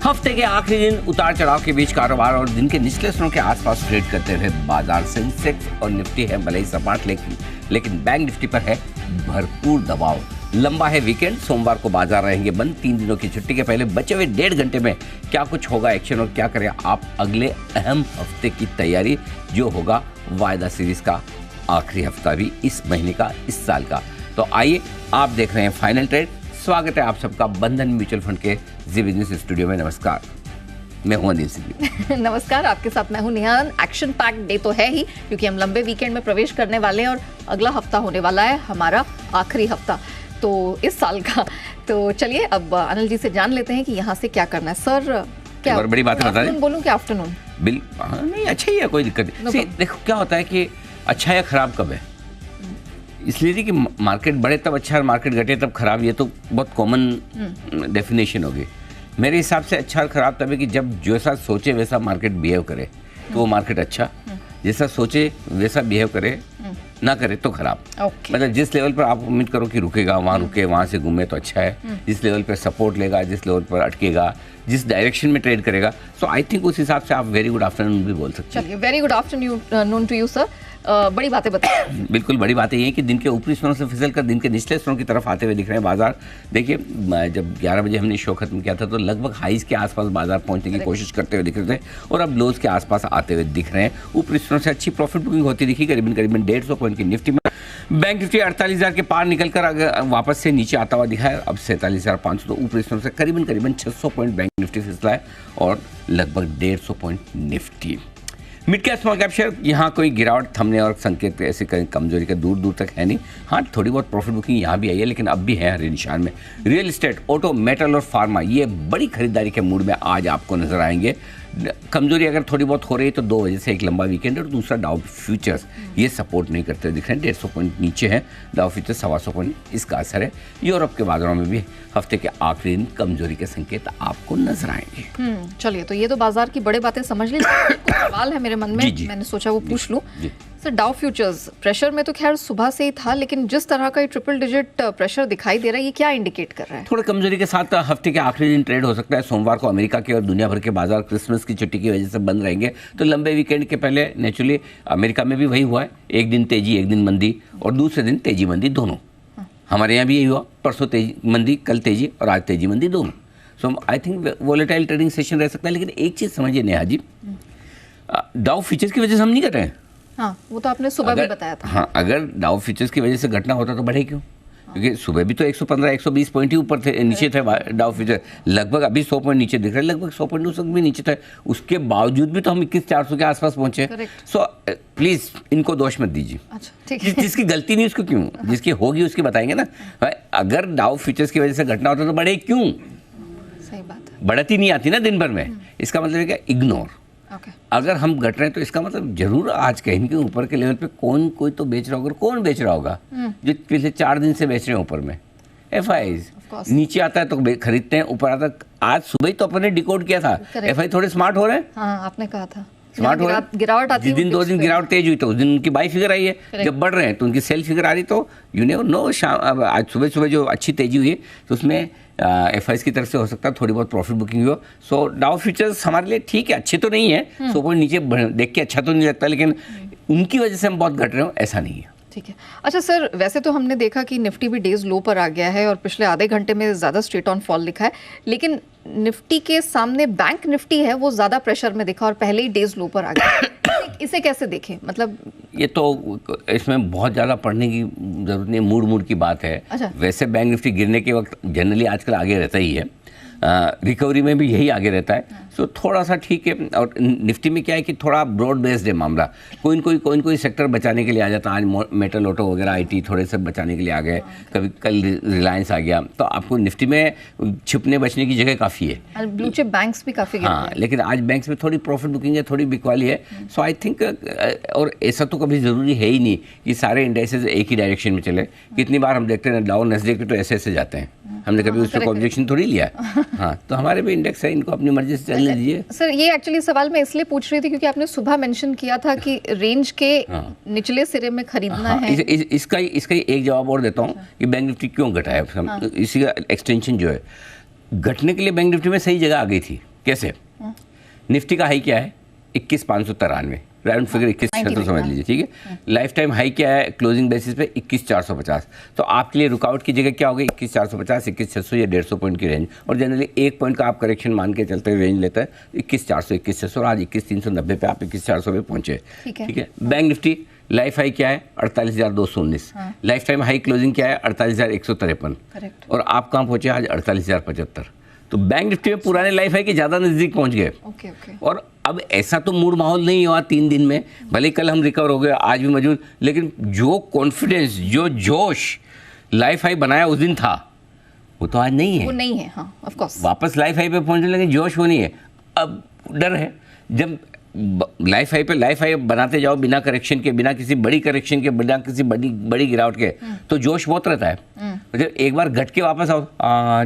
हफ्ते के आखिरी दिन उतार चढ़ाव के बीच कारोबार और दिन के निचले स्तरों के आसपास ट्रेड करते रहे बाजार। सेंसेक्स और निफ्टी है भले ही सपाट, लेकिन बैंक निफ्टी पर है भरपूर दबाव। लंबा है वीकेंड, सोमवार को बाजार रहेंगे बंद। 3 दिनों की छुट्टी के पहले बचे हुए 1.5 घंटे में क्या कुछ होगा एक्शन और क्या करें आप अगले अहम हफ्ते की तैयारी, जो होगा वायदा सीरीज का आखिरी हफ्ता भी इस महीने का, इस साल का। तो आइए, आप देख रहे हैं फाइनल ट्रेड। स्वागत है आप सबका बंधन म्यूचुअल फंड के जी बिजनेस स्टूडियो में। नमस्कार, मैं हूं अनिल सिंह। नमस्कार, आपके साथ मैं हूं निहान। एक्शन पैक्ड डे तो है ही, क्योंकि हम लंबे वीकेंड में प्रवेश करने वाले हैं और अगला हफ्ता होने वाला है हमारा आखिरी हफ्ता तो इस साल का। तो चलिए अब अनिल जी से जान लेते हैं कि यहाँ से क्या करना है। सर, क्या बड़ी बात बता दें, बोलूं कि आफ्टरनून? नहीं, अच्छा ही है, कोई दिक्कत नहीं। देखो क्या होता है कि अच्छा या खराब कब है, इसलिए कि मार्केट बढ़े तब अच्छा और मार्केट घटे तब खराब, ये तो बहुत कॉमन डेफिनेशन होगी। मेरे हिसाब से अच्छा और खराब तब है कि जब जैसा सोचे वैसा मार्केट बिहेव करे तो वो मार्केट अच्छा, जैसा सोचे वैसा बिहेव करे ना करे तो खराब। मतलब जिस लेवल पर आप उम्मीद करो कि रुकेगा वहाँ रुके, वहाँ से घूमे तो अच्छा है। जिस लेवल पर सपोर्ट लेगा, जिस लेवल पर अटकेगा, जिस डायरेक्शन में ट्रेड करेगा, सो आई थिंक उस हिसाब से आप वेरी गुड आफ्टरनून भी बोल सकते हैं। चलिए, very good afternoon to you sir. बड़ी बातें बताइए। बिल्कुल, बड़ी बात ये है कि दिन के ऊपरी स्तरों से फिसल कर दिन के निचले स्तरों की तरफ आते हुए दिख रहे हैं बाजार। देखिए, जब 11 बजे हमने शो खत्म किया था तो लगभग हाईज के आसपास बाजार पहुंचने की कोशिश करते हुए दिख रहे थे और अब लोज के आसपास आते हुए दिख रहे हैं। ऊपरी स्तरों से अच्छी प्रॉफिट बुकिंग होती दिखी, करीबन 150 पॉइंट की निफ्टी में। बैंक निफ्टी 48,000 के पार निकलकर वापस से नीचे आता हुआ दिखा है। अब 47,500, तो ऊपरी स्तरों से करीबन 600 पॉइंट बैंक निफ्टी फिसला है और लगभग 150 point Nifty. Mid cap small cap share, यहाँ कोई गिरावट थमने और संकेत ऐसे कमजोरी का दूर दूर तक है नहीं। हाँ, थोड़ी बहुत प्रॉफिट बुकिंग यहाँ भी आई है, लेकिन अब भी है हरे निशान में। रियल एस्टेट, ऑटो, मेटल और फार्मा ये बड़ी खरीदारी के मूड में आज आपको नजर आएंगे। कमजोरी अगर थोड़ी बहुत हो रही है तो 2 वजह से, एक लंबा वीकेंड और दूसरा डाउ फ्यूचर्स ये सपोर्ट नहीं करते दिख रहे हैं। 150 पॉइंट नीचे है डाउ फ्यूचर्स, 125 पॉइंट इसका असर है। यूरोप के बाजारों में भी हफ्ते के आखिरी दिन कमजोरी के संकेत आपको नजर आएंगे। चलिए, तो ये तो बाजार की बड़ी बातें समझ ली। सवाल है मेरे मन में, मैंने सोचा वो पूछ लूं। सर, डाउ फ्यूचर्स प्रेशर में तो खैर सुबह से ही था, लेकिन जिस तरह का ये ट्रिपल डिजिट प्रेशर दिखाई दे रहा है, ये क्या इंडिकेट कर रहा है? थोड़ा कमजोरी के साथ हफ्ते के आखिरी दिन ट्रेड हो सकता है। सोमवार को अमेरिका के और दुनिया भर के बाजार क्रिसमस की छुट्टी की वजह से बंद रहेंगे, तो लंबे वीकेंड के पहले नेचुरली अमेरिका में भी वही हुआ है, एक दिन तेजी एक दिन मंदी और दूसरे दिन तेजी मंदी दोनों। हमारे यहाँ भी यही हुआ, परसों तेजी मंदी, कल तेजी और आज तेजी मंदी दोनों। So I think volatile trading session रह सकता है। लेकिन एक चीज़ समझिए नेहा जी, डाउ फ्यूचर्स की वजह से हम नहीं कर रहे हैं। हाँ, वो तो आपने सुबह भी बताया था। हाँ, अगर डाउ फ्यूचर्स की वजह से घटना होता तो बढ़े क्यों? क्योंकि सुबह भी तो 115-120 पॉइंट ही ऊपर थे, नीचे थे डाउ फ्यूचर। लगभग अभी 100 पॉइंट नीचे दिख रहे हैं, लगभग 100 पॉइंट भी नीचे थे। उसके बावजूद भी तो हम 21,400 के आसपास पहुंचे। सो प्लीज इनको दोष मत दीजिए। अच्छा, जिसकी गलती नहीं उसको क्यों, जिसकी होगी उसकी बताएंगे ना। अगर डाउ फ्यूचर्स की वजह से घटना होता तो बढ़े क्यों? सही बात है, बढ़ती नहीं आती ना दिन भर में। इसका मतलब है कि इग्नोर। अगर हम घट रहे हैं तो इसका मतलब जरूर आज कहीं न कहीं ऊपर के लेवल पे कोई तो बेच रहा होगा। कौन बेच रहा होगा? जो पिछले 4 दिन से बेच रहे हैं ऊपर में। एफआईज नीचे आता है तो खरीदते हैं, ऊपर आता है। आज सुबह ही तो अपने डिकोड किया था, एफआई थोड़े स्मार्ट हो रहे हैं। हाँ, आपने कहा था स्मार्ट हो रहे हैं। गिरावट आती है, जिस दिन 2 दिन गिरावट तेज हुई तो उस दिन उनकी बाई फिगर आई है। जब बढ़ रहे हैं तो उनकी सेल फिगर आ रही, तो यू नेवर नो। शाम आज सुबह जो अच्छी तेजी हुई तो उसमें एफआईज की तरफ से हो सकता है थोड़ी बहुत प्रॉफिट बुकिंग हो। सो डाउ फ्यूचर्स हमारे लिए ठीक है, अच्छे तो नहीं है। 100 पॉइंट नीचे देख के अच्छा तो नहीं लगता, लेकिन उनकी वजह से हम बहुत घट रहे हो ऐसा नहीं है। ठीक है। अच्छा सर, वैसे तो हमने देखा कि निफ्टी भी डेज लो पर आ गया है और पिछले आधे घंटे में ज़्यादा स्ट्रेट ऑन फॉल दिखा है, लेकिन निफ्टी के सामने बैंक निफ्टी है वो ज़्यादा प्रेशर में दिखा और पहले ही डेज लो पर आ गया। इसे कैसे देखें? मतलब ये तो इसमें बहुत ज़्यादा पढ़ने की जरूरत नहीं, मूड की बात है। अच्छा। वैसे बैंक निफ्टी गिरने के वक्त जनरली आजकल आगे रहता ही है, रिकवरी में भी यही आगे रहता है। सो थोड़ा सा ठीक है। और निफ्टी में क्या है कि थोड़ा ब्रॉड बेस्ड है मामला। कोई सेक्टर बचाने के लिए आ जाता है। आज मेटल, ऑटो वगैरह, आईटी थोड़े से बचाने के लिए आ गए। कभी कल रिलायंस आ गया, तो आपको निफ्टी में छिपने बचने की जगह काफ़ी है। ब्लू चिप बैंक्स भी काफ़ी हाँ, लेकिन आज बैंक्स में थोड़ी प्रॉफिट बुकिंग है, थोड़ी बिकवाली है। सो आई थिंक, और ऐसा तो कभी ज़रूरी है ही नहीं कि सारे इंडेक्सेस एक ही डायरेक्शन में चले। कितनी बार हम देखते हैं डाउन नस्डैक के तो ऐसे जाते हैं, हमने कभी उस पर ऑब्जेक्शन थोड़ी लिया। हाँ, तो हमारे भी इंडेक्स है, इनको अपनी मर्जी से चलने दीजिए। सर, ये एक्चुअली सवाल मैं इसलिए पूछ रही थी क्योंकि आपने सुबह मेंशन किया था कि रेंज के निचले सिरे में खरीदना है। इसका एक जवाब और देता हूँ कि बैंक निफ्टी क्यों घटा है। इसी का एक्सटेंशन जो है, घटने के लिए बैंक निफ्टी में सही जगह आ गई थी। कैसे? निफ्टी का हाई क्या है? 21,593, राउंड फिगर 21,600 समझ लीजिए, ठीक है। लाइफ टाइम हाई क्या है क्लोजिंग बेसिस पे? 21,450। तो आपके लिए रुकआउट की जगह क्या होगी? 21,450, 21,600 या 150 पॉइंट की रेंज। और जनरली 1 पॉइंट का आप करेक्शन मान के चलते हुए रेंज लेते हैं 21,400, 21,600, और आज 21,390 पे आप 21,400 पे पहुंचे, ठीक है। बैंक निफ्टी लाइफ हाई क्या है? 48,219। लाइफ टाइम हाई क्लोजिंग क्या है? 48,153। और आप कहाँ पहुंचे आज? 48,075। तो बैंक निफ्टी में पुराने लाइफ हाई के ज़्यादा नज़दीक पहुंच गए। और अब ऐसा तो मूड माहौल नहीं हुआ 3 दिन में, भले कल हम रिकवर हो गए, आज भी मौजूद, लेकिन जो कॉन्फिडेंस, जो जोश लाइफ हाई बनाया उस दिन था, वो तो आज नहीं है। वो नहीं है, हाँ, ऑफ कोर्स। वापस लाइफ हाई पे पहुंचने लगे, जोश वो नहीं है। अब डर है, जब लाइफ हाई पे लाइफ हाई बनाते जाओ बिना करेक्शन के, बिना किसी बड़ी करेक्शन के, बिना किसी बड़ी गिरावट के, तो जोश बहुत रहता है। जब एक बार घट के वापस आओ,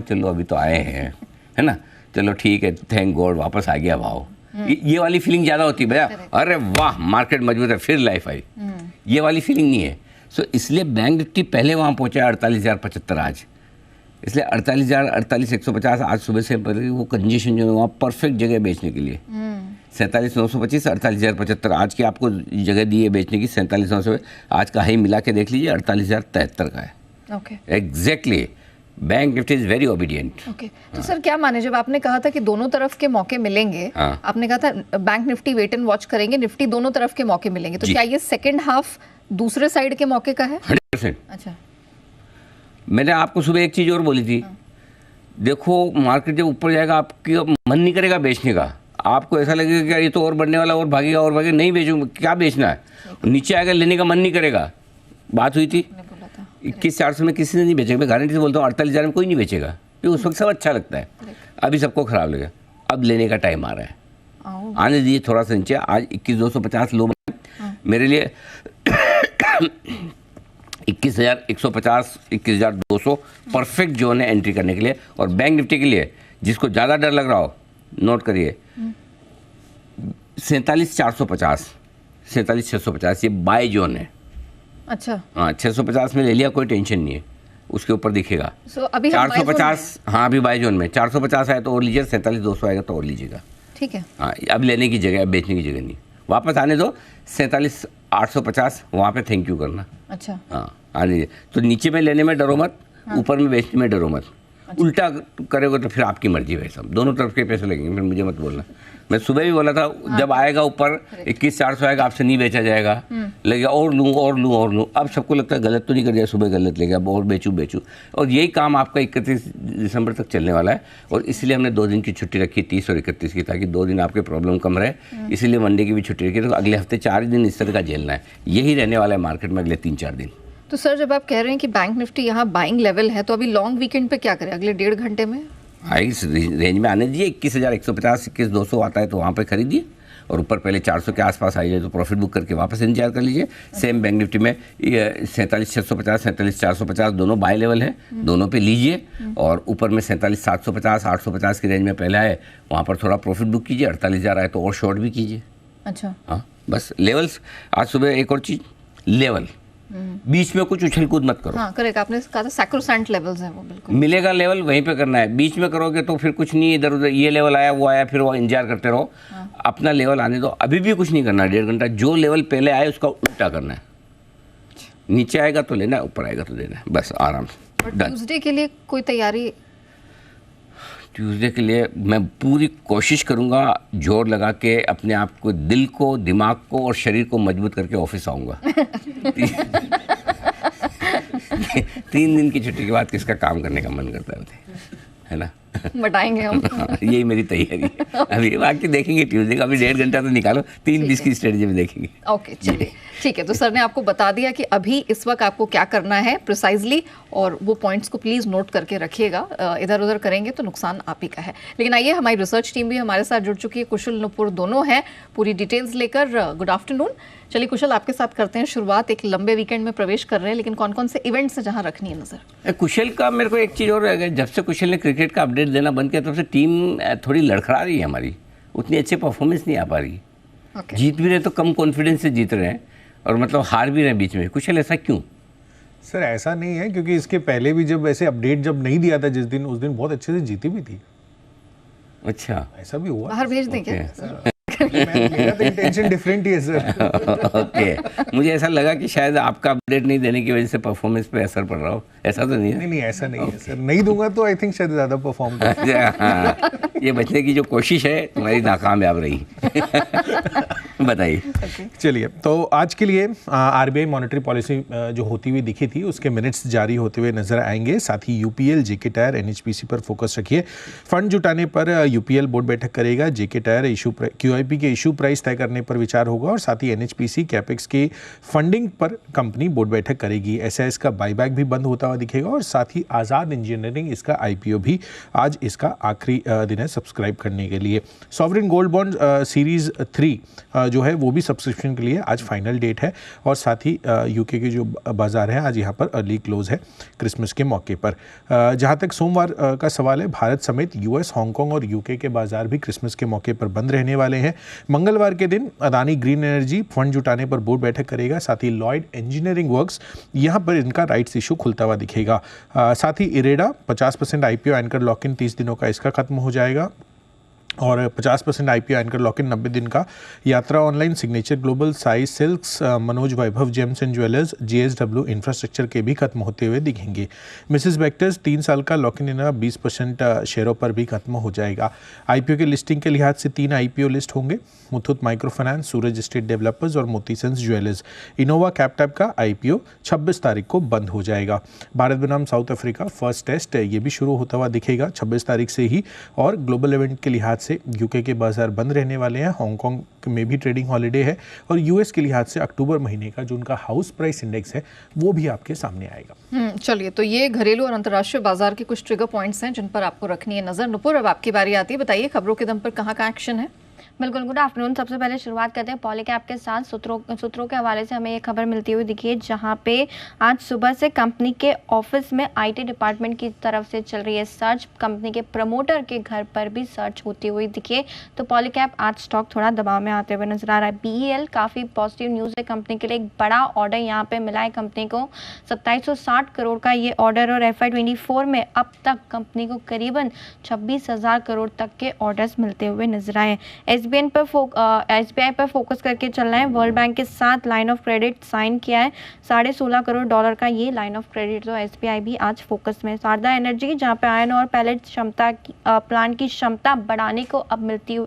चलो अभी तो आए हैं, है ना, चलो ठीक है, थैंक गॉड वापस आ गया भाव, ये वाली फीलिंग ज़्यादा होती है भैया। अरे वाह मार्केट मजबूत है, फिर लाइफ आई, ये वाली फीलिंग नहीं है। सो इसलिए बैंक निफ्टी पहले वहाँ पहुँचा 48,075 आज, इसलिए 48,150 आज सुबह से पहले वो कंजेशन जो है वहाँ परफेक्ट जगह बेचने के लिए। 47,925, 48,075 आज की आपको जगह दी है बेचने की। 47,900 आज का हाई मिला के देख लीजिए 48,073 का है। Okay, exactly. Bank Nifty is very obedient. Okay, तो सर क्या माने, जब आपने कहा था कि दोनों तरफ के मौके मिलेंगे, आपने कहा था bank Nifty wait and watch करेंगे, निफ्टी दोनों तरफ के मौके मिलेंगे, तो क्या ये सेकंड हाफ दूसरे साइड के मौके का है? 100%। अच्छा, मैंने आपको सुबह एक चीज़ और बोली थी, देखो मार्केट जब ऊपर जाएगा आपकी मन नहीं करेगा बेचने का, आपको ऐसा लगेगा कि यार ये तो और बढ़ने वाला, और भागेगा और भागेगा, नहीं बेचूंगा, क्या बेचना है, नीचे आएगा लेने का मन नहीं करेगा। बात हुई थी 21,400 में किसी ने नहीं बेचेगा, मैं गारंटी से बोलता हूँ 48,000 में कोई नहीं बेचेगा, क्योंकि उस वक्त सब अच्छा लगता है, अभी सबको खराब लगेगा। अब लेने का टाइम आ रहा है, आने दीजिए थोड़ा सा नीचे। आज 21,250 लो मेरे लिए 21,150, 21,200 परफेक्ट जोन है एंट्री करने के लिए। और बैंक निफ्टी के लिए जिसको ज़्यादा डर लग रहा हो, नोट करिए 47,450, 47,650 ये बाय जोन है। अच्छा, हाँ 650 में ले लिया, कोई टेंशन नहीं है, उसके ऊपर दिखेगा। अभी 450, हाँ अभी बाय जोन में 450 आया तो और लीजिए, 47,200 आएगा तो और लीजिएगा, ठीक है। हाँ अब लेने की जगह, अब बेचने की जगह नहीं, वापस आने दो 47,850, वहाँ पे थैंक यू करना। अच्छा, हाँ आने दीजिए। तो नीचे में लेने में डरो मत, ऊपर में बेचने में डरो मत। उल्टा करोगे तो फिर आपकी मर्जी भाई साहब, दोनों तरफ के पैसे लगेंगे, फिर मुझे मत बोलना। मैं सुबह भी बोला था जब आएगा ऊपर 21,400 आएगा, आपसे नहीं बेचा जाएगा, लगेगा और लूँ और लूँ और लूँ। अब सबको लगता है गलत तो नहीं कर दिया, सुबह गलत ले गया, अब और बेचूँ। और यही काम आपका 31 दिसंबर तक चलने वाला है। और इसलिए हमने 2 दिन की छुट्टी रखी, 30 और 31 की, ताकि 2 दिन आपके प्रॉब्लम कम रहे, इसीलिए मंडे की भी छुट्टी रखी। तो अगले हफ्ते 4 दिन इस तरह का झेलना है, यही रहने वाला है मार्केट में अगले 3-4 दिन। तो सर जब आप कह रहे हैं कि बैंक निफ्टी यहाँ बाइंग लेवल है, तो अभी लॉन्ग वीकेंड पे क्या करें अगले 1.5 घंटे में? हाँ इस रेंज में आने दीजिए, 21,150, 21,200 आता है तो वहाँ पे खरीदिए, और ऊपर पहले 400 के आसपास आ जाए तो प्रॉफिट बुक करके वापस इंतजार कर लीजिए। सेम बैंक निफ्टी में 47,650, 47,450 दोनों बाय लेवल है, दोनों पे लीजिए। और ऊपर में 47,750, 850 की रेंज में पहले आए, वहाँ पर थोड़ा प्रॉफिट बुक कीजिए, 48,000 आए तो और शॉर्ट भी कीजिए। अच्छा, हाँ बस लेवल्स। आज सुबह एक और चीज़, लेवल बीच में कुछ उछल कूद मत करो। हाँ करेक्ट, आपने कहा था सैक्रोसैंट लेवल्स हैं वो, बिल्कुल मिलेगा लेवल वहीं पे करना है, बीच में करोगे तो फिर कुछ नहीं, इधर उधर ये लेवल आया वो आया, फिर वो इंतजार करते रहो। अपना लेवल आने दो, अभी भी कुछ नहीं करना, 1.5 घंटा जो लेवल पहले आए उसका उल्टा करना है, नीचे आएगा तो लेना है, ऊपर आएगा तो देना है, बस आराम से। ट्यूसडे के लिए कोई तैयारी? ट्यूसडे के लिए मैं पूरी कोशिश करूंगा जोर लगा के अपने आप को, दिल को, दिमाग को और शरीर को मजबूत करके ऑफिस आऊँगा। 3 दिन की छुट्टी के बाद किसका काम करने का मन करता है ना? बताएंगे हम। यही मेरी तैयारी है अभी, बाकी देखेंगे ट्यूसडे का, अभी 1.5 घंटा तो निकालो, 3:20 की स्ट्रेटजी में देखेंगे। ओके चलिए ठीक है, तो सर ने आपको बता दिया कि अभी इस वक्त आपको क्या करना है प्रिसाइजली, और वो पॉइंट्स को प्लीज़ नोट करके रखिएगा, इधर उधर करेंगे तो नुकसान आप ही का है। लेकिन आइए, हमारी रिसर्च टीम भी हमारे साथ जुड़ चुकी है, कुशल नुपुर दोनों हैं पूरी डिटेल्स लेकर। Good afternoon. चलिए कुशल, आपके साथ करते हैं शुरुआत। एक लंबे वीकेंड में प्रवेश कर रहे हैं, लेकिन कौन कौन से इवेंट्स हैं जहां रखनी है नजर? कुशल का मेरे को एक चीज़ और है, जब से कुशल ने क्रिकेट का अपडेट देना बंद किया तब से टीम थोड़ी लड़खड़ा रही है हमारी, उतनी अच्छी परफॉर्मेंस नहीं आ पा रही। जीत भी रहे तो कम कॉन्फिडेंस से जीत रहे हैं, और मतलब हार भी रहे बीच में। कुशल ऐसा क्यों? सर ऐसा नहीं है, क्योंकि इसके पहले भी जब ऐसे अपडेट जब नहीं दिया था जिस दिन, उस दिन बहुत अच्छे से जीती भी थी। अच्छा ऐसा भी हुआ। बाहर भेज दें क्या? मेरा तो इंटेंशन डिफरेंट ही है सर। ओके, मुझे ऐसा लगा कि शायद आपका अपडेट नहीं देने की वजह से परफॉर्मेंस पे असर पड़ रहा हो, ऐसा तो नहीं है? नहीं ऐसा नहीं है सर, नहीं दूंगा तो आई थिंक शायद ज़्यादा परफॉर्म कर। अच्छा, हाँ, ये बचने की जो कोशिश है तुम्हारी नाकामयाब रही। बताइए। चलिए, तो आज के लिए आरबीआई मॉनेटरी पॉलिसी जो होती हुई दिखी थी उसके मिनट्स जारी होते हुए नजर आएंगे। साथ ही यूपीएल, जेके टायर, एनएचपीसी पर फोकस रखिए। फंड जुटाने पर यूपीएल बोर्ड बैठक करेगा। जेके टायर क्यूआईपी के इशू प्राइस तय करने पर विचार होगा और साथ ही एनएचपीसी कैपेक्स की फंडिंग पर कंपनी बोर्ड बैठक करेगी। एसआईएस का बाईबैक भी बंद होता हुआ दिखेगा और साथ ही आज़ाद इंजीनियरिंग इसका आईपीओ भी आज इसका आखिरी दिन है सब्सक्राइब करने के लिए। सॉवरिन गोल्ड बॉन्ड सीरीज 3 जो है वो भी सब्सक्रिप्शन के लिए आज फाइनल डेट है और साथ ही यूके के जो बाजार है आज यहाँ पर अर्ली क्लोज है क्रिसमस के मौके पर। जहाँ तक सोमवार का सवाल है, भारत समेत यूएस, हांगकांग और यूके के बाजार भी क्रिसमस के मौके पर बंद रहने वाले हैं। मंगलवार के दिन अदानी ग्रीन एनर्जी फंड जुटाने पर बोर्ड बैठक करेगा। साथ ही लॉयड इंजीनियरिंग वर्क्स यहाँ पर इनका राइट्स इशू खुलता हुआ दिखेगा। साथ ही IREDA 50% IPO anchor lock in 30 दिनों का इसका खत्म हो जाएगा और 50% आईपीओ एंकर लॉक इन 90 दिन का। यात्रा online, signature global, Sai silks, Manoj Vaibhav James and jewellers, JSW infrastructure के भी खत्म होते हुए दिखेंगे। मिसेस बेक्टर्स 3 साल का लॉक इन 20% शेयरों पर भी खत्म हो जाएगा। आईपीओ के लिस्टिंग के लिहाज से 3 आईपीओ लिस्ट होंगे, मुथूट माइक्रो फाइनेंस, सूरज स्टेट डेवलपर्स और मोती सन्स ज्वेलर्स। इनोवा कैपटैप का आईपीओ 26 तारीख को बंद हो जाएगा। भारत बनाम साउथ अफ्रीका फर्स्ट टेस्ट ये भी शुरू होता हुआ दिखेगा 26 तारीख से ही। और ग्लोबल इवेंट के लिहाज से यूके के बाजार बंद रहने वाले हैं, हांगकांग में भी ट्रेडिंग हॉलीडे है और यूएस के लिहाज से अक्टूबर महीने का जो उनका हाउस प्राइस इंडेक्स है वो भी आपके सामने आएगा। चलिए, तो ये घरेलू और अंतर्राष्ट्रीय बाजार के कुछ ट्रिगर पॉइंट्स हैं जिन पर आपको रखनी है नजर। नुपुर, अब आपकी बारी आती है, बताइए खबरों के दम पर कहाँ का एक्शन है? बिल्कुल, गुड आफ्टरनून। सबसे पहले शुरुआत करते हैं पॉलीकैब के साथ। सूत्रों के हवाले से हमें ये खबर मिलती हुई दिखी है, जहां पे आज सुबह से कंपनी के ऑफिस में आईटी डिपार्टमेंट की तरफ से चल रही है सर्च। कंपनी के प्रमोटर के घर पर भी सर्च होती हुई दिखी है, तो पॉलीकैब आज स्टॉक थोड़ा दबाव में आते हुए नजर आ रहा है। बीईएल काफ़ी पॉजिटिव न्यूज़ है कंपनी के लिए। एक बड़ा ऑर्डर यहाँ पे मिला है कंपनी को, 2760 करोड़ का ये ऑर्डर, और FY24 में अब तक कंपनी को करीबन 26,000 करोड़ तक के ऑर्डर्स मिलते हुए नजर आए। SBI पर फोकस करके चलना है। वर्ल्ड बैंक के साथ लाइन ऑफ क्रेडिट साइन किया है, $16.5 करोड़ का ये लाइन ऑफ क्रेडिट, तो SBI भी आज फोकस में। शारदा एनर्जी, जहां पे आयन और पैलेट प्लांट की क्षमता बढ़ाने को अब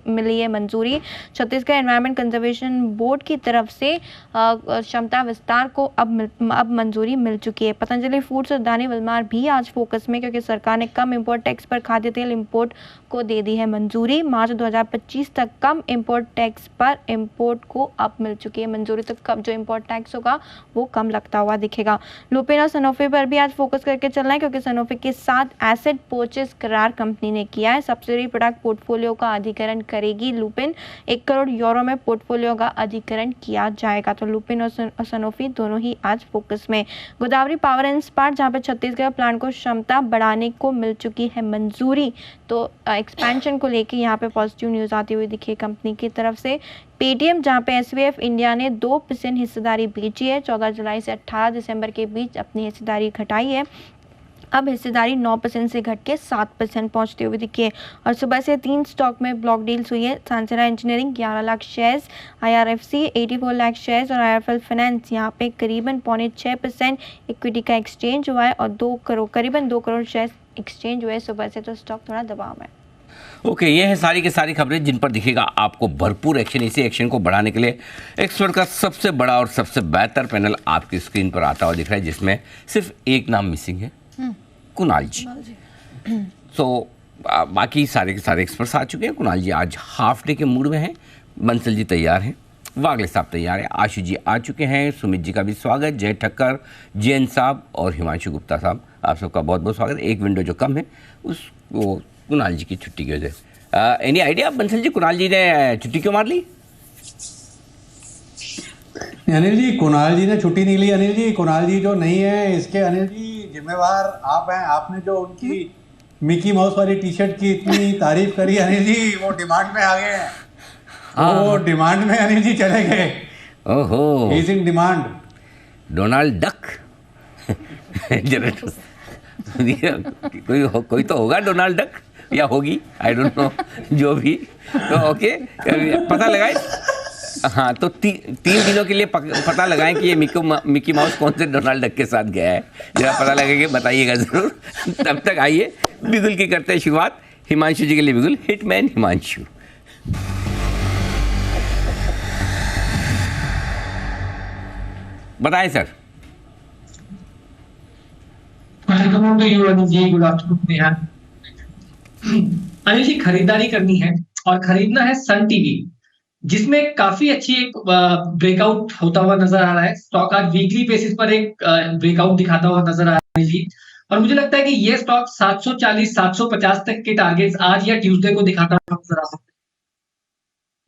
मिली है मंजूरी। छत्तीसगढ़ एनवायरमेंट कंजर्वेशन बोर्ड की तरफ से क्षमता विस्तार को अब मंजूरी मिल चुकी है। पतंजलि फूड्स और दानी विलमार भी आज फोकस में, क्योंकि सरकार ने कम इंपोर्ट टैक्स पर खाद्य तेल इंपोर्ट को दे दी है मंजूरी। मार्च 2025 तक कम इंपोर्ट टैक्स पर इंपोर्ट को अब मिल चुकी है मंजूरी, तो कब जो इंपोर्ट टैक्स होगा वो कम लगता हुआ दिखेगा। लुपिन और सनोफी पर भी आज फोकस करके चलना है, क्योंकि सनोफी के साथ एसेट परचेज करार कंपनी ने किया है। सब्सिडी प्रोडक्ट पोर्टफोलियो का अधिग्रहण करेगी लुपिन, 1 करोड़ यूरो में पोर्टफोलियो का अधिग्रहण किया जाएगा, तो लुपिन और सनोफी दोनों ही आज फोकस में। गोदावरी पावर एंड स्पार्ट, जहाँ पे छत्तीसगढ़ प्लांट को क्षमता बढ़ाने को मिल चुकी है मंजूरी, तो एक्सपेंशन को लेकर यहाँ पे पॉजिटिव न्यूज़ आती हुई दिखी है कंपनी की तरफ से। पेटीएम, जहाँ पे SVF इंडिया ने 2% हिस्सेदारी बेची है, 14 जुलाई से 18 दिसंबर के बीच अपनी हिस्सेदारी घटाई है। अब हिस्सेदारी 9% से घट के 7% पहुंचते हुए दिखी है। और सुबह से 3 स्टॉक में ब्लॉक डील्स हुई है। Sansera engineering 11 lakh shares, IRFC 84 lakh shares और IIFL फाइनेंस यहाँ पे करीबन 6.5% इक्विटी का एक्सचेंज हुआ है और करीबन 2 करोड़ शेयर्स एक्सचेंज हुए सुबह से, तो स्टॉक थोड़ा दबाव में। ओके, ये है सारी की सारी खबरें जिन पर दिखेगा आपको भरपूर एक्शन। इसी एक्शन को बढ़ाने के लिए एक्सपर्ट का सबसे बड़ा और सबसे बेहतर पैनल आपकी स्क्रीन पर आता हुआ दिख रहा है, जिसमें सिर्फ एक नाम मिसिंग है, कुणाल जी। सो बाकी सारे के सारे एक्सपर्ट्स आ चुके हैं। कुणाल जी आज हाफ डे के मूड में हैं, बंसल जी तैयार हैं, वागले साहब तैयार हैं, आशु जी आ चुके हैं, सुमित जी का भी स्वागत, जय ठक्कर, जैन साहब और हिमांशु गुप्ता साहब, आप सबका बहुत बहुत स्वागत। एक विंडो जो कम है उस वो कुणाल जी की छुट्टी की वजह से। एनी आइडिया बंसल जी, कुणाल जी ने छुट्टी क्यों मार ली? अनिल जी, कुणाल जी ने छुट्टी नहीं ली। अनिल जी, कुणाल जी जो नहीं है इसके अनिल जी जिम्मेवार आप हैं। आपने जो उनकी मिकी माउस वाली टी शर्ट की इतनी तारीफ करी अनिल जी, वो डिमांड में आ गए हैं। वो डिमांड में अनिल जी चले गए। ओहो, he is in demand. Donald duck कोई तो होगा डोनाल्ड डक। या होगी, आई डोंट नो, जो भी। तो ओके, पता लगाए। हाँ, तो 3 दिनों के लिए पता लगाएं कि ये मिकी माउस कौन से डोनाल्ड डक के साथ गया है। जरा पता लगेगा, बताइएगा ज़रूर। तब तक आइए बिगुल की करते हैं शुरुआत। हिमांशु जी के लिए बिगुल, हिटमैन हिमांशु। बताएं सर। अनिल जी, खरीदारी करनी है और खरीदना है सन टीवी, जिसमें काफी अच्छी एक ब्रेकआउट होता हुआ नजर आ रहा है। स्टॉक आज वीकली बेसिस पर एक ब्रेकआउट दिखाता हुआ नजर आ रहा है जी। और मुझे लगता है कि ये स्टॉक 740 750 तक के टारगेट्स आज या ट्यूसडे को दिखाता हुआ नजर आ सकता है।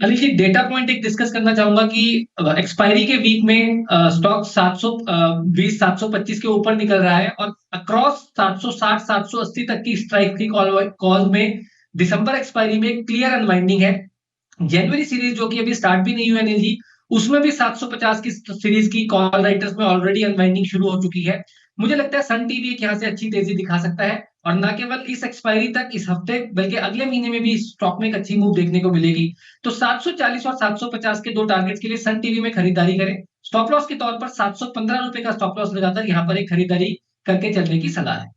अनिल जी, डेटा पॉइंट एक डिस्कस करना चाहूंगा कि एक्सपायरी के वीक में स्टॉक 720 725 के ऊपर निकल रहा है और अक्रॉस 760 780 तक की स्ट्राइक की कॉल में दिसंबर एक्सपायरी में क्लियर अनवाइंडिंग है। जनवरी सीरीज जो कि अभी स्टार्ट भी नहीं हुई अनिल जी, उसमें भी 750 की सीरीज की कॉल राइटर्स में ऑलरेडी अनवाइंडिंग शुरू हो चुकी है। मुझे लगता है सन टीवी एक यहाँ से अच्छी तेजी दिखा सकता है और न केवल इस एक्सपायरी तक, इस हफ्ते, बल्कि अगले महीने में भी स्टॉक में एक अच्छी मूव देखने को मिलेगी। तो 740 और 750 के 2 टारगेट्स के लिए सन टीवी में खरीदारी करें। स्टॉप लॉस के तौर पर 715 रुपए का स्टॉप लॉस लगाकर यहाँ पर एक खरीदारी करके चलने की सलाह है।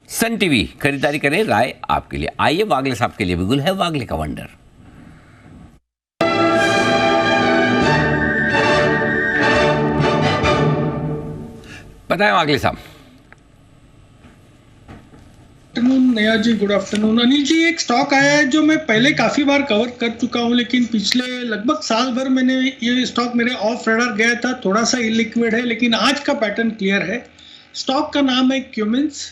सन टीवी खरीदारी करें, राय आपके लिए। आइए वागले साहब के लिए बिगुल है, वागले का वंडर। बताएं वागले साहब। आफ्टरनून नया जी, गुड आफ्टरनून। अनिल जी, एक स्टॉक आया है जो मैं पहले काफ़ी बार कवर कर चुका हूं, लेकिन पिछले लगभग साल भर मैंने ये स्टॉक मेरे ऑफ रेडर गया था, थोड़ा सा इलिक्विड है, लेकिन आज का पैटर्न क्लियर है। स्टॉक का नाम है क्यूमिंस।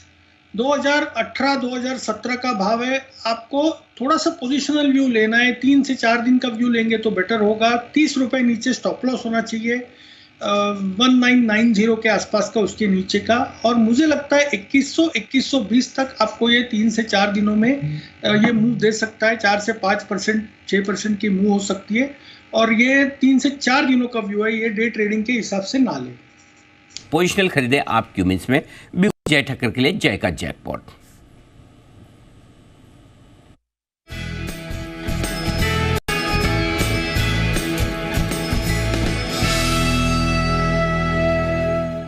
2018-2017 का भाव है। आपको थोड़ा सा पोजिशनल व्यू लेना है, 3 से 4 दिन का व्यू लेंगे तो बेटर होगा। 30 रुपये नीचे स्टॉप लॉस होना चाहिए, 1990 के आसपास का, उसके नीचे का। और मुझे लगता है 2100-2120 तक आपको ये 3 से 4 दिनों में ये मूव दे सकता है। 4 से 5%, 6% की मूव हो सकती है। और ये 3 से 4 दिनों का व्यू है, ये डे ट्रेडिंग के हिसाब से ना लें। पोजिशनल खरीदे आप क्यूमिंस में। जय ठक्कर के लिए जय का जैकपॉट।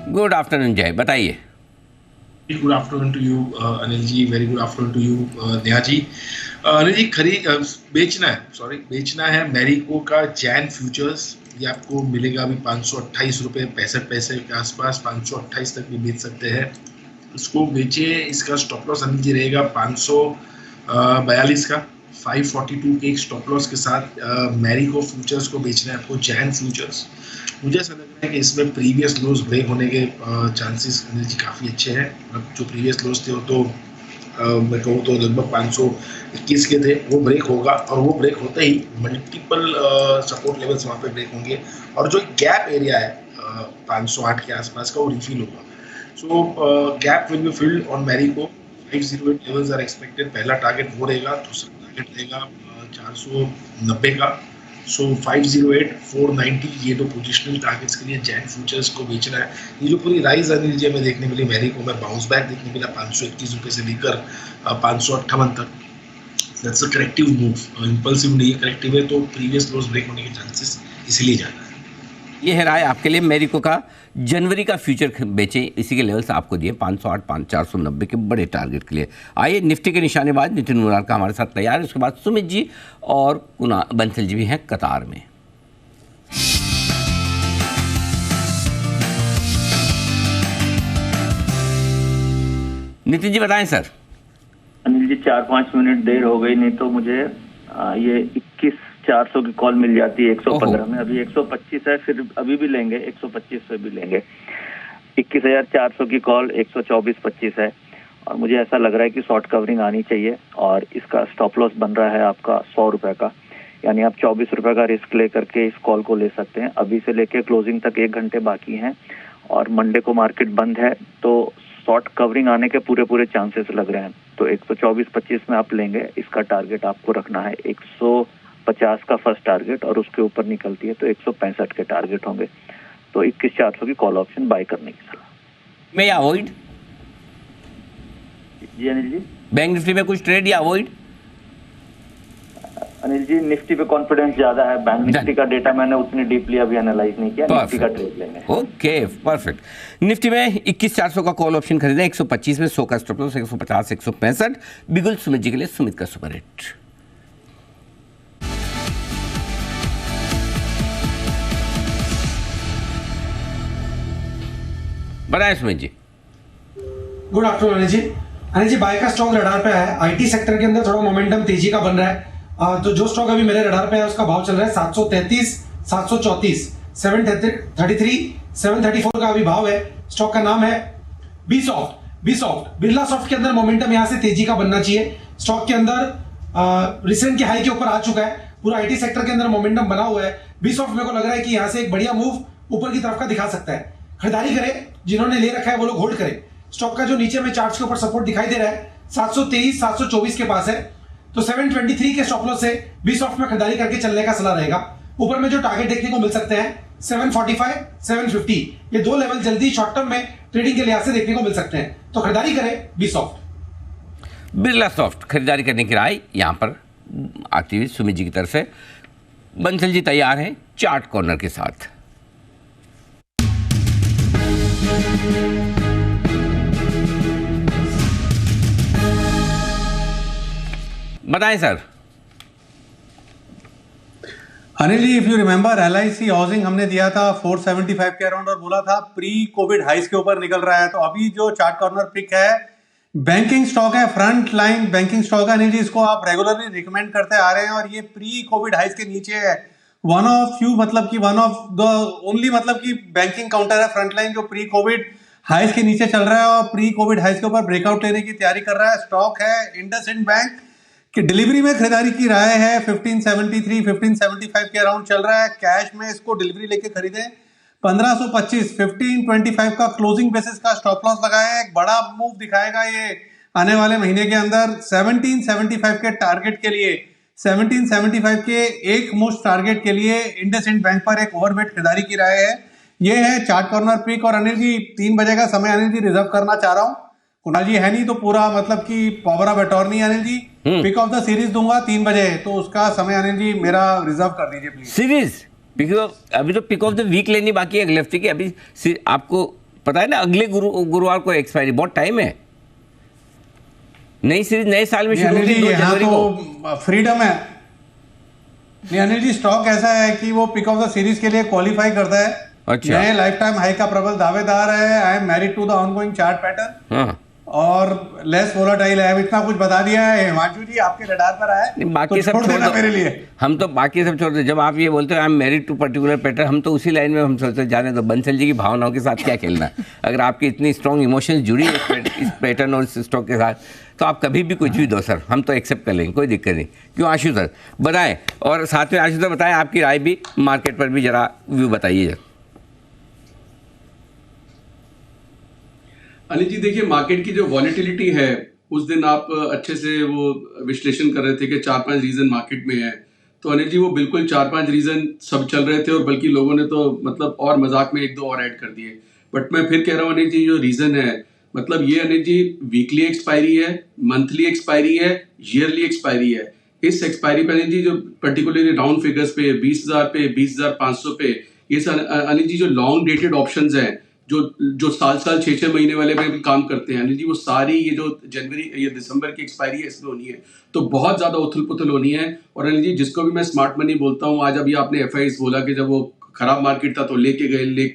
गुड आफ्टरनून जय, बताइए। Good afternoon to you Anil ji, very good afternoon to you Neha ji. Anil ji, बेचना है मैरिको का जैन फ्यूचर्स। ये आपको मिलेगा अभी 528 रुपये 65 पैसे के आसपास, 528 तक भी बेच सकते हैं। इसको बेचे। इसका स्टॉप लॉस अनिल जी रहेगा 542 का, 542 के एक स्टॉप लॉस के साथ मैरिको फ्यूचर्स को बेचना है आपको, जैन फ्यूचर्स। मुझे ऐसा लग रहा है कि इसमें प्रीवियस लोज ब्रेक होने के चांसेस अनिल जी काफ़ी अच्छे हैं। अब जो प्रीवियस लोज थे वो तो मैं कहूँ तो लगभग 521 के थे, वो ब्रेक होगा और वो ब्रेक होते ही मल्टीपल सपोर्ट लेवल्स वहाँ पे ब्रेक होंगे और जो गैप एरिया है 508 के आसपास का, वो रिफिल होगा। So gap will be filled on Marico. 508 levels are expected. पहला टारगेट वो रहेगा, दूसरा टारगेट रहेगा 490 का। सो 508, 490 ये 2 पोजिशनल टारगेट्स के लिए जैन फ्यूचर्स को बेचना है। ये जो पूरी राइज अनिल जी में देखने मिली, मैरिको में बाउंस बैक देखने मिला 521 रुपये से लेकर 558 तक। That's a corrective move, impulsive नहीं है, करेक्टिव है, तो प्रीवियस लोज ब्रेक होने के चांसेस इसलिए ज़्यादा है। ये है राय आपके लिए। मैरिको का जनवरी का फ्यूचर बेचे, इसी के लेवल्स आपको दिए 508 490 के बड़े टारगेट के लिए। आइए निफ्टी के निशानेबाज नितिन मुरार का हमारे साथ तैयार है। उसके बाद सुमित जी और बंसल जी भी हैं कतार में। नितिन जी बताएं सर। अनिल जी 4-5 मिनट देर हो गई, नहीं तो मुझे ये 21,400 की कॉल मिल जाती है 115 में। अभी 125 है, फिर अभी भी लेंगे 125 पे भी लेंगे। 21,400 की कॉल 124.25 है और मुझे ऐसा लग रहा है कि शॉर्ट कवरिंग आनी चाहिए और इसका स्टॉप लॉस बन रहा है आपका 100 रुपए का, यानी आप 24 रुपए का रिस्क ले करके इस कॉल को ले सकते हैं। अभी से लेके क्लोजिंग तक 1 घंटे बाकी हैं और मंडे को मार्केट बंद है, तो शॉर्ट कवरिंग आने के पूरे चांसेस लग रहे हैं। तो 124.25 में आप लेंगे। इसका टारगेट आपको रखना है 150 का फर्स्ट टारगेट और उसके ऊपर निकलती है तो 165 के टारगेट होंगे। तो 21,400 की कॉल ऑप्शन बाय करने की सलाह। मैं अवॉइड जी अनिल जी, बैंक निफ्टी में कुछ ट्रेड या अवॉइड? अनिल जी निफ्टी पे कॉन्फिडेंस ज्यादा है, बैंक निफ्टी का डेटा मैंने उतनी डीपली अभी एनालाइज नहीं किया, निफ्टी का ट्रेड लेंगे। Okay perfect. निफ्टी में 21,400 का कॉल ऑप्शन खरीदें, 125 में 100 का स्टॉप लॉस, 150 165। बिगुल सुमित जी के लिए सुमित का सुपर हिट। बताएं सुमित जी। Good afternoon Anil ji. अनिल जी बाय का स्टॉक रडार पे है, आईटी सेक्टर के अंदर थोड़ा मोमेंटम तेजी का बन रहा है। तो जो स्टॉक अभी मेरे रडार पे है उसका भाव चल रहा है 733, 734, 733, 734 का अभी भाव है। स्टॉक का नाम है बीसॉफ्ट। बिरला सॉफ्ट के अंदर मोमेंटम यहाँ से तेजी का बनना चाहिए। स्टॉक के अंदर रिसेंट के हाई के ऊपर आ चुका है, पूरा आईटी सेक्टर के अंदर मोमेंटम बना हुआ है। बीसॉफ्ट मेरे को लग रहा है कि यहाँ से एक बढ़िया मूव ऊपर की तरफ का दिखा सकता है। खरीदारी करें, जिन्होंने ले रखा है वो लोग होल्ड करें। स्टॉक का जो नीचे में चार्ट्स के ऊपर सपोर्ट दिखाई दे रहा है 723, 724 के पास है, तो 723 के स्टॉप लॉस से बीसॉफ्ट में खरीदारी करके चलने का सलाह रहेगा। ऊपर में जो टारगेट देखने को मिल सकते हैं 745, 750, ये दो लेवल जल्दी शॉर्ट टर्म में ट्रेडिंग के लिहाज से देखने को मिल सकते हैं, तो खरीदारी करें बीसॉफ्ट। बिरला सॉफ्ट खरीदारी करने की राय यहां पर आती हुई सुमित जी की तरफ से। बंसल जी तैयार हैं चार्ट कॉर्नर के साथ। बताएं sir. Anil ji if you remember LIC housing हमने दिया था 475 के अराउंड और बोला था प्री कोविड हाइस के ऊपर निकल रहा है। तो अभी जो चार्ट कॉर्नर पिक है बैंकिंग स्टॉक है, फ्रंट लाइन बैंकिंग स्टॉक है अनिल जी, इसको आप रेगुलरली रिकमेंड करते आ रहे हैं और ये प्री कोविड हाइस के नीचे है। वन ऑफ द ओनली मतलब कि बैंकिंग काउंटर है फ्रंट लाइन जो प्री कोविड हाइस के नीचे चल रहा है और प्री कोविड हाइस के ऊपर ब्रेकआउट लेने की तैयारी कर रहा है। स्टॉक है इंडसइंड बैंक कि डिलीवरी में खरीदारी की राय है 1573, 1575 के अराउंड चल रहा है। कैश में इसको डिलीवरी लेके खरीदें। 1525, 1525 का क्लोजिंग बेसिस का स्टॉप लॉस लगाया है। एक बड़ा मूव दिखाएगा ये आने वाले महीने के अंदर। 1775 के टारगेट के लिए 1775 के एक मुश्त टारगेट के लिए इंडसइंड बैंक पर एक ओवरवेट खरीदारी की राय है। ये है चार्ट कॉर्नर पिक। और अनिल जी 3 बजे का समय अनिल जी रिजर्व करना चाह रहा हूँ। कुणाल जी है नहीं तो पूरा मतलब कि power of attorney Anil ji pick of the series दूंगा 3 बजे, तो उसका समय अनिल जी मेरा रिजर्व कर दीजिए प्लीज। सीरीज अभी तो पिक ऑफ द वीक लेनी बाकी है अगले हफ्ते की। अभी आपको पता है ना अगले गुरुवार को एक्सपायरी, बहुत टाइम है। नई सीरीज नए साल में शुरू होगी 2 जनवरी को। फ्रीडम है नहीं अनिल जी, स्टॉक ऐसा है कि वो पिक ऑफ द सीरीज के लिए क्वालिफाई करता है। अच्छा। मैं लाइफ टाइम हाई का प्रबल दावेदार है। I am married to the ongoing chart pattern और लेस वोलेटाइल है। इतना कुछ बता दिया है हिमांशु जी, आपके रडार पर आए बाकी तो सब छोड़ देना दो मेरे लिए। हम तो बाकी सब छोड़ दो। जब आप ये बोलते हो I am married to particular pattern, हम तो उसी लाइन में हम सोचते जाने दो। बंसल जी की भावनाओं के साथ क्या खेलना। अगर आपकी इतनी स्ट्रॉन्ग इमोशंस जुड़ी है इस पैटर्न और इस स्टॉक के साथ, तो आप कभी भी कुछ भी दो सर, हम तो एक्सेप्ट कर लेंगे, कोई दिक्कत नहीं। क्यों आशु सर बताएं, और साथ में आशु सर बताएं आपकी राय भी, मार्केट पर भी जरा व्यू बताइए। अनिल जी देखिए मार्केट की जो वॉलेटिलिटी है उस दिन आप अच्छे से वो विश्लेषण कर रहे थे कि 4-5 रीजन मार्केट में है। तो अनिल जी वो बिल्कुल 4-5 रीजन सब चल रहे थे और बल्कि लोगों ने तो मतलब और मजाक में 1-2 और ऐड कर दिए। बट मैं फिर कह रहा हूँ अनिल जी जो रीजन है मतलब ये अनिल जी वीकली एक्सपायरी है, मंथली एक्सपायरी है, ईयरली एक्सपायरी है। इस एक्सपायरी पे अनिल जी जो पर्टिकुलरली राउंड फिगर्स पे 20,000 पे 20,500 पे ये अनिल जी जो लॉन्ग डेटेड ऑप्शंस हैं जो साल 6-6 महीने वाले में भी काम करते हैं अनिल जी, वो सारी ये जो जनवरी ये दिसंबर की एक्सपायरी है इसमें होनी है। तो बहुत ज्यादा उथल पुथल होनी है। और अनिल जी जिसको भी मैं स्मार्ट मनी बोलता हूँ, आज अभी आपने FIs बोला कि जब वो खराब मार्केट था तो लेके गए,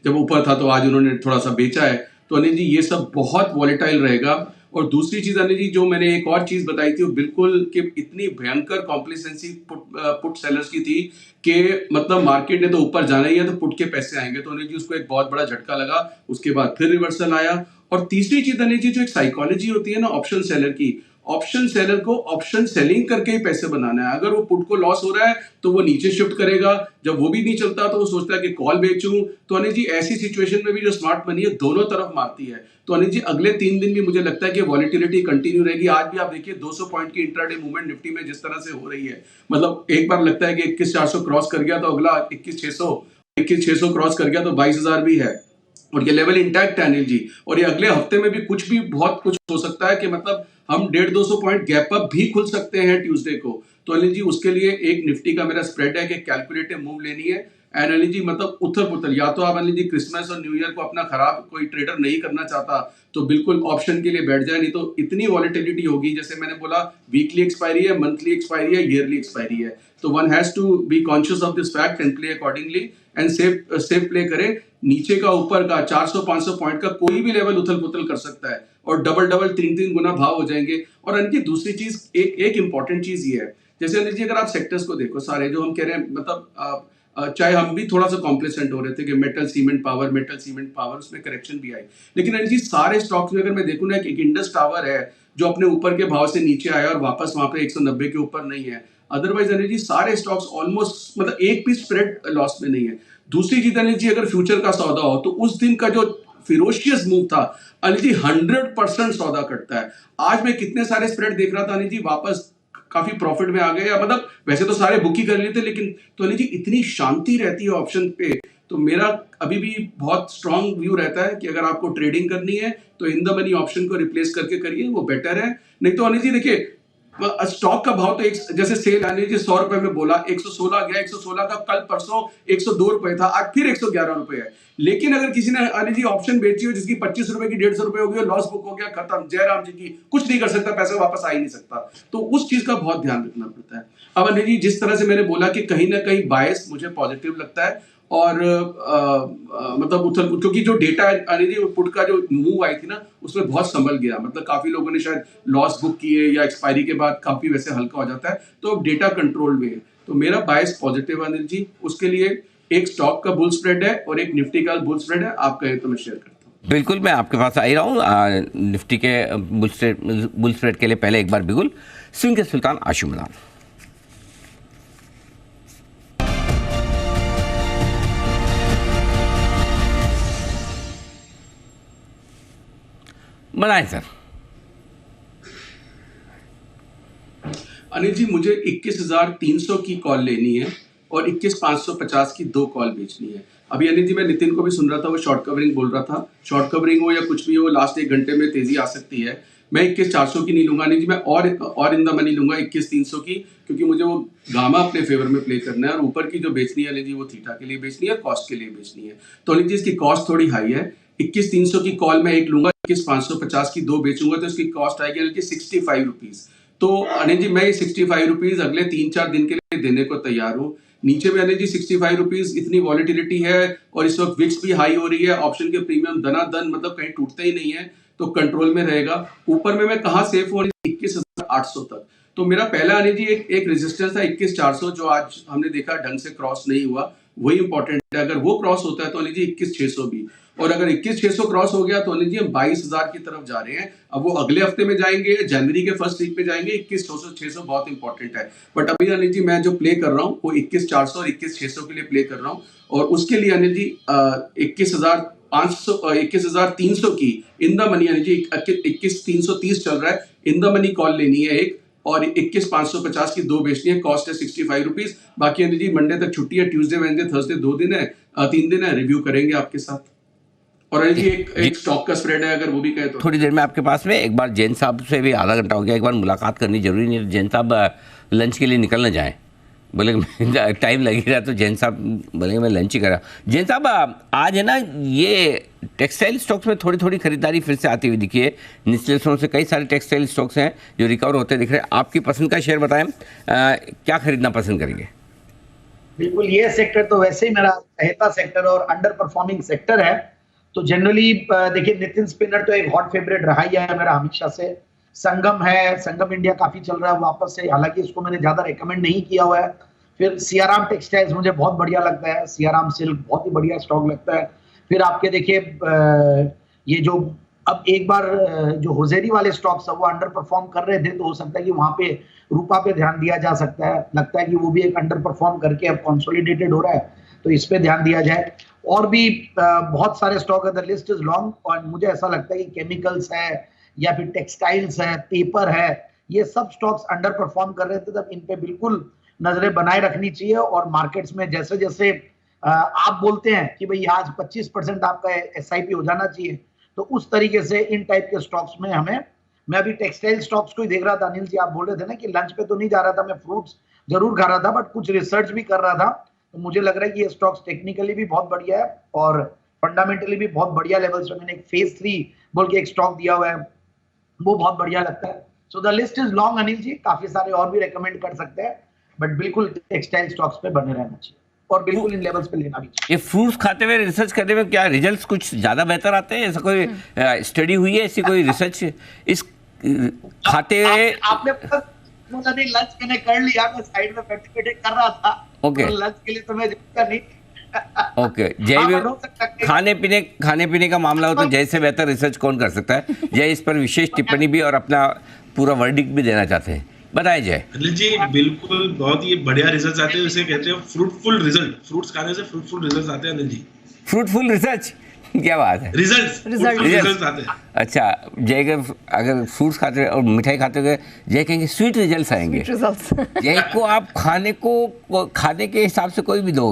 जब ऊपर था तो आज उन्होंने थोड़ा सा बेचा है। तो अनिल जी ये सब बहुत वॉलेटाइल रहेगा। और दूसरी चीज अनिल जी जो मैंने एक और चीज बताई थी वो बिल्कुल कि इतनी भयंकर कॉम्प्लिसेंसी पुट सेलर्स की थी कि मतलब मार्केट ने तो ऊपर जाना ही है तो पुट के पैसे आएंगे। तो अनिल जी उसको एक बहुत बड़ा झटका लगा, उसके बाद फिर रिवर्सल आया। और तीसरी चीज अनिल जी जो एक साइकोलॉजी होती है ना ऑप्शन सेलर की, ऑप्शन सेलर को ऑप्शन सेलिंग करके ही पैसे बनाना है। अगर वो पुट को लॉस हो रहा है तो वो नीचे शिफ्ट करेगा, जब वो भी नहीं चलता तो वो सोचता है कि कॉल बेचूं। तो अनिल जी ऐसी सिचुएशन में भी जो स्मार्ट मनी है दोनों तरफ मारती है। तो अनिल जी अगले 3 दिन भी मुझे लगता है कि वॉलेटिलिटी कंटिन्यू रहेगी। आज भी आप देखिए 200 पॉइंट की इंट्राडे मूवमेंट निफ्टी में जिस तरह से हो रही है, मतलब एक बार लगता है कि 21,400 क्रॉस कर गया तो अगला 21,600 क्रॉस कर गया तो 22,000 भी है और ये लेवल इंटैक्ट है अनिल जी। और ये अगले हफ्ते में भी कुछ भी बहुत कुछ हो सकता है कि मतलब हम 150-200 पॉइंट गैप अप भी खुल सकते हैं ट्यूसडे को। तो अनिल जी उसके लिए एक निफ्टी का मेरा स्प्रेड है कि कैलकुलेटिव मूव लेनी है। एंड अनिल जी मतलब उथल पुथल, या तो आप अनिल जी क्रिसमस और न्यू ईयर को अपना खराब कोई ट्रेडर नहीं करना चाहता तो बिल्कुल ऑप्शन के लिए बैठ जाए, नहीं तो इतनी वॉलेटिलिटी होगी। जैसे मैंने बोला वीकली एक्सपायरी है, मंथली एक्सपायरी है, ईयरली एक्सपायरी है, तो one has to be conscious of this fact and play accordingly and safe play करे। नीचे का ऊपर का 400-500 पॉइंट का कोई भी लेवल उथल पुथल कर सकता है और डबल 3 गुना भाव हो जाएंगे। और अनिल जी दूसरी चीज एक इंपॉर्टेंट चीज ये है, जैसे अनिल जी अगर आप सेक्टर्स को देखो सारे जो हम कह रहे हैं, मतलब चाहे हम भी थोड़ा सा कॉम्प्लेसेंट हो रहे थे कि मेटल सीमेंट पावर उसमें करेक्शन भी आई, लेकिन अनिल जी सारे स्टॉक्स में अगर मैं देखूं ना, एक इंडस टावर है जो अपने ऊपर के भाव से नीचे आया और वापस वहां पे 190 के ऊपर नहीं है। अदरवाइज अनिल जी सारे स्टॉक्स ऑलमोस्ट मतलब एक भी स्प्रेड लॉस में नहीं है। दूसरी चीज अनिल जी अगर फ्यूचर का सौदा हो तो उस दिन का जो फिरोशियस मूव था अनिल जी 100% सौदा कटता है। आज मैं कितने सारे स्प्रेड देख रहा था अनिल जी वापस काफी प्रॉफिट में आ गए, या मतलब वैसे तो सारे बुक ही कर लिए थे, लेकिन तो अनिल जी इतनी शांति रहती है ऑप्शन पे। तो मेरा अभी भी बहुत स्ट्रांग व्यू रहता है कि अगर आपको ट्रेडिंग करनी है तो इन द मनी ऑप्शन को रिप्लेस करके करिए, वो बेटर है। नहीं तो अनिल जी देखिए स्टॉक का भाव तो एक जैसे सेल अनिल जी 100 रुपए में बोला 116 गया, 116 का कल परसों 102 रुपए था, आज फिर 111 रुपए है। लेकिन अगर किसी ने अनिल जी ऑप्शन बेची हो जिसकी 25 रुपए की 150 रुपए हो गई, लॉस बुक हो गया, खत्म, जयराम जी की कुछ नहीं कर सकता, पैसे वापस आ ही नहीं सकता। तो उस चीज का बहुत ध्यान रखना पड़ता है। अब अनिल जी जिस तरह से मैंने बोला कि कहीं ना कहीं बायस मुझे पॉजिटिव लगता है और मतलब उथल, क्योंकि जो डेटा अनिल जी पुट का जो मूव आई थी ना उसमें बहुत संभल गया, मतलब काफी लोगों ने शायद लॉस बुक किए या एक्सपायरी के बाद काफी वैसे हल्का हो जाता है, तो अब डेटा कंट्रोल में है। तो मेरा बायस पॉजिटिव अनिल जी, उसके लिए एक स्टॉक का बुल स्प्रेड है और एक निफ्टी का बुल स्प्रेड है, आप कहें तो मैं शेयर करता हूँ। बिल्कुल, मैं आपके पास आ ही रहा हूँ। निफ्टी के बुल स्प्रेड के लिए पहले एक बार बिगुल स्विंग के सुल्तान आशु मदान। बनाए सर। अनिल जी मुझे 21,300 की कॉल लेनी है और 21,550 की 2 कॉल बेचनी है। अभी अनिल जी मैं नितिन को भी सुन रहा था, वो शॉर्ट कवरिंग बोल रहा था, शॉर्ट कवरिंग हो या कुछ भी हो लास्ट 1 घंटे में तेजी आ सकती है। मैं 21,400 की नहीं लूंगा अनिल जी, मैं और इन द मनी लूंगा 21,300 की, क्योंकि मुझे वो गामा अपने फेवर में प्ले करना है और ऊपर की जो बेचनी है अनिल जी वो थीटा के लिए बेचनी है, कॉस्ट के लिए बेचनी है। तो अनिल जी इसकी कॉस्ट थोड़ी हाई है, 21,300 की कॉल मैं एक लूंगा, 21,550 की 2 बेचूंगा, तो इसकी कॉस्ट आएगी अनिल जी 65 रुपीज। तो अनिल जी मैं ये 65 रुपीज अगले 3-4 दिन के लिए देने को तैयार हूँ। नीचे में अनिल जी 65 रुपीज, इतनी वॉलिटिलिटी है और इस वक्त विक्स भी हाई हो रही है, ऑप्शन के प्रीमियम दनादन मतलब कहीं टूटते ही नहीं है, तो कंट्रोल में रहेगा। ऊपर में मैं कहाँ सेफ हूँ 21,800 तक। तो मेरा पहला अनिल जी एक रेजिस्टेंस था 21,400 जो आज हमने देखा ढंग से क्रॉस नहीं हुआ, वही इंपॉर्टेंट है। अगर वो क्रॉस होता है तो अनिल जी 21,600 भी, और अगर 21,600 क्रॉस हो गया तो अनिल जी हम 22,000 की तरफ जा रहे हैं। अब वो अगले हफ्ते में जाएंगे, जनवरी के फर्स्ट वीक में जाएंगे, 21,600 बहुत इंपॉर्टेंट है। बट अभी अनिल जी मैं जो प्ले कर रहा हूँ वो 21,400 और 21,600 के लिए प्ले कर रहा हूँ, और उसके लिए अनिल जी 21,300 की in the money Anil ji 21,330 चल रहा है, इन द मनी कॉल लेनी है एक, और 21,550 की 2 बेचनी है, कॉस्ट है 65 रुपीज। बाकी अनिल जी मंडे तक छुट्टी है, ट्यूसडे वेडनेसडे थर्सडे 2 दिन है, 3 दिन है, रिव्यू करेंगे आपके साथ। और अनिल जी एक स्टॉक का स्प्रेड है, अगर वो भी कहे तो। थोड़ी देर में आपके पास में एक बार जैन साहब से भी आधा घंटा हो गया, एक बार मुलाकात करनी जरूरी नहीं है। जैन साहब लंच के लिए निकल ना जाए, बोले टाइम लग ही रहा, तो जैन साहब बोलेंगे मैं लंच ही करा। जैन साहब आज है ना ये टेक्सटाइल स्टॉक्स में थोड़ी थोड़ी खरीदारी फिर से आती हुई दिखी है, निचले स्टोर से कई सारे टेक्सटाइल स्टॉक्स हैं जो रिकवर होते दिख रहे हैं। आपकी पसंद का शेयर बताएं, क्या खरीदना पसंद करेंगे? बिल्कुल, ये सेक्टर तो वैसे ही मेरा चहेता सेक्टर और अंडर परफॉर्मिंग सेक्टर है। तो जनरली देखिए नितिन स्पिनर तो एक हॉट फेवरेट रहा ही है मेरा हमेशा से। संगम है, संगम इंडिया काफी चल रहा है वापस से, हालांकि इसको मैंने ज्यादा रेकमेंड नहीं किया हुआ है। फिर सियाराम टेक्सटाइल्स मुझे बहुत बढ़िया लगता है, सियाराम सिल्क बहुत ही बढ़िया स्टॉक लगता है। फिर आपके देखिए ये जो अब एक बार जो होजेरी वाले स्टॉक्स है वो अंडर परफॉर्म कर रहे थे, तो हो सकता है कि वहां पे रूपा पे ध्यान दिया जा सकता है। लगता है कि वो भी एक अंडर परफॉर्म करके अब कंसोलिडेटेड हो रहा है, तो इस पे ध्यान दिया जाए। और भी बहुत सारे स्टॉक है, द लिस्ट इज लॉन्ग, और मुझे ऐसा लगता है कि केमिकल्स है या फिर टेक्सटाइल्स है, पेपर है, ये सब स्टॉक्स अंडर परफॉर्म कर रहे थे, तब इन पे बिल्कुल नजरें बनाए रखनी चाहिए। और मार्केट्स में जैसे जैसे आप बोलते हैं कि भाई आज 25% आपका SIP हो जाना चाहिए, तो उस तरीके से इन टाइप के स्टॉक्स में हमें मैं अभी टेक्सटाइल स्टॉक्स को ही देख रहा था। अनिल जी आप बोल रहे थे ना कि लंच पे तो नहीं जा रहा था, मैं फ्रूट्स जरूर खा रहा था, बट कुछ रिसर्च भी कर रहा था, तो मुझे लग रहा है कि ये स्टॉक्स टेक्निकली भी बहुत बढ़िया है और फंडामेंटली भी बहुत बढ़िया लेवल्स पे। मैंने एक फेज 3 बोल के एक स्टॉक दिया हुआ है, वो बहुत बढ़िया लगता है। So the list is long Anil ji, काफी सारे और भी रेकमेंड कर सकते हैं, बट बिल्कुल टेक्सटाइल स्टॉक्स पे बने रहना चाहिए और बिल्कुल इन लेवल्स पे लेना भी चाहिए। ये फ्रूट्स खाते हुए रिसर्च करते हुए क्या रिजल्ट्स कुछ ज्यादा बेहतर आते हैं? ऐसा कोई स्टडी हुई है, ऐसी कोई रिसर्च इस खाते हुए? आपने बोला नहीं, लंच मैंने कर लिया, मैं साइड में बैठे कर रहा था। ओके, तो लंच के लिए तो मैं जाता नहीं। ओके जय भी खाने पीने का मामला हो तो जय से बेहतर रिसर्च कौन कर सकता है? जय इस पर विशेष टिप्पणी भी और अपना पूरा वर्डिक्ट भी देना चाहते हैं, बताइए जय। अनिल जी बिल्कुल, बहुत ही बढ़िया रिजल्ट आते हैं, उसे कहते हैं फ्रूटफुल रिजल्ट। फ्रूट्स खाने से फ्रूटफुल रिजल्ट आते हैं अनिल जी। फ्रूटफुल रिसर्च क्या बात है? रिजल्ट आते हैं। अच्छा, जय के अगर फ्रूट्स खाते और मिठाई खाते हुए जय कहेंगे स्वीट रिजल्ट्स आएंगे। जय को आप खाने के हिसाब से कोई भी दो,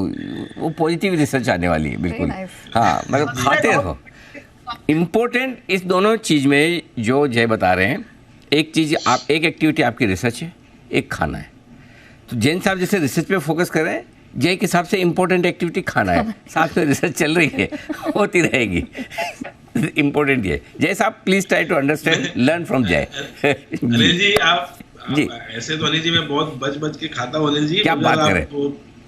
वो पॉजिटिव रिसर्च आने वाली है बिल्कुल। हाँ, मतलब खाते रहो। इम्पोर्टेंट इस दोनों चीज़ में जो जय बता रहे हैं, एक चीज़ आप, एक एक्टिविटी आपकी रिसर्च है, एक खाना है। तो जैन साहब जैसे रिसर्च पे फोकस कर रहे हैं, जय के हिसाब से इम्पोर्टेंट एक्टिविटी खाना है, साथ में रिसर्च चल रही है, होती रहेगी। इम्पोर्टेंट ये जय साहब, please try to understand, learn from Jai. Anil जी आप ऐसे तो अनिल जी मैं बहुत बच के खाता हूँ अनिल जी। क्या बात करें?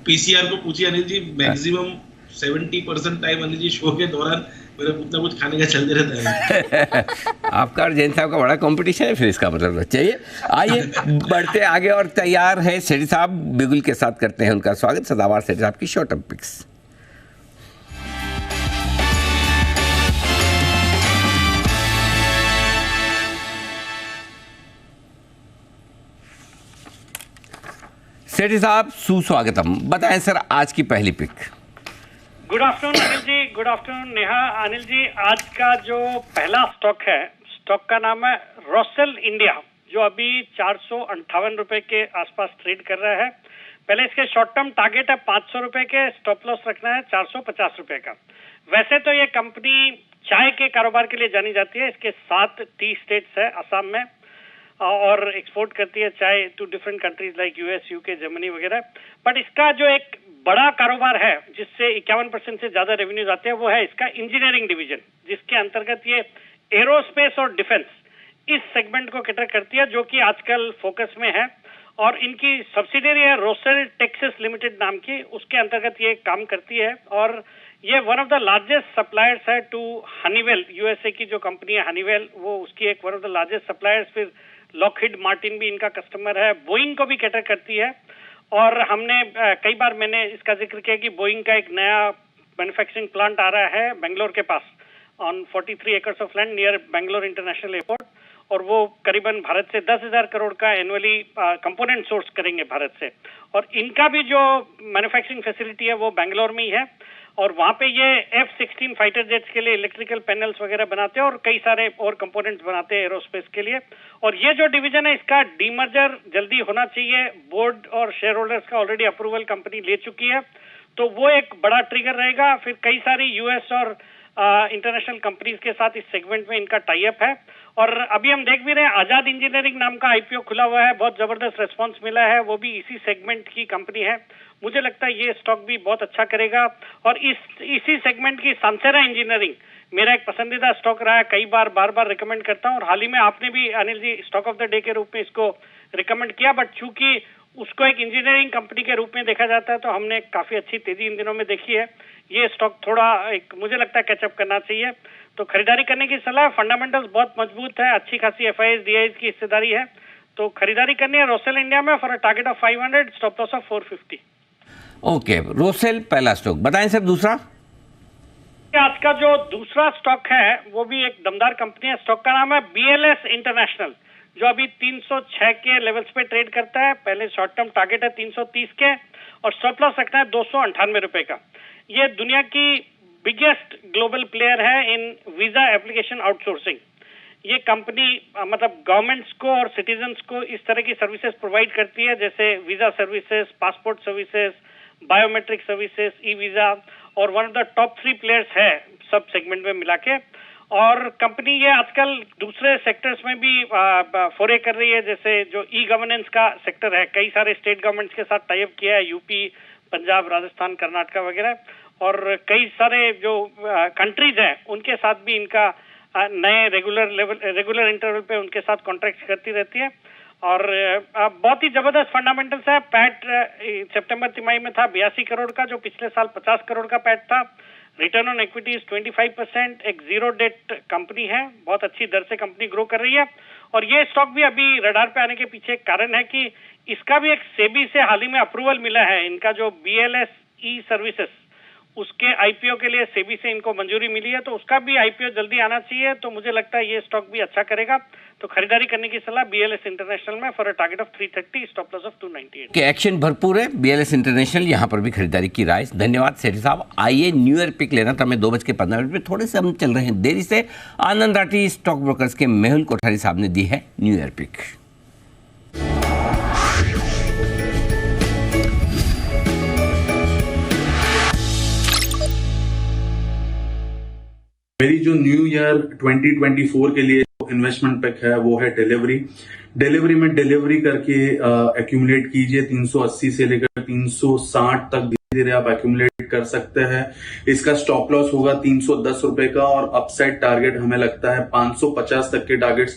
पीसीआर को पूछिए Anil ji, maximum 70% time Anil ji show के दौरान मेरा कुछ ना कुछ खाने का चलते रहता है। आपका और जैन साहब का बड़ा कंपटीशन है फिर, इसका मतलब चाहिए। आइए बढ़ते आगे और तैयार है सेठी साहब बिगुल के साथ, करते हैं उनका स्वागत। सदाबहार सेठी साहब की शॉर्ट टर्म पिक्स। सेठी साहब सुस्वागतम, बताएं सर आज की पहली pick. Good afternoon Anil ji, good afternoon Neha. Anil ji आज का जो पहला स्टॉक है, स्टॉक का नाम है रोसेल इंडिया, जो अभी 458 रुपए के आसपास ट्रेड कर रहा है। पहले इसके शॉर्ट टर्म टारगेट है 500 रुपए के, स्टॉप लॉस रखना है 450 रुपए का। वैसे तो ये कंपनी चाय के कारोबार के लिए जानी जाती है, इसके 7 टी स्टेट्स है असम में, और एक्सपोर्ट करती है चाय to different countries like US, UK, Germany वगैरह। बट इसका जो एक बड़ा कारोबार है जिससे 51% से ज्यादा रेवेन्यूज आते हैं, वो है इसका इंजीनियरिंग डिवीजन, जिसके अंतर्गत ये एरोस्पेस और डिफेंस इस सेगमेंट को कैटर करती है, जो कि आजकल फोकस में है। और इनकी सब्सिडियरी है रोसेल टेक्सास लिमिटेड नाम की, उसके अंतर्गत ये काम करती है। और ये one of the largest suppliers है टू हनीवेल, यूएसए की जो कंपनी है हनीवेल, वो उसकी एक one of the largest suppliers. फिर लॉकहीड मार्टिन भी इनका कस्टमर है, बोइंग को भी कैटर करती है। और हमने कई बार मैंने इसका जिक्र किया कि बोइंग का एक नया मैन्युफैक्चरिंग प्लांट आ रहा है बेंगलोर के पास, on 43 acres of land near Bangalore international airport, और वो करीबन भारत से 10,000 करोड़ का एनुअली कंपोनेंट सोर्स करेंगे भारत से। और इनका भी जो मैन्युफैक्चरिंग फैसिलिटी है वो बेंगलोर में ही है, और वहाँ पे ये F-16 फाइटर जेट्स के लिए इलेक्ट्रिकल पैनल्स वगैरह बनाते हैं और कई सारे और कंपोनेंट्स बनाते हैं एरोस्पेस के लिए। और ये जो डिवीजन है इसका डीमर्जर जल्दी होना चाहिए, बोर्ड और शेयर होल्डर्स का ऑलरेडी अप्रूवल कंपनी ले चुकी है, तो वो एक बड़ा ट्रिगर रहेगा। फिर कई सारी यूएस और इंटरनेशनल कंपनीज के साथ इस सेगमेंट में इनका टाई अप है। और अभी हम देख भी रहे हैं आजाद इंजीनियरिंग नाम का आईपीओ खुला हुआ है, बहुत जबरदस्त रेस्पॉन्स मिला है, वो भी इसी सेगमेंट की कंपनी है। मुझे लगता है ये स्टॉक भी बहुत अच्छा करेगा। और इसी सेगमेंट की सांसेरा इंजीनियरिंग मेरा एक पसंदीदा स्टॉक रहा है, कई बार बार रिकमेंड करता हूँ, और हाल ही में आपने भी Anil ji stock of the day के रूप में इसको रिकमेंड किया। बट चूंकि उसको एक इंजीनियरिंग कंपनी के रूप में देखा जाता है, तो हमने काफी अच्छी तेजी इन दिनों में देखी है। ये स्टॉक थोड़ा एक मुझे लगता है कैचअप करना चाहिए, तो खरीदारी करने की सलाह। फंडामेंटल्स बहुत मजबूत है, अच्छी खासी एफआईएस डीआईएस की हिस्सेदारी है, तो खरीदारी करनी है रोसेल इंडिया में for a target of 500, stop loss of 450। Okay, Rosell पहला स्टॉक, बताएं सर दूसरा। आज का जो दूसरा स्टॉक है वो भी एक दमदार कंपनी है, स्टॉक का नाम है बीएलएस इंटरनेशनल, जो अभी 306 के लेवल्स पे ट्रेड करता है। पहले शॉर्ट टर्म टारगेट है 330 के, और स्टॉप लॉस रखना है 298 रुपए का। ये दुनिया की बिगेस्ट ग्लोबल प्लेयर है इन वीजा एप्लीकेशन आउटसोर्सिंग। ये कंपनी मतलब गवर्नमेंट्स को और सिटीजन्स को इस तरह की सर्विसेज प्रोवाइड करती है, जैसे visa services, passport services, biometric services, e visa, और one of the top 3 players है सब सेगमेंट में मिला के। और कंपनी ये आजकल दूसरे सेक्टर्स में भी फोरे कर रही है, जैसे जो ई गवर्नेंस का सेक्टर है, कई सारे स्टेट गवर्नमेंट्स के साथ टाई अप किया है, यूपी, पंजाब, राजस्थान, कर्नाटका वगैरह, और कई सारे जो कंट्रीज हैं उनके साथ भी इनका नए रेगुलर इंटरवल पे उनके साथ कॉन्ट्रैक्ट करती रहती है। और बहुत ही जबरदस्त फंडामेंटल्स है। पैट सितंबर तिमाही में था 82 करोड़ का, जो पिछले साल 50 करोड़ का पैट था। रिटर्न ऑन इक्विटी 25%, एक जीरो डेट कंपनी है, बहुत अच्छी दर से कंपनी ग्रो कर रही है। और ये स्टॉक भी अभी रडार पे आने के पीछे एक कारण है कि इसका भी एक सेबी से हाल ही में अप्रूवल मिला है। इनका जो BLS ई सर्विसेज, उसके आईपीओ के लिए सेबी से इनको मंजूरी मिली है, तो उसका भी आईपीओ जल्दी आना चाहिए। तो मुझे लगता है ये स्टॉक भी अच्छा करेगा, तो खरीदारी करने की सलाह BLS इंटरनेशनल में for a target of 330, stop loss of 298 के एक्शन भरपूर है BLS इंटरनेशनल, यहाँ पर भी खरीदारी की राय। धन्यवाद सेठी साहब। आइए न्यू ईयर पिक लेना था, हमें 2:15 पे थोड़े से हम चल रहे हैं देरी से। आनंद राठी स्टॉक ब्रोकर्स के मेहुल कोठारी साहब ने दी है न्यू ईयर पिक। मेरी जो न्यू ईयर 2024 के लिए इन्वेस्टमेंट पिक है वो है डिलीवरी में डिलीवरी करके एक्यूमुलेट कीजिए। 380 से लेकर 360 तक धीरे धीरे आप एक्यूमुलेट कर सकते हैं। इसका स्टॉप लॉस होगा 310 रुपए का, और अपसाइड टारगेट हमें लगता है 550 तक के टारगेट्स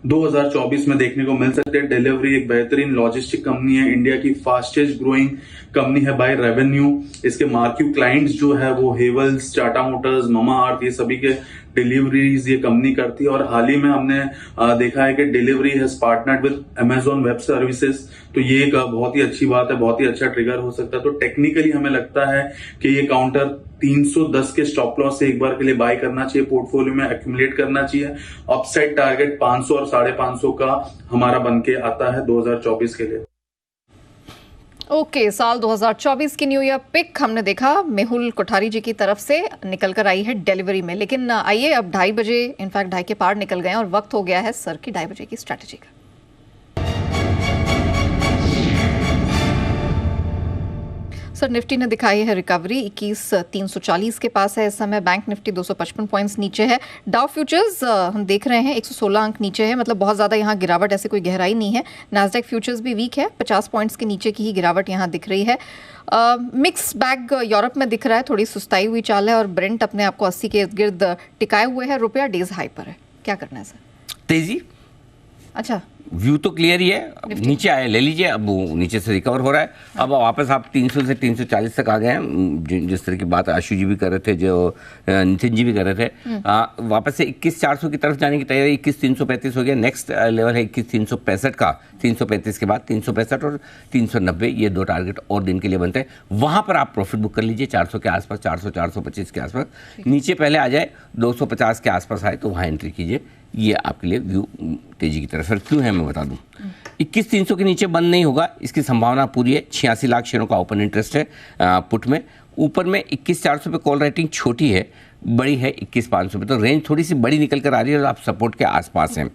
2024 में देखने को मिल सकते हैं। डिलीवरी एक बेहतरीन लॉजिस्टिक कंपनी है, इंडिया की फास्टेस्ट ग्रोइंग कंपनी है बाय रेवेन्यू। इसके मार्क्यू क्लाइंट्स जो है वो हेवल्स, टाटा मोटर्स, मामा अर्थ, ये सभी के डिलीवरीज ये कंपनी करती है। और हाल ही में हमने देखा है कि delivery has partnered with Amazon web services, तो ये एक बहुत ही अच्छी बात है, बहुत ही अच्छा ट्रिगर हो सकता है। तो टेक्निकली हमें लगता है कि ये काउंटर 310 के स्टॉप लॉस से एक बार के लिए बाय करना चाहिए, पोर्टफोलियो में एक्यूमुलेट करना चाहिए। अपसाइड टारगेट 500 और 550 का हमारा बनके आता है 2024 के लिए। ओके, साल 2024 की न्यू ईयर पिक हमने देखा मेहुल कोठारी जी की तरफ से निकल कर आई है डिलीवरी में। लेकिन आइए अब 2:30 बजे, इनफैक्ट 2:30 के पार निकल गए और वक्त हो गया है सर की 2:30 बजे की स्ट्रैटेजी का। सर, निफ्टी ने दिखाई है रिकवरी, 21,340 के पास है इस समय। बैंक निफ्टी 255 पॉइंट्स नीचे है। डाउ फ्यूचर्स हम देख रहे हैं 116 अंक नीचे है, मतलब बहुत ज़्यादा यहाँ गिरावट ऐसे कोई गहराई नहीं है। नास्डैक फ्यूचर्स भी वीक है, 50 पॉइंट्स के नीचे की ही गिरावट यहाँ दिख रही है। मिक्स बैग यूरोप में दिख रहा है, थोड़ी सुस्ताई हुई चाल है, और ब्रेंट अपने आप को 80 के इर्द गिर्द टिकाए हुए है। रुपया डेज हाई पर है, क्या करना है सर? तेजी, अच्छा व्यू तो क्लियर ही है, अब नीचे आए ले लीजिए, अब वो नीचे से रिकवर हो रहा है। अब वापस आप 300 से 340 तक आ गए हैं, जिस तरह की बात आशु जी भी कर रहे थे, जो नितिन जी भी कर रहे थे। वापस से 21,400 की तरफ जाने की तैयारी, 21,335 हो गया। नेक्स्ट लेवल है 21,365 का, 335 के बाद 365 और 390, ये दो टारगेट और दिन के लिए बनते हैं। वहाँ पर आप प्रॉफिट बुक कर लीजिए 400 के आसपास, 400, 425 के आसपास। नीचे पहले आ जाए 250 के आसपास आए तो वहाँ एंट्री कीजिए। ये आपके लिए व्यू तेजी की तरफ। सर क्यों है मैं बता दूं, 21,300 के नीचे बंद नहीं होगा, इसकी संभावना पूरी है। 86 लाख शेयरों का ओपन इंटरेस्ट है पुट में। ऊपर में 21,400 पे कॉल राइटिंग छोटी है, बड़ी है 21,500 पे, तो रेंज थोड़ी सी बड़ी निकल कर आ रही है और आप सपोर्ट के आसपास हैं।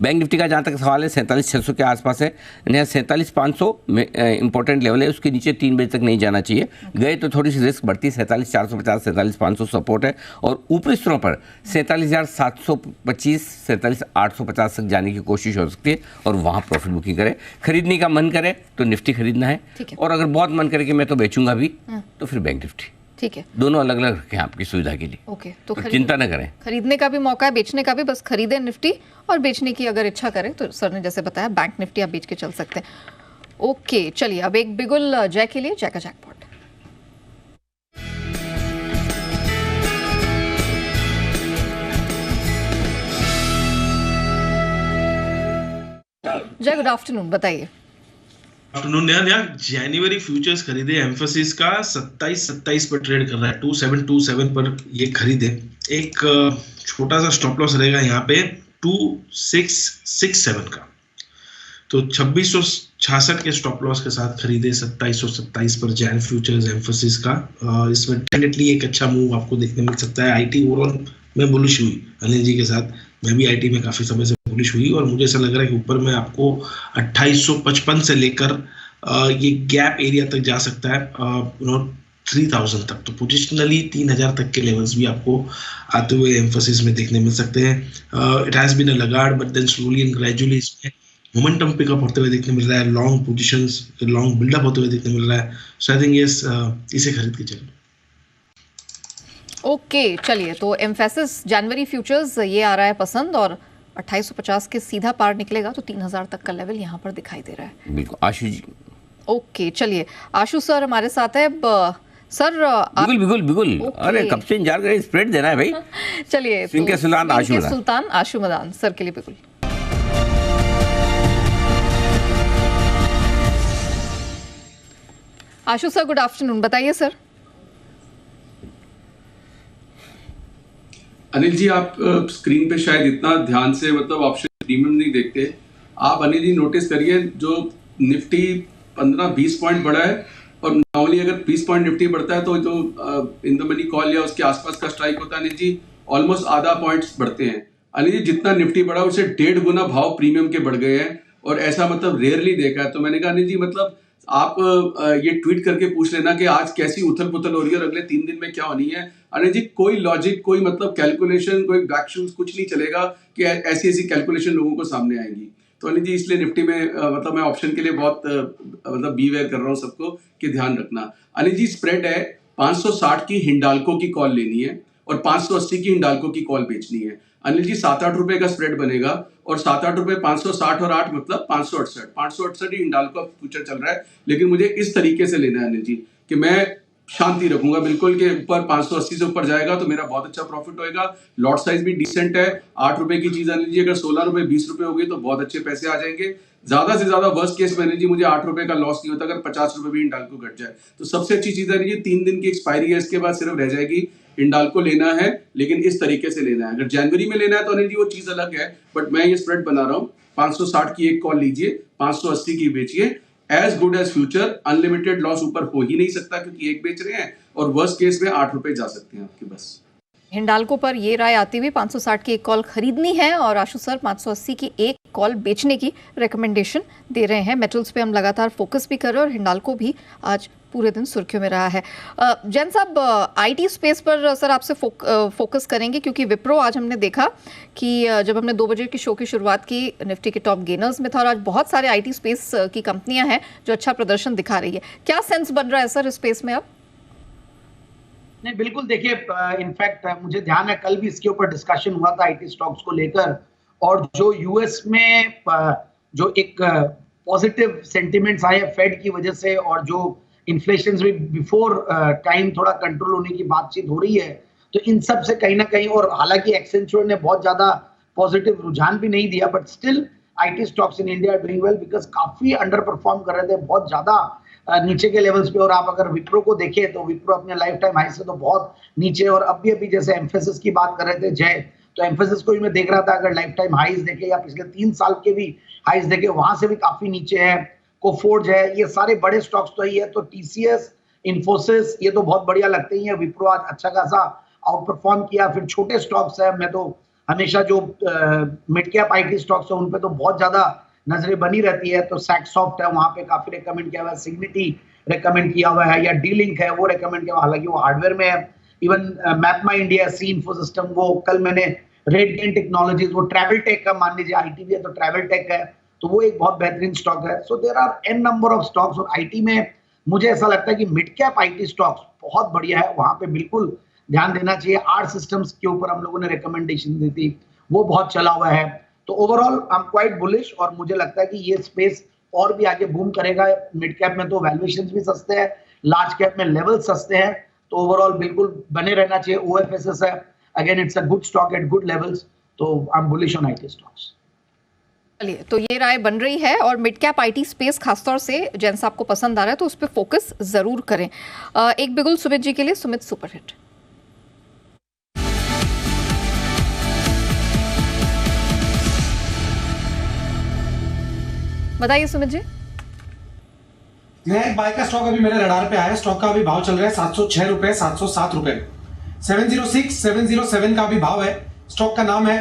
बैंक निफ्टी का जहाँ तक सवाल है 47,600 के आसपास है, 47,500 में इंपॉर्टेंट लेवल है, उसके नीचे 3 बजे तक नहीं जाना चाहिए। गए तो थोड़ी सी रिस्क बढ़ती है। 47,450, 47,500 सपोर्ट है, और ऊपरी स्तरों पर 47,725, 47,850 तक जाने की कोशिश हो सकती है, और वहाँ प्रॉफिट बुकिंग करें। खरीदने का मन करे तो निफ्टी खरीदना है, और अगर बहुत मन करे कि मैं तो बेचूंगा भी, तो फिर बैंक निफ्टी। ठीक है, दोनों अलग अलग रखें आपकी सुविधा के लिए। ओके, तो चिंता न करें, खरीदने का भी मौका है, बेचने का भी, बस खरीदें निफ्टी, और बेचने की अगर इच्छा करें तो सर ने जैसे बताया बैंक निफ्टी आप बेच के चल सकते हैं। ओके, चलिए अब एक बिगुल जय के लिए, जय का जैकपॉट। जय, गुड आफ्टरनून, बताइए। आफ्टरनून नया जनवरी फ्यूचर्स खरीदे, एम्फोसिस का 27 पर ट्रेड कर रहा है, 2727 पर ये खरीदे। एक छोटा सा स्टॉप लॉस रहेगा यहाँ पे 2667 का, तो 2666 के स्टॉप लॉस के साथ खरीदे 2727 पर जैन फ्यूचर्स एम्फोसिस का। इसमें डेफिनेटली एक अच्छा मूव आपको देखने मिल सकता है। आईटी ओवरऑल में बुलिश हुई अनिल जी के साथ, मैं भी आईटी में काफी समय से बुलिश हुई, और मुझे ऐसा लग रहा है कि ऊपर में आपको 2855 से लेकर ये गैप एरिया तक जा सकता है। 3000 तक, तो पोजिशनली 3000 तक के लेवल्स भी आपको आते हुए एम्फोसिस में देखने मिल सकते हैं। It has been a laggard, but then slowly and gradually इसमें मोमेंटम पिकअप होते हुए देखने मिल रहा है, लॉन्ग पोजीशंस, लॉन्ग बिल्डअप होते हुए देखने मिल रहा है। सो आई थिंक यस, इसे खरीद के चलिए। ओके, चलिए, तो एम्फेसिस जनवरी फ्यूचर्स ये आ रहा है पसंद, और 2850 के सीधा पार निकलेगा तो 3000 तक का लेवल यहाँ पर दिखाई दे रहा है। बिल्कुल आशु जी। ओके, चलिए, आशु सर हमारे साथ है। सर बिल्कुल। अरे कब से इंतजार कर रहे, स्प्रेड देना है भाई। चलिए, सिंह के सुल्तान आशु मदान सर के लिए बिल्कुल। आशु सर, गुड आफ्टरनून, बताइए सर। अनिल जी, आप स्क्रीन पे शायद इतना ध्यान से मतलब ऑप्शन प्रीमियम नहीं देखते। आप अनिल जी नोटिस करिए, जो निफ्टी 15-20 पॉइंट बढ़ा है, और नॉर्मली अगर 20 पॉइंट निफ्टी बढ़ता है तो जो इन द मनी कॉल या उसके आसपास का स्ट्राइक होता है अनिल जी, ऑलमोस्ट आधा पॉइंट्स बढ़ते हैं। अनिल जी, जितना निफ्टी बढ़ा उससे 1.5 गुना भाव प्रीमियम के बढ़ गए हैं, और ऐसा मतलब रेयरली देखा है। तो मैंने कहा अनिल जी, मतलब आप ये ट्वीट करके पूछ लेना कि आज कैसी उथल पुथल हो रही है और अगले 3 दिन में क्या होनी है। अनिल जी, कोई लॉजिक, कोई मतलब कैलकुलेशन, कोई बैक शूज कुछ नहीं चलेगा कि ऐसी कैलकुलेशन लोगों को सामने आएंगी। तो अनिल जी, इसलिए निफ्टी में मतलब मैं ऑप्शन के लिए बहुत मतलब बीवेयर कर रहा हूँ सबको कि ध्यान रखना। अनिल जी, स्प्रेड है 560 की हिंडाल्को की कॉल लेनी है और 580 की हिंडाल्को की कॉल बेचनी है। अनिल जी, 7-8 रुपए का स्प्रेड बनेगा, और 7-8 रुपए, 560 और 8 मतलब 568 ही हिंडाल्को फ्यूचर चल रहा है। लेकिन मुझे इस तरीके से लेना है अनिल जी कि मैं शांति रखूंगा बिल्कुल, के ऊपर 580 से ऊपर जाएगा तो मेरा बहुत अच्छा प्रॉफिट होएगा। लॉट साइज भी डिसेंट है, 8 रुपए की चीज अनिल जी अगर 16 रुपए 20 रुपए हो गई तो बहुत अच्छे पैसे आ जाएंगे। ज्यादा से ज्यादा वर्स्ट केस में अनिल जी मुझे 8 रुपए का लॉस नहीं होता अगर 50 रुपए भी हिंडाल्को घट जाए। तो सबसे अच्छी चीज है, 3 दिन की एक्सपायरी है, इसके बाद सिर्फ रह जाएगी। हिंडाल्को लेना है, लेकिन इस तरीके से लेना है। अगर जनवरी में लेना है तो अनिल जी वो चीज अलग है, बट मैं ये स्प्रेड बना रहा हूँ। 560 की एक कॉल लीजिए, 580 की बेचिए। As good as future, unlimited loss ऊपर हो ही नहीं सकता क्योंकि एक बेच रहे हैं, और वर्स्ट केस में 8 रुपए जा सकते हैं आपके बस। हिंडाल्को पर ये राय आती हुई 560 की एक कॉल खरीदनी है, और आशु सर 580 की एक कॉल बेचने की रिकमेंडेशन दे रहे हैं। मेटल्स पे हम लगातार फोकस भी कर रहे हैं, और हिंडाल्को भी आज पूरे दिन सुर्खियों में रहा है। जैन साहब, आईटी स्पेस पर सर आपसे फोकस करेंगे, क्योंकि विप्रो आज हमने देखा कि जब हमने 2 बजे की शो की शुरुआत की, निफ्टी के टॉप गेनर्स में था, और आज बहुत सारे आईटी स्पेस की कंपनियां हैं जो अच्छा प्रदर्शन दिखा रही है। क्या सेंस बन रहा है सर इस स्पेस में अब? नहीं, बिल्कुल, देखिए, इनफैक्ट मुझे ध्यान है कल भी इसके ऊपर डिस्कशन हुआ था आईटी स्टॉक्स को लेकर, और जो यूएस में जो एक पॉजिटिव सेंटिमेंट्स आए फेड की वजह से, और जो इन्फ्लेशन भी बिफोर टाइम थोड़ा कंट्रोल होने की बातचीत हो रही है, तो इन सब से कहीं ना कहीं, और हालांकि एक्सेंचुअर ने बहुत ज्यादा पॉजिटिव रुझान भी नहीं दिया, but still IT stocks in India doing well, because काफी अंडर परफॉर्म कर रहे थे बहुत ज्यादा नीचे के लेवल्स पे। और आप अगर विप्रो को देखें तो विप्रो अपने लाइफ टाइम हाई से तो बहुत नीचे, और अभी जैसे एम्फेसिस की बात कर रहे थे जय, तो एम्फेसिस को भी मैं देख रहा था, अगर लाइफ टाइम हाईज देखे या पिछले 3 साल के भी हाईज देखे, वहां से भी काफी नीचे है। कोफोर्ज है, ये सारे बड़े स्टॉक्स तो ही है। तो टीसीएस, इन्फोसिस, ये तो बहुत बढ़िया लगते ही है। विप्रो आज अच्छा खासा आउट परफॉर्म किया। फिर छोटे स्टॉक्स है, मैं तो हमेशा जो मिड कैप आईटी स्टॉक्स है उन पे तो बहुत ज्यादा नजरें बनी रहती है। तो सैक्सॉफ्ट है, वहां पे काफी रेकमेंड किया हुआ है। सिग्निटी रेकमेंड किया हुआ है, या डी-लिंक है वो रेकमेंड किया हुआ, हालांकि वो हार्डवेयर में है। Even MapmyIndia, C info system, वो कल मैंने रेडगेन टेक्नोलॉजीज, वो ट्रैवल टेक का, मान लीजिए आईटी भी है तो ट्रैवल टेक है, तो वो एक बहुत बेहतरीन स्टॉक है। So there are a number of stocks, और आईटी में मुझे ऐसा लगता है कि मिड कैप आईटी स्टॉक्स बहुत बढ़िया है, वहां पे बिल्कुल ध्यान देना चाहिए। आर सिस्टम्स के ऊपर हम लोगों ने रिकमेंडेशन दी थी, वो बहुत चला हुआ है। तो overall I am quite bullish, और मुझे लगता है कि ये स्पेस और भी आगे बूम करेगा। मिड कैप में तो वैल्यूएशंस भी सस्ते हैं, लार्ज कैप में लेवल सस्ते हैं, तो ओवरऑल बिल्कुल बने रहना चाहिए। ओएफएसएस है, again it's a good stock at good levels, तो I am bullish on IT stocks. चलिए, तो ये राय बन रही है, और मिड कैप आईटी स्पेस खासतौर से जैन साहब को पसंद आ रहा है तो उस पर फोकस जरूर करें। एक बिगुल सुमित जी के लिए, सुमित सुपरहिट। बताइए सुमित जी। एक बाय का स्टॉक अभी मेरे रडार पे आया है। स्टॉक का अभी भाव चल रहा है 706 रुपए, 707 रुपए। 706, 707 का अभी भाव है। स्टॉक का नाम है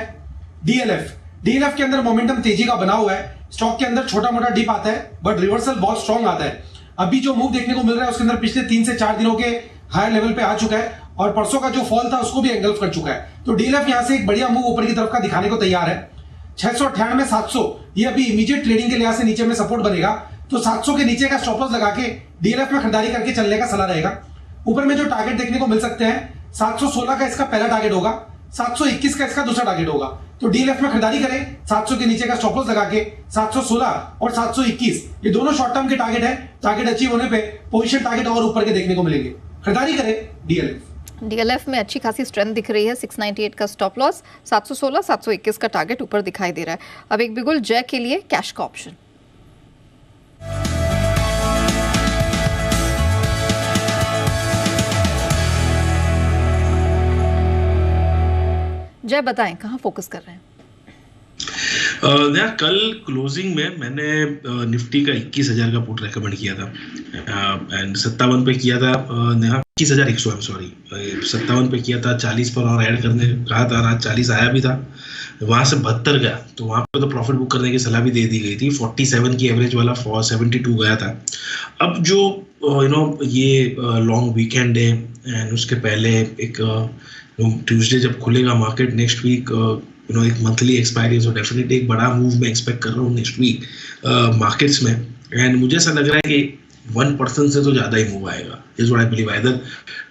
डीएलएफ। डीएलएफ के अंदर मोमेंटम तेजी का बना हुआ है। स्टॉक के अंदर छोटा मोटा डिप आता है, बट रिवर्सल बहुत स्ट्रॉन्ग आता है। अभी जो मूव देखने को मिल रहा है उसके अंदर पिछले 3 से 4 दिनों के हायर लेवल पे आ चुका है और परसों का जो फॉल था उसको भी एंगल्फ कर चुका है। तो डीएलएफ यहां से एक बढ़िया मूव ऊपर की तरफ का दिखाने को तैयार है। 698 700 ये अभी इमीडिएट ट्रेडिंग के लिहाज से नीचे में सपोर्ट बनेगा, तो 700 के नीचे का स्टॉप लॉस लगा के डीएलएफ में खरीदारी करके चलने का सलाह रहेगा। ऊपर में जो टारगेट देखने को मिल सकते हैं 716 का इसका पहला टारगेट होगा, 721 का इसका दूसरा टारगेट होगा। तो डीएलएफ में खरीदारी करें 700 के नीचे का स्टॉप लॉस लगा के 716 और 721 ये दोनों शॉर्ट टर्म के टारगेट है। टारगेट अचीव होने पे पोजीशन टारगेट और ऊपर के देखने को मिलेंगे। खरीदारी करें डीएलएफ में अच्छी खासी स्ट्रेंथ दिख रही है। 698 का स्टॉप लॉस, 716 721 का टारगेट ऊपर दिखाई दे रहा है। अब एक बिगुल जय के लिए कैश का ऑप्शन। जय बताएं कहां फोकस कर रहे हैं? कल क्लोजिंग में मैंने निफ्टी का 21,000 का पुट रेकमेंड किया था एंड 57 पे किया था। 21,100 सॉरी 57 पे किया था, 40 पर और ऐड करने कहा था, रात 40 आया भी था, वहां से 72 गया तो वहां पे तो प्रॉफिट बुक करने की सलाह भी दे दी गई थी। 47 की एवरेज वाला 72 गया था। अब जो ये लॉन्ग वीकेंड है एंड उसके पहले एक ट्यूसडे जब खुलेगा मार्केट नेक्स्ट वीक, एक मंथली एक्सपायरी, सो डेफिनेटली एक बड़ा मूव मैं एक्सपेक्ट कर रहा हूँ नेक्स्ट वीक मार्केट्स में। एंड मुझे ऐसा लग रहा है कि 1% से तो ज़्यादा ही मूव आएगा। Is what I believe, either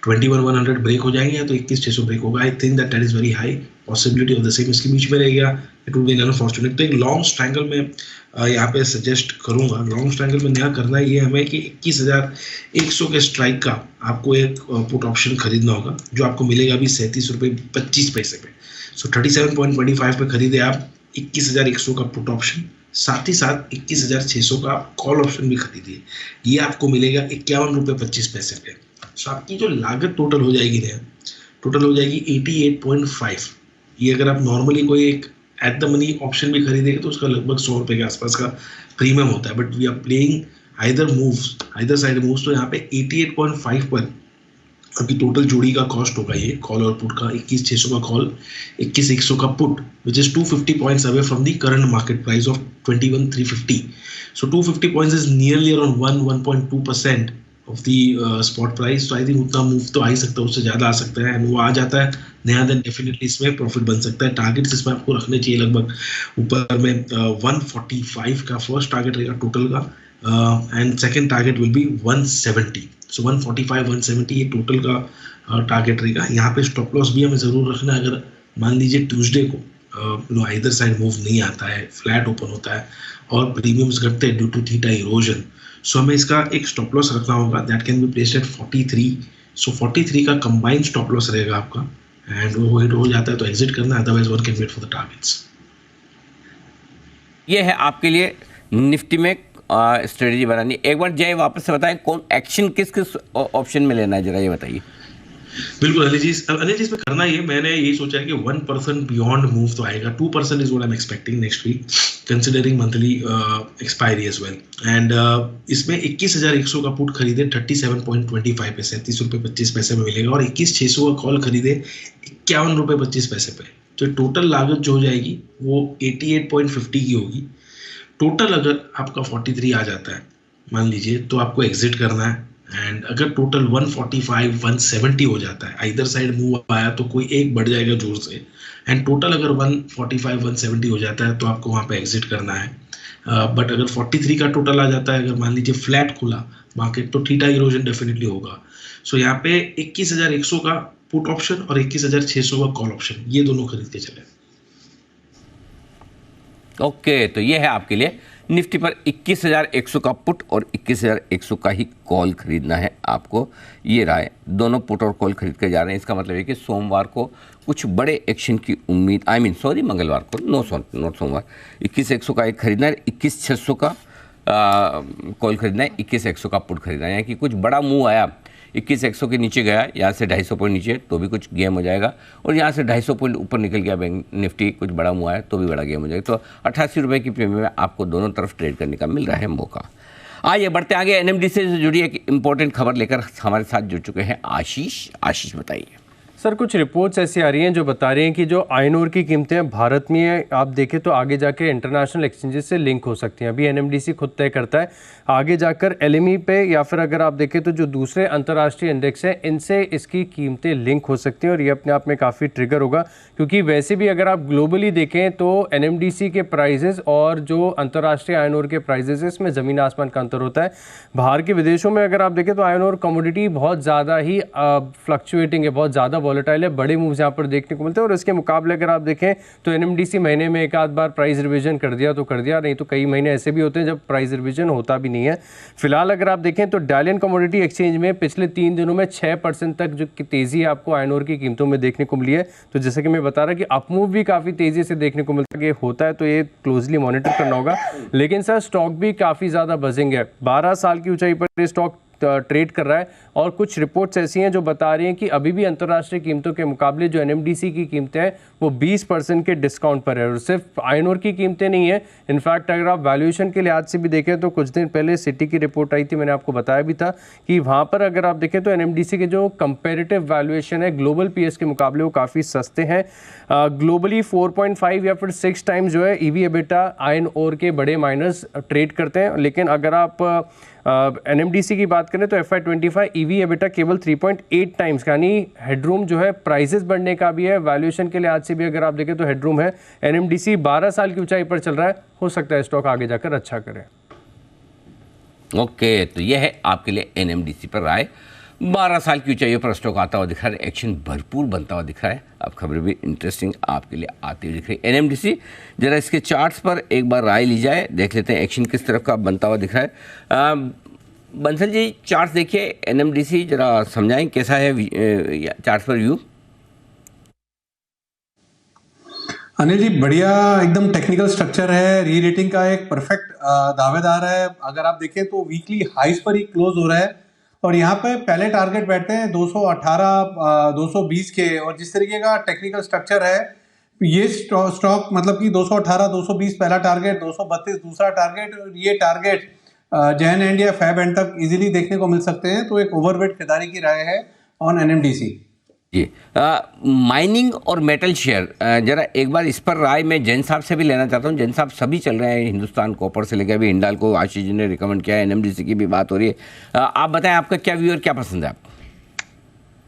21,100 break हो जाएंगे या तो 21,600 ब्रेक होगा। I think that is very high possibility of the same इसके बीच में रहेगा। It would be unfortunate. तो एक लॉन्ग स्ट्रैंगल में यहाँ पे सजेस्ट करूंगा। लॉन्ग स्ट्रैंगल में नया करना ये हमें कि 21,100 के स्ट्राइक का आपको एक पुट ऑप्शन खरीदना होगा जो आपको मिलेगा अभी 37 रुपये 25 पैसे पे। सो 37.25 पे खरीदे आप 21,100 का पुट ऑप्शन, साथ ही साथ 21,600 का कॉल ऑप्शन भी खरीदिए। ये आपको मिलेगा 51 रुपये 25 पैसे पे। सो आपकी जो लागत टोटल हो जाएगी 88.5। ये अगर आप नॉर्मली कोई एक एट द मनी ऑप्शन भी खरीदेंगे तो उसका लगभग 100 रुपये के आसपास का प्रीमियम होता है। But we are playing either side moves, तो यहाँ पे 88.5 पर आपकी टोटल जोड़ी का कॉस्ट होगा ये कॉल और पुट का। 21,600 का कॉल, 21,100 का put, which is 250 points away from the current market price of 21,350। So 250 points is nearly around 1.2% of the spot price. तो आई थिंक उतना मूव तो आ ही सकता है, उससे ज़्यादा आ सकता है। एंड वो आ जाता है नया दिन डेफिनेटली इसमें प्रॉफिट बन सकता है। टारगेट्स इसमें आपको रखने चाहिए लगभग ऊपर में 145 का फर्स्ट टारगेट रहेगा टोटल का, and second target will be 170। सो 145 170 ये टोटल का टारगेट रहेगा। यहाँ पे स्टॉप लॉस भी हमें ज़रूर रखना है। अगर मान लीजिए ट्यूसडे को आइदर साइड मूव नहीं आता है, फ्लैट ओपन होता है और प्रीमियम्स घटते हैं ड्यू टू थीटा इरोजन, सो हमें इसका एक स्टॉप लॉस रखना होगा। That can be placed at 43। सो 43 का कंबाइंड स्टॉप लॉस रहेगा आपका, एंड वो हिट हो जाता है तो एग्जिट करना, otherwise one can wait for the targets. ये है आपके लिए निफ्टी में स्ट्रेटजी बनानी। एक बार जय वापस से बताएं कौन एक्शन किस किस ऑप्शन में लेना है, जरा ये बताइए। बिल्कुल अनिल जी इसमें करना ये मैंने यही सोचा है कि 1% बियॉन्ड मूव तो आएगा। 2% is what I am expecting next week considering monthly expiry as well. And इसमें 21,100 का पुट खरीदे 37.25 पे, 37 रुपये 25 पैसे में मिलेगा, और 21,600 का कॉल खरीदे 51 रुपये 25 पैसे पे। तो टोटल लागत जो हो जाएगी वो 88.50 की होगी। टोटल अगर आपका 43 आ जाता है मान लीजिए तो आपको एग्जिट करना है। एंड अगर टोटल 145 170 हो जाता है, आइदर साइड मूव आया तो कोई एक बढ़ जाएगा जोर से, एंड टोटल अगर 145 170 हो जाता है तो आपको वहाँ पे एग्जिट करना है। बट अगर 43 का टोटल आ जाता है, अगर मान लीजिए फ्लैट खुला मार्केट, तो थीटा इरोजन डेफिनेटली होगा। सो यहाँ पे 21,100 का पुट ऑप्शन और 21,600 का कॉल ऑप्शन, ये दोनों खरीद के चले। ओके, तो ये है आपके लिए निफ्टी पर 21,100 का पुट और 21,100 का ही कॉल खरीदना है आपको। ये रहा है, दोनों पुट और कॉल खरीद के जा रहे हैं। इसका मतलब है कि सोमवार को कुछ बड़े एक्शन की उम्मीद, मंगलवार को, नॉट सोमवार, 21,100 का एक खरीदना है, 21,600 का कॉल खरीदना है, 21,100 का पुट खरीदना है। यानी कि कुछ बड़ा मूव आया, 21,100 के नीचे गया, यहाँ से 250 पॉइंट नीचे तो भी कुछ गेम हो जाएगा, और यहाँ से 250 पॉइंट ऊपर निकल गया बैंक निफ्टी, कुछ बड़ा मूव आया तो भी बड़ा गेम हो जाएगा। तो 88 रुपये की प्रीमियम में आपको दोनों तरफ ट्रेड करने का मिल रहा है मौका। आइए बढ़ते आगे। एनएमडीसी से जुड़ी एक इंपॉर्टेंट खबर लेकर हमारे साथ जुड़ चुके हैं आशीष। आशीष बताइए। सर कुछ रिपोर्ट्स ऐसी आ रही हैं जो बता रही हैं कि जो आयरन ओर की कीमतें भारत में आप देखें तो आगे जाके इंटरनेशनल एक्सचेंजेस से लिंक हो सकती हैं। अभी एनएमडीसी खुद तय करता है, आगे जाकर एलएमई पे या फिर अगर आप देखें तो जो दूसरे अंतर्राष्ट्रीय इंडेक्स हैं इनसे इसकी कीमतें लिंक हो सकती हैं और ये अपने आप में काफ़ी ट्रिगर होगा, क्योंकि वैसे भी अगर आप ग्लोबली देखें तो एनएमडीसी के प्राइजेस और जो अंतर्राष्ट्रीय आयरन ओर के प्राइजेस है इसमें ज़मीन आसमान का अंतर होता है। बाहर के विदेशों में अगर आप देखें तो आयरन ओर कमोडिटी बहुत ज़्यादा ही फ्लक्चुएटिंग है, बहुत ज़्यादा वॉलेटाइल है, बड़े मूव्स यहाँ पर देखने को मिलते हैं। और इसके मुकाबले अगर आप देखें तो एनएमडीसी महीने में एक आध बार प्राइस रिवीजन कर दिया तो कर दिया, नहीं तो कई महीने ऐसे भी होते हैं जब प्राइस रिवीजन होता भी नहीं है। फिलहाल अगर आप देखें तो डालियन कमोडिटी एक्सचेंज में पिछले 3 दिनों में 6% तक जो तेज़ी आपको आयरन ओर की कीमतों में देखने को मिली है। तो जैसे कि मैं बता रहा कि अपमूव भी काफ़ी तेज़ी से देखने को मिलता है, होता है तो ये क्लोजली मॉनिटर करना होगा। लेकिन सर स्टॉक भी काफ़ी ज़्यादा बजिंग है, 12 साल की ऊंचाई पर ये स्टॉक ट्रेड कर रहा है और कुछ रिपोर्ट्स ऐसी हैं जो बता रही हैं कि अभी भी अंतर्राष्ट्रीय कीमतों के मुकाबले जो एनएमडीसी की कीमतें हैं वो 20% के डिस्काउंट पर है। और सिर्फ आयरन ओर की कीमतें नहीं है, इनफैक्ट अगर आप वैल्यूएशन के लिहाज से भी देखें तो कुछ दिन पहले सिटी की रिपोर्ट आई थी, मैंने आपको बताया भी था कि वहाँ पर अगर आप देखें तो एनएमडीसी के जो कंपेरेटिव वैल्यूएशन है ग्लोबल पीएस के मुकाबले वो काफ़ी सस्ते हैं। ग्लोबली 4.5 या फिर 6 टाइम्स जो है ईवी एबिटा आयरन ओर के बड़े माइनर्स ट्रेड करते हैं। लेकिन अगर आप एनएमडीसी की बात करें तो FY25 ईवी एबिटा केवल 3.8 टाइम्स, यानी हेडरूम जो है प्राइसेस बढ़ने का भी है, वैल्यूएशन के लिहाज से भी अगर आप देखें तो हेडरूम है। एनएमडीसी 12 साल की ऊंचाई पर चल रहा है, हो सकता है स्टॉक आगे जाकर अच्छा करे। ओके, तो यह है आपके लिए एनएमडीसी पर राय। 12 साल की ऊंचाइयों पर स्टॉक आता हुआ दिख रहा है, एक्शन भरपूर बनता हुआ दिख रहा है। अब खबरें भी इंटरेस्टिंग आपके लिए आती हुई दिख रही है। एनएमडीसी जरा इसके चार्ट्स पर एक बार राय ली जाए, देख लेते हैं एक्शन किस तरफ का बनता हुआ दिख रहा है। बंसल जी चार्ट्स देखिए, एनएमडीसी जरा समझाएं कैसा है चार्ट्स पर व्यू। अनिल जी बढ़िया, एकदम टेक्निकल स्ट्रक्चर है, री रेटिंग का एक परफेक्ट दावेदार है। अगर आप देखें तो वीकली हाइस पर ही क्लोज हो रहा है और यहाँ पे पहले टारगेट बैठते हैं 218 220 के, और जिस तरीके का टेक्निकल स्ट्रक्चर है ये स्टॉक मतलब कि 218 220 पहला टारगेट, 232 दूसरा टारगेट, और ये टारगेट जैन एंड या फैब एंड तक इजीली देखने को मिल सकते हैं। तो एक ओवरवेट खरीदारी की राय है ऑन एनएमडीसी जी। माइनिंग और मेटल शेयर, जरा एक बार इस पर राय मैं जैन साहब से भी लेना चाहता हूँ। जैन साहब सभी चल रहे हैं, हिंदुस्तान कॉपर से लेकर अभी हिंडाल को आशीष जी ने रिकमेंड किया है, एनएमडीसी की भी बात हो रही है। आप बताएं आपका क्या व्यू और क्या पसंद है आपको?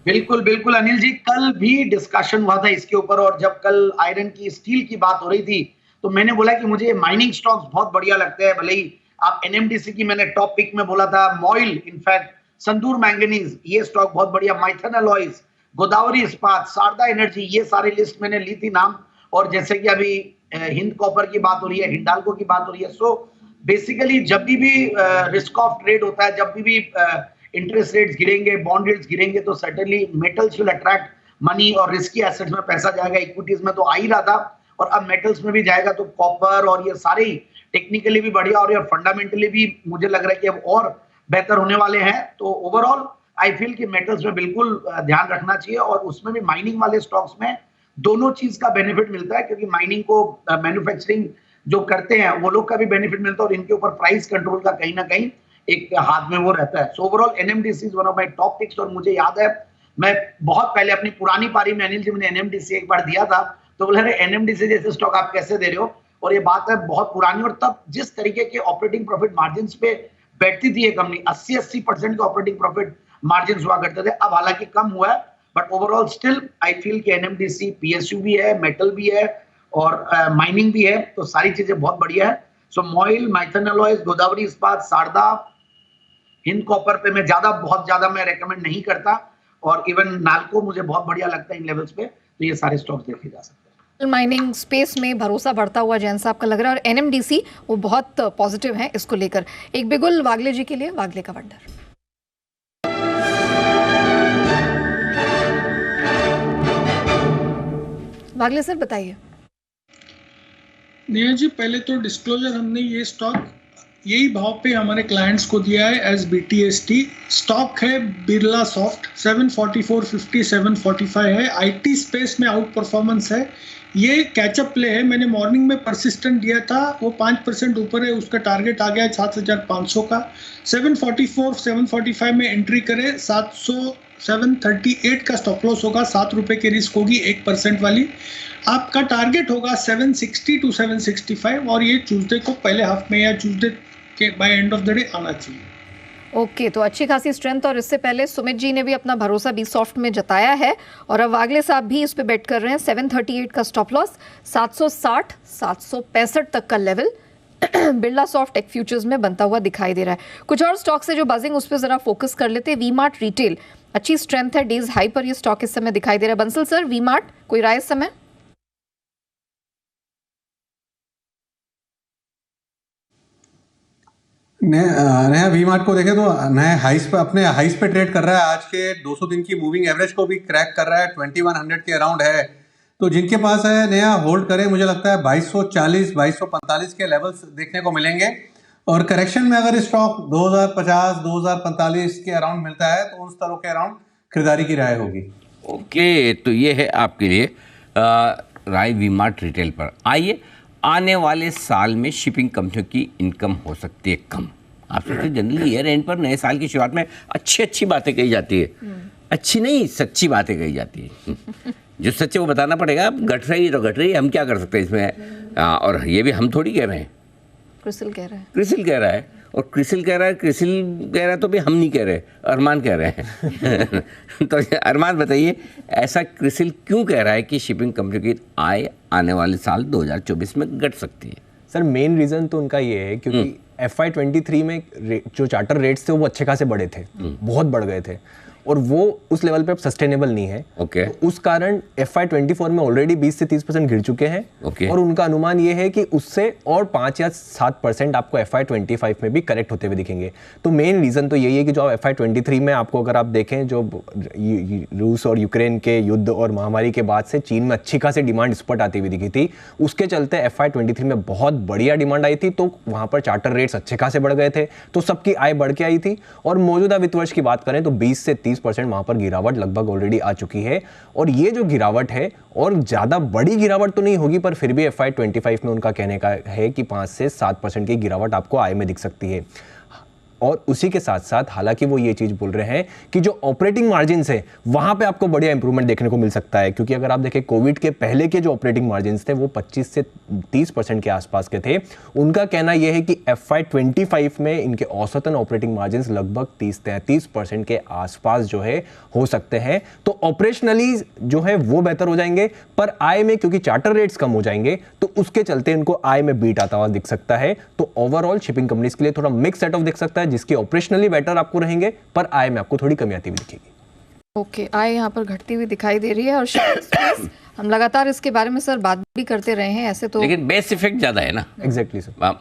बिल्कुल बिल्कुल अनिल जी, कल भी डिस्कशन हुआ था इसके ऊपर, और जब कल आयरन की स्टील की बात हो रही थी तो मैंने बोला कि मुझे माइनिंग स्टॉक्स बहुत बढ़िया लगते हैं। भले ही आप एनएमडीसी की मैंने टॉप पिक में बोला था, मॉइल, इनफैक्ट संतूर मैंगनीज ये स्टॉक बहुत बढ़िया, माइथन अलॉयज, गोदावरी इस्पात, शारदा एनर्जी, ये सारी लिस्ट मैंने ली थी नाम। और जैसे कि अभी हिंद कॉपर की बात हो रही है, हिंडाल्को की बात हो रही है। सो बेसिकली जब भी रिस्क ऑफ ट्रेड होता है, जब भी इंटरेस्ट रेट्स गिरेंगे, बॉन्ड रेट्स गिरेंगे, तो certainly metals will attract money और रिस्की एसेट्स में पैसा जाएगा। इक्विटीज में तो आ ही रहा था और अब मेटल्स में भी जाएगा, तो कॉपर और ये सारे टेक्निकली भी बढ़िया और ये फंडामेंटली भी मुझे लग रहा है कि अब और बेहतर होने वाले हैं। तो ओवरऑल आई फील कि मेटल्स में बिल्कुल ध्यान रखना चाहिए, और उसमें भी माइनिंग वाले स्टॉक्स में दोनों चीज का बेनिफिट मिलता है, क्योंकि माइनिंग को मैन्युफैक्चरिंग जो करते हैं वो लोग का भी बेनिफिट मिलता है और इनके ऊपर प्राइस कंट्रोल का कहीं ना कहीं एक हाथ में वो रहता है। So overall NMDC is one of my top picks. और मुझे याद है मैं बहुत पहले अपनी पुरानी पारी में अनिल जी मैंने एनएमडीसी एक बार दिया था, तो बोले अरे एनएमडीसी जैसे स्टॉक आप कैसे दे रहे हो, और ये बात है बहुत पुरानी। और तब जिस तरीके के ऑपरेटिंग प्रॉफिट मार्जिन पे बैठती थी ये कंपनी, 80% के ऑपरेटिंग प्रॉफिट मार्जिन हुआ करते थे। अब हालांकि कम हुआ है, but overall still I feel कि एनएमडीसी पीएसयू भी है, मेटल भी है और माइनिंग भी है, तो सारी चीजें बहुत बढ़िया है। सो मॉइल, माइथन अलॉयज, गोदावरी इस्पात, शारदा, हिंद कॉपर पे मैं बहुत ज्यादा मैं रेकमेंड नहीं करता, और इवन नाल्को मुझे बहुत बढ़िया लगता है इन लेवल्स पे। तो ये सारे स्टॉक्स देखे जा सकते हैं। माइनिंग स्पेस में भरोसा बढ़ता हुआ जैन साहब का लग रहा है, और एनएमडीसी वो बहुत पॉजिटिव है इसको लेकर। एक बिगुल वागले जी के लिए, वागले का वंडर। वागले सर बताइए। नेहा जी, पहले तो डिस्क्लोजर, हमने ये स्टॉक यही भाव पे हमारे क्लाइंट्स को दिया है एज BTST। स्टॉक है बिरला सॉफ्ट, 744.50 745 है। आईटी स्पेस में आउट परफॉर्मेंस है, ये कैचअप प्ले है। मैंने मॉर्निंग में परसिस्टेंट दिया था, वो 5% ऊपर है, उसका टारगेट आ गया है 7500 का। 744 745 में एंट्री करें, 738 का स्टॉप लॉस होगा, 7 रुपए की रिस्क होगी 1% वाली। आपका टारगेट होगा 760 टू 765 और ये ट्यूसडे को पहले हाफ में या ट्यूसडे के by end of the day आना चाहिए। ओके, तो अच्छी खासी स्ट्रेंथ। और इससे पहले सुमित जी ने भी अपना भरोसा बी सॉफ्ट में जताया है और अब वागले साहब भी इस पे बेट कर रहे हैं। 738 का स्टॉप लॉस, 760 765 तक का level Birlasoft tech futures में बनता हुआ दिखाई दे रहा है। कुछ और स्टॉक से जो बाजिंग उस पर जरा फोकस कर लेते हैं। वी मार्ट रिटेल अच्छी स्ट्रेंथ है, डेज हाई पर ये स्टॉक इस समय दिखाई दे रहा है। बंसल सर, वी मार्ट कोई राय इस समय? नया वी मार्ट को देखें तो नए हाइस पे, अपने हाइस पे ट्रेड कर रहा है। आज के 200 दिन की मूविंग एवरेज को भी क्रैक कर रहा है, 2100 के अराउंड है। तो जिनके पास है नया होल्ड करें, मुझे लगता है 2240 2245 के लेवल्स देखने को मिलेंगे। और करेक्शन में अगर स्टॉक 2050 2045 के अराउंड मिलता है तो उन स्तरों के अराउंड खरीदारी की राय होगी। ओके, तो ये है आपके लिए राय वी मार्ट रिटेल पर। आइए, आने वाले साल में शिपिंग कंपनियों की इनकम हो सकती है कम। आप सोचते जनरली ईयर एंड पर नए साल की शुरुआत में अच्छी बातें कही जाती है, अच्छी नहीं सच्ची बातें कही जाती है। जो सच्चे वो बताना पड़ेगा। अब घट रही है तो घट रही है, हम क्या कर सकते हैं इसमें। और ये भी हम थोड़ी कह रहे हैं, क्रिसिल कह रहा है। क्रिसिल कह रहा है और क्रिसिल कह रहा है तो भी हम नहीं कह रहे, अरमान कह रहे हैं। तो अरमान बताइए, ऐसा क्रिसिल क्यों कह रहा है कि शिपिंग कंपनी की आय आने वाले साल 2024 में घट सकती है? सर मेन रीज़न तो उनका ये है क्योंकि FY23 में जो चार्टर रेट्स थे वो अच्छे खासे बढ़े थे, बहुत बढ़ गए थे और वो उस लेवल पे अब सस्टेनेबल नहीं है। ओके। तो उस कारण FY24 में ऑलरेडी 20 से 30% गिर चुके हैं। ओके। और उनका अनुमान ये है कि उससे और 5 या 7% आपको FY25 में भी करेक्ट होते हुए दिखेंगे। तो मेन रीज़न तो यही है कि जो FY23 में आपको अगर आप देखें, जो रूस और यूक्रेन के युद्ध और महामारी के बाद से चीन में अच्छी खासी डिमांड स्पॉट आती हुई दिखी थी, उसके चलते FY23 में बहुत बढ़िया डिमांड आई थी, तो वहाँ पर चार्टर रेट्स अच्छे खासे बढ़ गए थे, तो सबकी आय बढ़ के आई थी। और मौजूदा वित्त वर्ष की बात करें तो 20 से 30% वहां पर गिरावट लगभग ऑलरेडी आ चुकी है। और ये जो गिरावट है, और ज्यादा बड़ी गिरावट तो नहीं होगी, पर फिर भी FY25 में उनका कहने का है कि 5 से 7% की गिरावट आपको आय में दिख सकती है। और उसी के साथ साथ हालांकि वो ये चीज बोल रहे हैं कि जो ऑपरेटिंग मार्जिन है वहां पे आपको बढ़िया इंप्रूवमेंट देखने को मिल सकता है, क्योंकि अगर आप देखें कोविड के पहले के जो ऑपरेटिंग मार्जिन थे वो 25 से 30% के आसपास के थे। उनका कहना यह है कि FY25 में इनके औसतन ऑपरेटिंग मार्जिन लगभग 30-33% के आसपास जो है हो सकते हैं। तो ऑपरेशनली जो है वो बेहतर हो जाएंगे, पर आय में क्योंकि चार्टर रेट्स कम हो जाएंगे तो उसके चलते इनको आय में बीट आता हुआ दिख सकता है। तो ओवरऑल शिपिंग कंपनीज के लिए थोड़ा मिक्स सेट ऑफ दिख सकता है, जिसकी ऑपरेशनली बेटर आपको रहेंगे पर आय में आपको थोड़ी कमी आती हुई दिखेगी। ओके, आय यहाँ पर घटती हुई दिखाई दे रही है। और हम लगातार इसके बारे में सर बात भी करते रहे हैं ऐसे तो, लेकिन बेस इफेक्ट ज्यादा है ना। Exactly sir.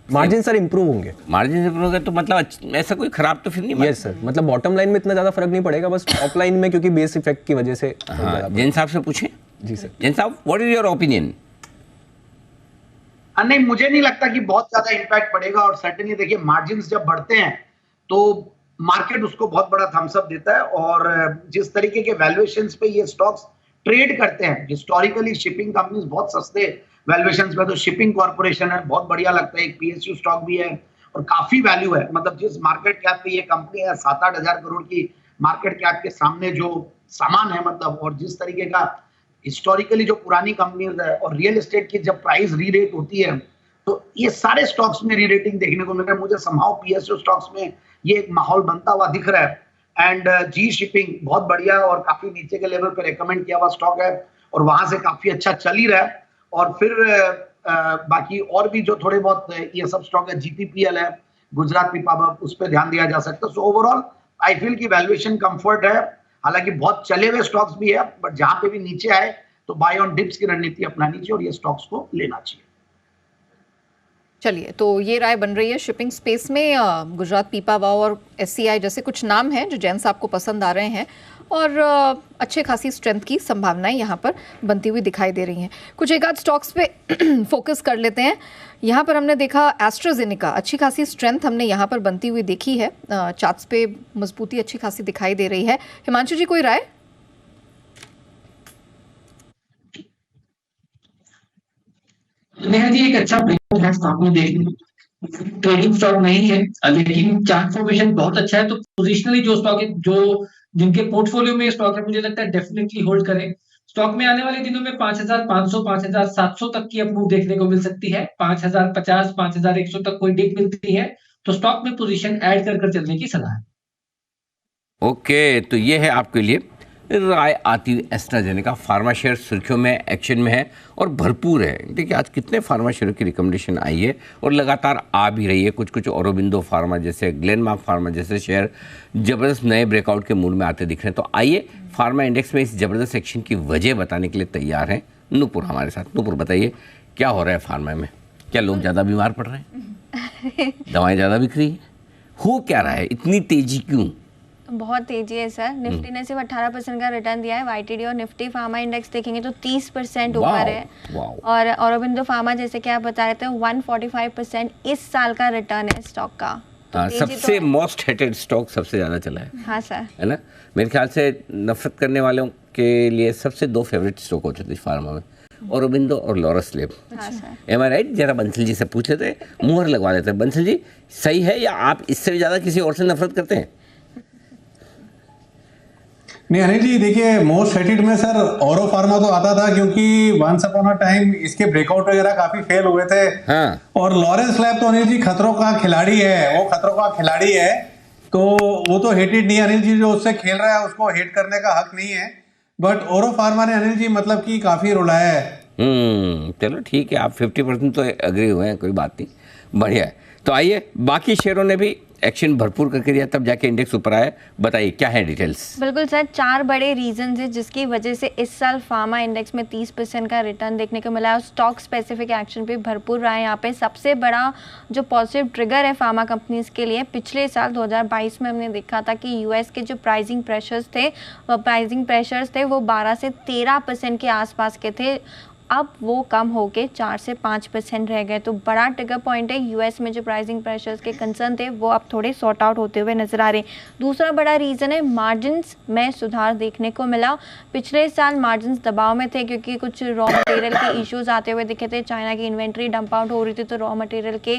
Margin sir improve होंगे। मार्जिन इंप्रूव होंगे तो मतलब ऐसा कोई खराब तो फिर नहीं। यस सर, मतलब बॉटम लाइन में इतना ज्यादा फर्क नहीं पड़ेगा, बस टॉप लाइन में क्योंकि बेस इफेक्ट की वजह से। जैन साहब से पूछें। जी सर। जैन साहब, व्हाट इज योर ओपिनियन? नहीं, मुझे नहीं लगता कि बहुत ज्यादा इंपैक्ट पड़ेगा। और सर्टेनली देखिए, मार्जिन्स जब बढ़ते हैं तो मार्केट उसको बहुत बड़ा थम्स अप देता है। और जिस तरीके के वैल्यूएशंस पे ये स्टॉक्स ट्रेड करते हैं, हिस्टोरिकली शिपिंग कंपनीज बहुत सस्ते वैल्यूएशंस पे, तो शिपिंग कॉर्पोरेशन है, बहुत बढ़िया लगता है। एक PSU स्टॉक भी है और काफी वैल्यू है। मतलब जिस मार्केट कैप पे ये कंपनी है, 7-8 हजार करोड़ की मार्केट कैप के सामने जो सामान है, मतलब, और जिस तरीके का हिस्टोरिकली जो पुरानी कंपनीज है, और रियल एस्टेट की जब प्राइस री रेट होती है तो ये सारे स्टॉक्स में री रेटिंग देखने को मिल रहा है। मुझे समहाउ PSU स्टॉक्स में ये एक माहौल बनता हुआ दिख रहा है। एंड जी शिपिंग बहुत बढ़िया और काफी नीचे के लेवल पे रेकमेंड किया हुआ स्टॉक है और वहां से काफी अच्छा चल ही रहा है। और फिर बाकी और भी जो थोड़े बहुत ये सब स्टॉक है, GPPL है, गुजरात पिपावाव, उस पर ध्यान दिया जा सकता है। सो ओवरऑल आई फील की वैल्यूएशन कंफर्ट है। हालांकि बहुत चले हुए स्टॉक्स भी है, बट जहां पे भी नीचे आए तो बाय ऑन डिप्स की रणनीति अपनानी चाहिए और ये स्टॉक्स को लेना चाहिए। चलिए, तो ये राय बन रही है शिपिंग स्पेस में। गुजरात पीपावाव और SCI जैसे कुछ नाम हैं जो जैन साहब को पसंद आ रहे हैं और अच्छे खासी स्ट्रेंथ की संभावनाएं यहाँ पर बनती हुई दिखाई दे रही हैं। कुछ एक आध स्टॉक्स पे फोकस कर लेते हैं। यहाँ पर हमने देखा एस्ट्राजेनेका, अच्छी खासी स्ट्रेंथ हमने यहाँ पर बनती हुई देखी है। चार्ट्स पे मजबूती अच्छी खासी दिखाई दे रही है। हिमांशु जी, कोई राय? नेहा जी, एक अच्छा ब्रेकआउट है स्टॉक में देखने ट्रेडिंग स्टॉक नहीं है, लेकिन चार्ट फॉर्मेशन बहुत अच्छा है। तो पोजिशनली जो स्टॉक है, जो जिनके पोर्टफोलियो में स्टॉक है, मुझे लगता है डेफिनेटली होल्ड करें। स्टॉक में आने वाले दिनों में 5,500 5,700 तक की अप्रूव देखने को मिल सकती है। 5,050 5,100 तक कोई डिप मिलती है तो स्टॉक में पोजीशन ऐड कर चलने की सलाह है। ओके, तो ये है आपके लिए राय आती हुई एस्ट्राजेनेका। फार्मा शेयर सुर्खियों में, एक्शन में है और भरपूर है। देखिए आज कितने फार्मा शेयरों की रिकमेंडेशन आई है और लगातार आ भी रही है। कुछ कुछ औरोबिंदो फार्मा जैसे, ग्लेनमार्क फार्मा जैसे शेयर ज़बरदस्त नए ब्रेकआउट के मूड में आते दिख रहे हैं। तो आइए फार्मा इंडेक्स में इस ज़बरदस्त एक्शन की वजह बताने के लिए तैयार हैं नूपुर हमारे साथ। नूपुर बताइए क्या हो रहा है फार्मा में? क्या लोग ज़्यादा बीमार पड़ रहे हैं? दवाएँ ज़्यादा बिक रही हैं? हो क्या रहा है? इतनी तेज़ी क्यों? बहुत तेजी है सर। निफ्टी ने सिर्फ 18% का रिटर्न दिया है। वाईटीडी और निफ्टी फार्मा इंडेक्स देखेंगे तो 30% ऊपर है। और औरोबिंदो फार्मा जैसे कि आप बता रहे थे 145% इस साल का रिटर्न है स्टॉक का। हाँ, सबसे मोस्ट हेटेड स्टॉक सबसे ज़्यादा चला है। हाँ सर, है ना? मेरे ख्याल से नफरत करने वालों के लिए सबसे 2 फेवरेट स्टॉक होते थे फार्मा में, औरोबिंदो और लॉरस लैब। एम आई राइट? जरा बंसल जी से पूछ लेते, मुहर लगवा लेते। बंसल जी सही है या आप इससे भी ज़्यादा किसी और से नफरत करते हैं? नहीं अनिल जी, देखिए मोस्ट हेटेड में सर औरो फार्मा तो आता था क्योंकि वंस अपॉन अ टाइम इसके ब्रेकआउट वगैरह काफी फेल हुए थे। हाँ। और लॉरेंस लैब तो अनिल जी खतरों का खिलाड़ी है, वो खतरों का खिलाड़ी है, तो वो तो हेटेड नहीं। अनिल जी जो उससे खेल रहा है उसको हेट करने का हक नहीं है। बट औरो फार्मा ने अनिल जी मतलब कि काफी रुलाया है। चलो ठीक है, आप 50% तो एग्री हुए हैं, कोई बात नहीं, बढ़िया है। तो आइए बाकी शेयरों ने भी एक्शन भरपूर करके दिया तब जाके इंडेक्स ऊपर आया। बताइए क्या है डिटेल्स? बिल्कुल सर, 4 बड़े रीजन है जिसकी वजह से इस साल फार्मा इंडेक्स में 30% का रिटर्न देखने को मिला है। स्टॉक स्पेसिफिक एक्शन भी भरपूर रहा है यहाँ पे। सबसे बड़ा जो पॉजिटिव ट्रिगर है फार्मा कंपनीज के लिए, पिछले साल 2022 में हमने देखा था कि यूएस के जो प्राइसिंग प्रेशर्स थे वो 12 से 13% के आसपास के थे। अब वो कम होके 4 से 5% रह गए। तो बड़ा ट्रिगर पॉइंट है। यूएस में जो प्राइसिंग प्रेशर्स के कंसर्न थे वो अब थोड़े सॉर्ट आउट होते हुए नजर आ रहे हैं। दूसरा बड़ा रीज़न है मार्जिन्स में सुधार देखने को मिला। पिछले साल मार्जिन्स दबाव में थे क्योंकि कुछ रॉ मटेरियल के इश्यूज आते हुए दिखे थे। चाइना की इन्वेंट्री डंप आउट हो रही थी तो रॉ मटेरियल के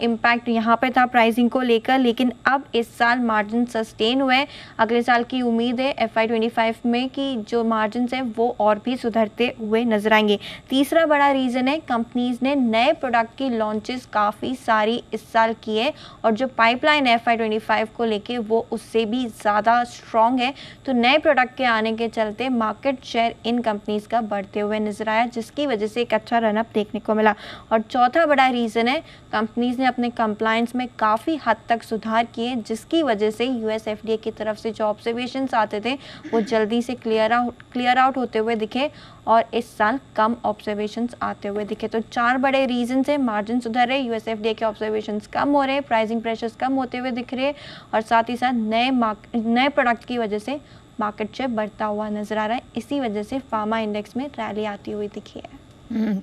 इम्पैक्ट यहाँ पे था प्राइसिंग को लेकर। लेकिन अब इस साल मार्जिन सस्टेन हुए। अगले साल की उम्मीद है FY25 में कि जो मार्जिन है वो और भी सुधरते हुए नजर आएंगे। तीसरा बड़ा रीजन है कंपनीज ने नए प्रोडक्ट की लॉन्चेस काफ़ी सारी इस साल की है और जो पाइपलाइन FY25 को लेके वो उससे भी ज़्यादा स्ट्रॉन्ग है। तो नए प्रोडक्ट के आने के चलते मार्केट शेयर इन कंपनीज का बढ़ते हुए नजर आया, जिसकी वजह से एक अच्छा रनअप देखने को मिला। और चौथा बड़ा रीज़न है कंपनीज ने अपने कंप्लायंस में काफ़ी हद तक सुधार किए, जिसकी वजह से US FDA की तरफ से जो ऑब्जर्वेशंस आते थे वो जल्दी से क्लियर आउट होते हुए दिखे और इस साल कम ऑब्जर्वेशंस आते हुए दिखे। तो 4 बड़े रीजंस है। मार्जिन सुधर रहे, US FDA के ऑब्जर्वेशंस कम हो रहे, प्राइसिंग प्रेशर्स कम होते हुए दिख रहे और साथ ही साथ नए प्रोडक्ट की वजह से मार्केट शेयर बढ़ता हुआ नजर आ रहा है। इसी वजह से फार्मा इंडेक्स में रैली आती हुई दिखी है।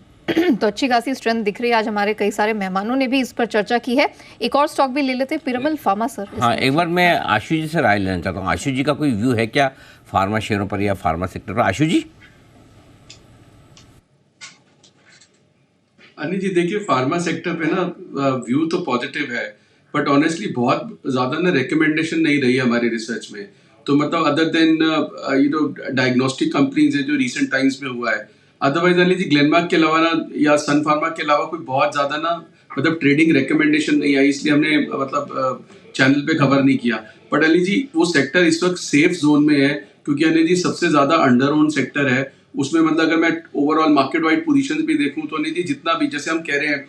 तो अच्छी खासी स्ट्रेंथ दिख रही है। आज हमारे कई सारे मेहमानों ने भी इस पर चर्चा की है। एक और स्टॉक भी ले लेते हैं, पिरामल फार्मा सर। हाँ, एक बार मैं आशु जी से राय लेना चाहता हूँ। आशु जी का कोई व्यू है क्या फार्मा शेयरों पर या फार्मा सेक्टर पर? आशु जी। अनिल जी देखिए, फार्मा सेक्टर पे ना व्यू तो पॉजिटिव है, बट ऑनेस्टली बहुत ज़्यादा ना रिकमेंडेशन नहीं रही है हमारे रिसर्च में। तो मतलब अदर देन डायग्नोस्टिक कंपनीज है जो रिसेंट टाइम्स में हुआ है, अदरवाइज अनिल जी ग्लेनमार्क के अलावा ना या सन फार्मा के अलावा कोई बहुत ज़्यादा ना मतलब ट्रेडिंग रिकमेंडेशन नहीं आई, इसलिए हमने मतलब चैनल पे खबर नहीं किया। बट अनिल जी वो सेक्टर इस वक्त सेफ जोन में है क्योंकि अनिल जी सबसे ज़्यादा अंडर ओन सेक्टर है। उसमें मतलब अगर मैं ओवरऑल मार्केट वाइड पोजीशंस भी देखूं तो नहीं, जितना भी जैसे हम कह रहे हैं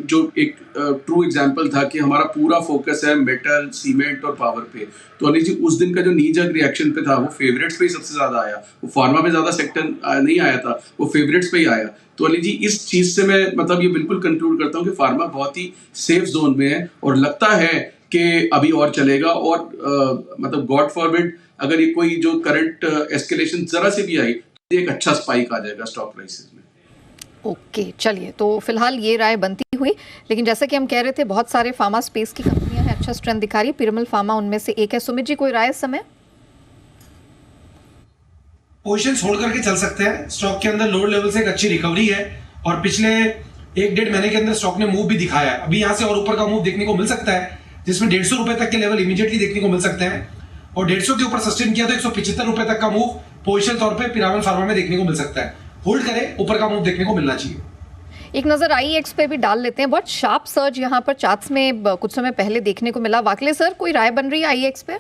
जो एक ट्रू एग्जांपल था कि हमारा पूरा फोकस है मेटल, सीमेंट और पावर पे, तो अनिल जी उस दिन का जो नी जग रिएक्शन पे था वो फेवरेट्स पे ही सबसे ज्यादा आया। वो फार्मा पे ज्यादा सेक्टर नहीं आया था, वो फेवरेट्स पे ही आया। तो अनिल जी इस चीज से मैं मतलब ये बिल्कुल कंक्लूड करता हूँ कि फार्मा बहुत ही सेफ जोन में है और लगता है कि अभी और चलेगा। और मतलब गॉड फॉरबिड अगर ये कोई जो करंट एस्केलेशन जरा से भी आई, एक अच्छा स्पाइक आ जाएगा स्टॉक प्राइसेस में। ओके, चलिए, तो फिलहाल ये राय बनती हुई। लेकिन जैसे कि हम कह रहे थे बहुत सारे फार्मा स्पेस की कंपनियां हैं, अच्छा स्ट्रेंथ दिखा रही है। पिरामल फार्मा उनमें से एक है। सुमित जी, कोई राय इस समय? पोजीशंस होल्ड करके चल सकते हैं। स्टॉक के अंदर लोअर लेवल से एक अच्छी रिकवरी है और पिछले 1-1.5 महीने के अंदर स्टॉक ने मूव भी दिखाया है। अभी यहाँ से और ऊपर का मूव देखने को मिल सकता है, जिसमें 150 रुपए तक के लेवल इमीडिएटली देखने को मिल सकते हैं, और 150 के ऊपर सस्टेन किया तो 175 रुपए तक का मूव पोजिशनल तौर पे पिरामल फार्मा में देखने को मिल सकता है। होल्ड करें, ऊपर का मूव देखने को मिलना चाहिए। एक नजर आईएक्स पे भी डाल लेते हैं। बहुत शार्प सर्ज यहाँ पर चार्ट्स में कुछ समय पहले देखने को मिला। वाकले सर, कोई राय बन रही है आईएक्स पे?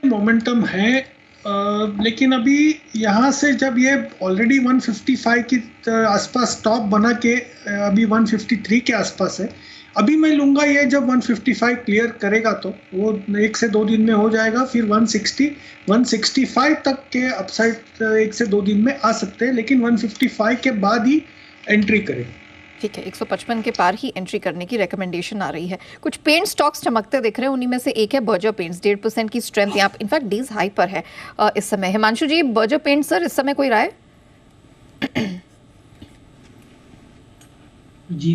मोमेंटम है, लेकिन अभी यहाँ से जब ये ऑलरेडी 155 की आसपास टॉप बना के अभी 153 के आसपास है, अभी मैं लूंगा ये जब 155 क्लियर करेगा तो वो 1 से 2 दिन में हो जाएगा। फिर 160 165 तक के अपसाइड 1 से 2 दिन में आ सकते हैं, लेकिन 155 के बाद ही एंट्री करें। ठीक है, 155 के पार ही एंट्री करने की रिकमेंडेशन आ रही है। कुछ पेंट स्टॉक्स चमकते दिख रहे हैं, उन्हीं में से एक है बर्जर पेंट्स। 1.5% की स्ट्रेंथ यहाँ इनफैक्ट डेज हाई पर है इस समय। हिमांशु जी, बर्जर पेंट सर इस समय कोई राय? जी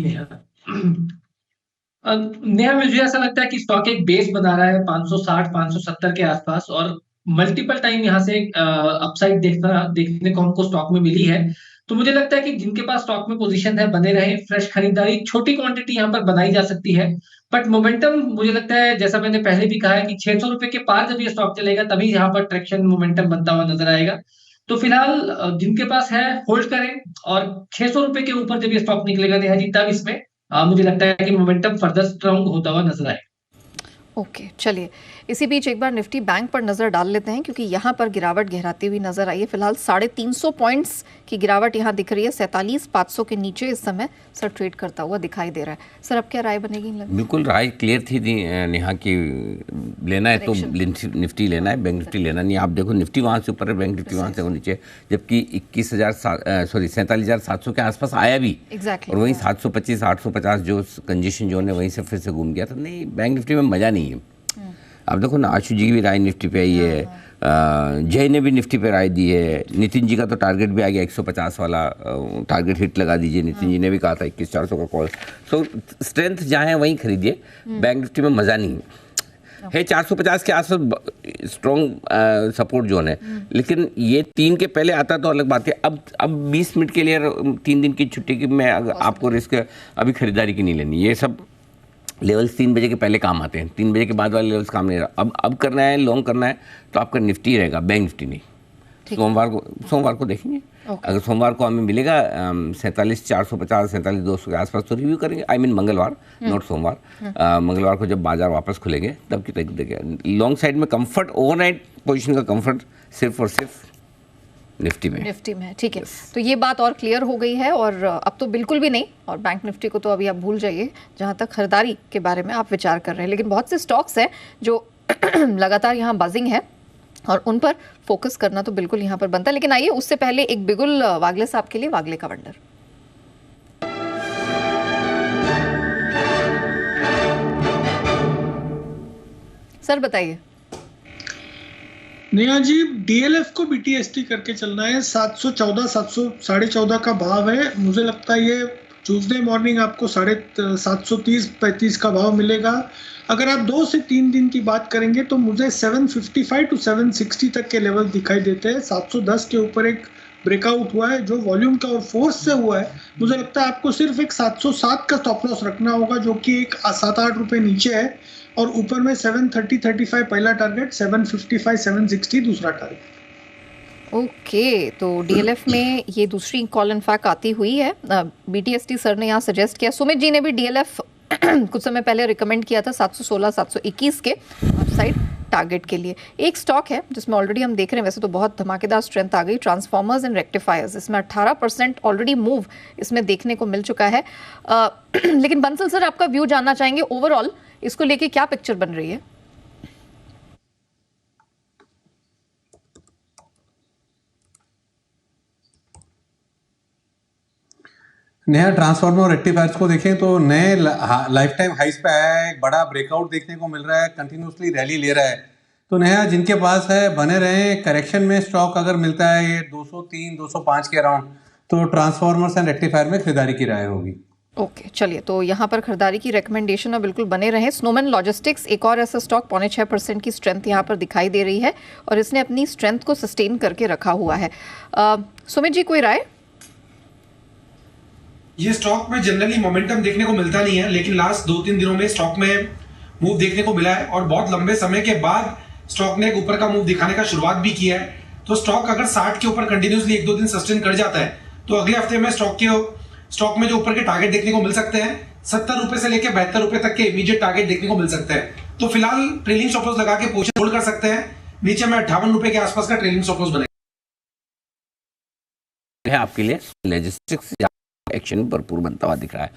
नेहा, मुझे ऐसा लगता है कि स्टॉक एक बेस बना रहा है 560 570 के आसपास, और मल्टीपल टाइम यहाँ से अपसाइड देखने को हमको स्टॉक में मिली है। तो मुझे लगता है कि जिनके पास स्टॉक में पोजीशन है बने रहे, फ्रेश खरीदारी, छोटी क्वांटिटी यहाँ पर बनाई जा सकती है। बट मोमेंटम मुझे लगता है, जैसा मैंने पहले भी कहा है, कि 600 रुपए के पार जब ये स्टॉक चलेगा तभी यहाँ पर ट्रैक्शन मोमेंटम बनता हुआ नजर आएगा। तो फिलहाल जिनके पास है होल्ड करें, और 600 रुपए के ऊपर जब ये स्टॉक निकलेगा नेहा जी, तब इसमें मुझे लगता है कि मोमेंटम फर्दर स्ट्रांग होता हुआ नजर आएगा। ओके, चलिए इसी बीच एक बार निफ्टी बैंक पर नजर डाल लेते हैं, क्योंकि यहाँ पर गिरावट गहराती हुई नजर आई है। फिलहाल 350 पॉइंट्स की गिरावट यहाँ दिख रही है। 47,500 के नीचे इस समय सर ट्रेड करता हुआ दिखाई दे रहा है। सर, अब क्या राय बनेगी? बिल्कुल राय क्लियर थी नेहा की, लेना है तो निफ्टी लेना है, बैंक निफ्टी लेना नहीं। आप देखो निफ्टी वहाँ से ऊपर है, बैंक निफ्टी वहाँ से वो नीचे, जबकि 47,700 के आसपास आया भी, और वहीं 725 850 जो कंजेशन जोन है वहीं से फिर से घूम गया था। नहीं, बैंक निफ्टी में मजा नहीं है। आप देखो ना, आशु जी की भी राय निफ्टी पे आई है, जय ने भी निफ्टी पे राय दी है, नितिन जी का तो टारगेट भी आ गया 150 वाला टारगेट हिट लगा दीजिए। नितिन जी ने भी कहा था 21,400 का कॉल। सो स्ट्रेंथ जहाँ है वहीं खरीदिए, बैंक निफ्टी में मज़ा नहीं है। 450 के आसपास स्ट्रॉन्ग सपोर्ट जोन है, लेकिन ये 3 के पहले आता तो अलग बात है। अब 20 मिनट के लिए 3 दिन की छुट्टी की में आपको रिस्क अभी खरीदारी की नहीं लेनी। ये सब लेवल्स 3 बजे के पहले काम आते हैं, 3 बजे के बाद वाले लेवल्स काम नहीं रहा। अब करना है, लॉन्ग करना है तो आपका निफ्टी रहेगा, बैंक निफ्टी नहीं। सोमवार को देखेंगे। अगर सोमवार को हमें मिलेगा 47,450 47,200 के आसपास तो रिव्यू करेंगे। आई मीन मंगलवार, नॉट सोमवार। मंगलवार को जब बाजार वापस खुलेंगे तब की तक देखेंगे। लॉन्ग साइड में कंफर्ट, ओवरनाइट पोजीशन का कंफर्ट सिर्फ और सिर्फ निफ्टी में। ठीक है, तो ये बात और क्लियर हो गई है, और अब तो बिल्कुल भी नहीं, और बैंक निफ्टी को तो अभी आप भूल जाइए जहां तक खरीदारी के बारे में आप विचार कर रहे हैं। लेकिन बहुत से स्टॉक्स हैं जो लगातार यहाँ बजिंग है, और उन पर फोकस करना तो बिल्कुल यहाँ पर बनता है। लेकिन आइए उससे पहले एक बिगुल वागले साहब के लिए, वागले का वंडर। सर बताइए। नेहा जी, डीएलएफ को बीटीएसटी करके चलना है। 714 714.5 का भाव है। मुझे लगता है ये ट्यूसडे मॉर्निंग आपको 730-35 का भाव मिलेगा। अगर आप 2 से 3 दिन की बात करेंगे तो मुझे 755 टू 760 तक के लेवल दिखाई देते हैं। 710 के ऊपर एक ब्रेकआउट हुआ है जो वॉल्यूम का और फोर्स से हुआ है। मुझे लगता है आपको सिर्फ एक 707 का स्टॉप लॉस रखना होगा, जो कि एक 7-8 रुपए नीचे है, और ऊपर में 730-35 पहला टारगेट, 755-760 दूसरा टारगेट। ओके, तो डीएलएफ में ये दूसरी कॉल इनफैक्ट आती हुई है। बीटीएसटी सर ने यहाँ सजेस्ट किया। सुमित जी ने भी डीएलएफ कुछ समय पहले रिकमेंड किया था 716 721 के अपसाइड टारगेट के लिए। एक स्टॉक है जिसमें ऑलरेडी हम देख रहे हैं, वैसे तो बहुत धमाकेदार स्ट्रेंथ आ गई, ट्रांसफॉर्मर्स एंड रेक्टिफायर्स। इसमें 18% ऑलरेडी मूव इसमें देखने को मिल चुका है। लेकिन बंसल सर, आपका व्यू जानना चाहेंगे, ओवरऑल इसको लेके क्या पिक्चर बन रही है? नया ट्रांसफार्मर और रेक्टिफायर्स को देखें तो नए लाइफ टाइम हाइस पे आया है। एक बड़ा ब्रेकआउट देखने को मिल रहा है, कंटिन्यूसली रैली ले रहा है। तो नया जिनके पास है बने रहे। करेक्शन में स्टॉक अगर मिलता है ये 203 205 के अराउंड, तो ट्रांसफार्मर्स एंड रेक्टिफायर में खरीदारी की राय होगी। ओके चलिए, तो यहाँ पर खरीदारी की रिकमेंडेशन और बिल्कुल बने रहें। स्नोमैन लॉजिस्टिक्स एक और ऐसा स्टॉक 0.6% की स्ट्रेंथ यहाँ पर दिखाई दे रही है और इसने अपनी स्ट्रेंथ को सस्टेन करके रखा हुआ है। सुमित जी, कोई राय? ये स्टॉक में जनरली मोमेंटम देखने को मिलता नहीं है, लेकिन लास्ट 2-3 दिनों में स्टॉक में मूव देखने को मिला है और बहुत लंबे समय के बाद स्टॉक ने एक ऊपर का मूव दिखाने का शुरुआत भी किया है। तो स्टॉक अगर 60 के ऊपर कंटिन्यूसली 1-2 दिन सस्टेन कर जाता है तो अगले हफ्ते में स्टॉक में जो ऊपर के टारगेट देखने को मिल सकते हैं 70 रुपए से लेकर 72 रुपए तक के इमीडिएट टारगेट देखने को मिल सकते हैं। तो फिलहाल ट्रेलिंग स्टॉप लॉस लगा के पोजीशन होल्ड कर सकते हैं। नीचे में 58 रुपए के आसपास का ट्रेलिंग स्टॉप लॉस बनेगा है आपके लिए। लॉजिस्टिक्स एक्शन भरपूर बनता हुआ दिख रहा है।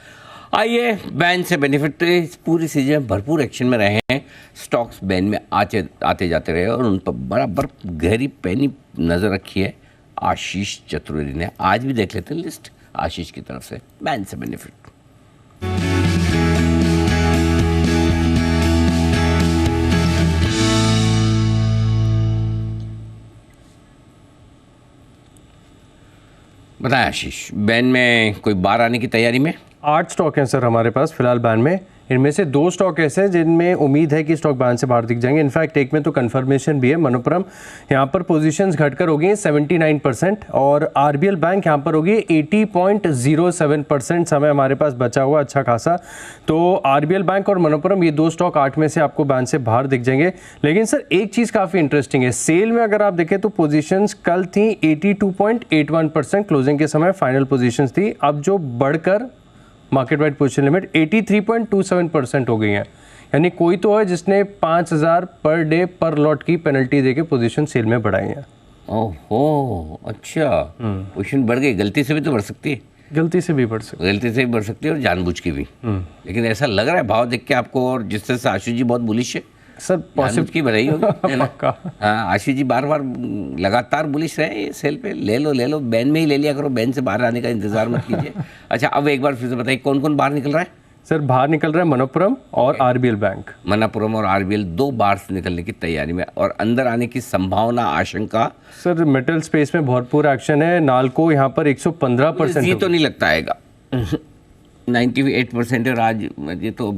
आइए, बैन से बेनिफिट इस पूरी सीजन भरपूर एक्शन में रहे हैं। स्टॉक्स बैन में आते जाते रहे और उन पर बराबर गहरी पैनी नजर रखी है आशीष चतुर्वेदी ने। आज भी देख लेते हैं लिस्ट आशीष की तरफ से बैन से बेनिफिट। बताएं आशीष, बैन में कोई बार आने की तैयारी में? 8 स्टॉक हैं सर हमारे पास फिलहाल बैन में। इनमें से 2 स्टॉक ऐसे हैं जिनमें उम्मीद है कि स्टॉक बैन से बाहर दिख जाएंगे। इनफैक्ट एक में तो कंफर्मेशन भी है। मनोपुरम यहाँ पर पोजीशंस घटकर हो गई 79% और आरबीएल बैंक यहाँ पर हो गई 80.07%। समय हमारे पास बचा हुआ अच्छा खासा। तो आरबीएल बैंक और मनोपुरम ये 2 स्टॉक 8 में से आपको बैन से बाहर दिख जाएंगे। लेकिन सर एक चीज़ काफ़ी इंटरेस्टिंग है, सेल में अगर आप देखें तो पोजीशंस कल थी 82.81% क्लोजिंग के समय फाइनल पोजीशंस थी। अब जो बढ़कर मार्केट वाइड पोजीशन लिमिट 83.27% हो गई है। यानी कोई तो है जिसने 5000 पर डे पर लॉट की पेनल्टी देके पोजीशन सेल में बढ़ाई है। ओहो, अच्छा, पोजीशन बढ़ गई। गलती से भी तो बढ़ सकती है। गलती से भी बढ़ सकती है और जानबूझ के भी। लेकिन ऐसा लग रहा है भाव देख के आपको, और जिस तरह से आशीष जी बहुत बुलिश है सर, पॉसिबल की बढ़ाई होगी। हाँ, आशीष जी बार बार लगातार बुलिश रहे सेल पे। ले लो, बैन में ही ले लिया करो, बैन से बाहर आने का इंतजार मत कीजिए। अच्छा, अब एक बार फिर से बताइए कौन कौन बाहर निकल रहा है? सर बाहर निकल रहा है मनोपुरम और आरबीएल बैंक। मनोपुरम और आरबीएल 2 बार से निकलने की तैयारी में और अंदर आने की संभावना, आशंका? सर मेटल स्पेस में भरपूर एक्शन है। नालको यहाँ पर 115%। ये तो नहीं लगता आएगा। 98% है आज। ये तो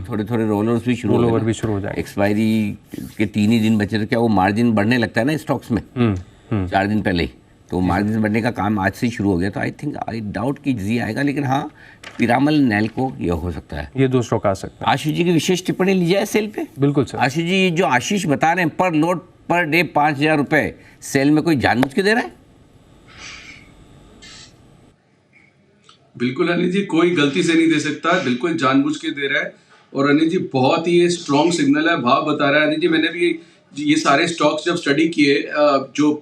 थोड़े रोलर्स भी शुरू हो जाएंगे। एक्सपायरी के 3 ही दिन बचे तो क्या वो मार्जिन बढ़ने लगता है ना स्टॉक्स में 4 दिन पहले ही, तो मार्जिन बढ़ने का काम आज से ही शुरू हो गया। तो आई डाउट कि जी आएगा, लेकिन हाँ पिरामल, नैल्को ये हो सकता है। ये 2 स्टॉक आ सकते हैं। आशीष जी की विशेष टिप्पणी ली जाए सेल पे? बिल्कुल सर। आशीष जी, जो आशीष बता रहे हैं पर लोड पर डे 5000 रुपए, सेल में कोई जानबूझ के दे रहा है? बिल्कुल अनिल जी, कोई गलती से नहीं दे सकता, बिल्कुल जानबूझ के दे रहा है। और अनिल जी बहुत ही स्ट्रॉन्ग सिग्नल है, भाव बता रहा है। अनिल जी मैंने भी ये सारे स्टॉक्स जब स्टडी किए जो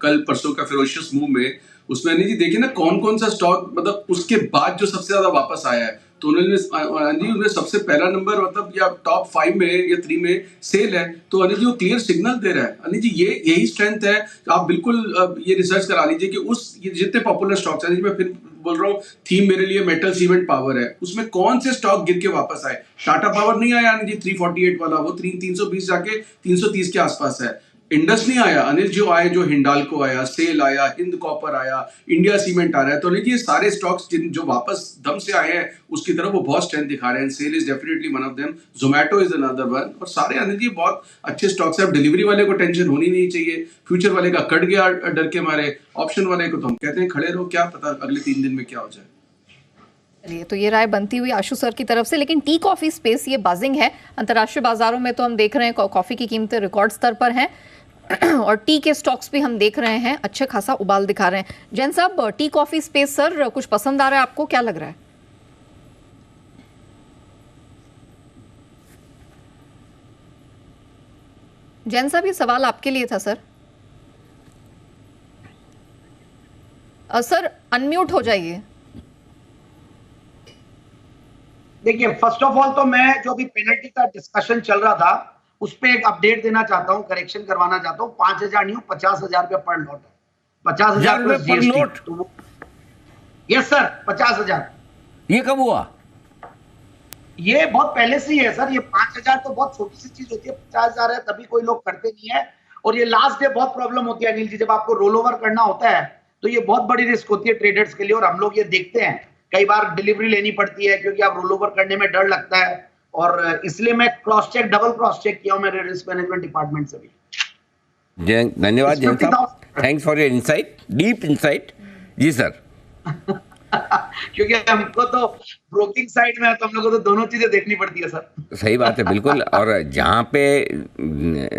कल परसों का फेरोशियस मूव में, उसमें अनिल जी देखिए ना कौन कौन सा स्टॉक मतलब उसके बाद जो सबसे ज्यादा वापस आया है। तो उन्होंने सबसे पहला नंबर मतलब या टॉप 5 में या 3 में सेल है। तो अनिल जी वो क्लियर सिग्नल दे रहा है। अनिल जी यही स्ट्रेंथ है। आप बिल्कुल ये रिसर्च करा लीजिए कि ये जितने पॉपुलर स्टॉक्स हैं, मैं फिर बोल रहा हूँ थीम मेरे लिए मेटल, सीमेंट, पावर है, उसमें कौन से स्टॉक गिर के वापस आए? टाटा पावर नहीं आया अनिल जी 348 वाला, वो 320 जाके 330 के आसपास है। इंडस नहीं आया अनिल, जो आए, जो हिंडाल्को आया, सेल आया, हिंद कॉपर आया, इंडिया सीमेंट आ रहा है। तो अनिल जी ये सारे स्टॉक्स जो वापस दम से आए हैं उसकी तरफ वो बहुत स्ट्रेंथ दिखा रहे हैं। SAIL is definitely one of them, Zomato is another one. और सारे अनिल जी बहुत अच्छे स्टॉक्स हैं। अब डिलीवरी वाले को टेंशन होनी नहीं चाहिए, फ्यूचर वाले का कट गया डर के मारे, ऑप्शन वाले को तो हम कहते हैं खड़े रहो, क्या पता अगले 3 दिन में क्या हो जाए। चलिए, तो ये राय बनती हुई आशु सर की तरफ से। लेकिन टी कॉफी स्पेस ये बाजिंग है। अंतर्राष्ट्रीय बाजारों में तो हम देख रहे हैं कॉफी की कीमतें रिकॉर्ड स्तर पर हैं और टी के स्टॉक्स भी हम देख रहे हैं अच्छे खासा उबाल दिखा रहे हैं। जैन साहब, टी कॉफी स्पेस सर कुछ पसंद आ रहा है आपको, क्या लग रहा है? जैन साहब, ये सवाल आपके लिए था सर। सर अनम्यूट हो जाइए। देखिए, फर्स्ट ऑफ ऑल तो मैं जो अभी पेनल्टी का डिस्कशन चल रहा था उस पे एक अपडेट देना चाहता हूँ, करेक्शन करवाना चाहता हूँ। 5000 नहीं, 50,000 रुपये पर लॉट है। 50,000 प्लस जीएसटी। Yes sir, 50,000। ये कब हुआ? ये बहुत पहले से ही है सर। ये 5,000 तो बहुत छोटी सी चीज होती है, 50,000 है तभी कोई लोग करते नहीं है। और ये लास्ट डे बहुत प्रॉब्लम होती है अनिल जी, जब आपको रोल ओवर करना होता है तो ये बहुत बड़ी रिस्क होती है ट्रेडर्स के लिए। और हम लोग ये देखते हैं कई बार डिलीवरी लेनी पड़ती है क्योंकि आप रोल ओवर करने में डर लगता है, और इसलिए मैं डबल क्रॉस चेक किया हूं मेरे रिस्क मैनेजमेंट डिपार्टमेंट से भी। धन्यवाद जैन साहब, thanks for your insight, deep insight. जी सर। क्योंकि हमको तो ब्रोकिंग साइड में है तो हम लोगों को तो दोनों चीजें देखनी पड़ती है सर। सही बात है, बिल्कुल। और जहाँ पे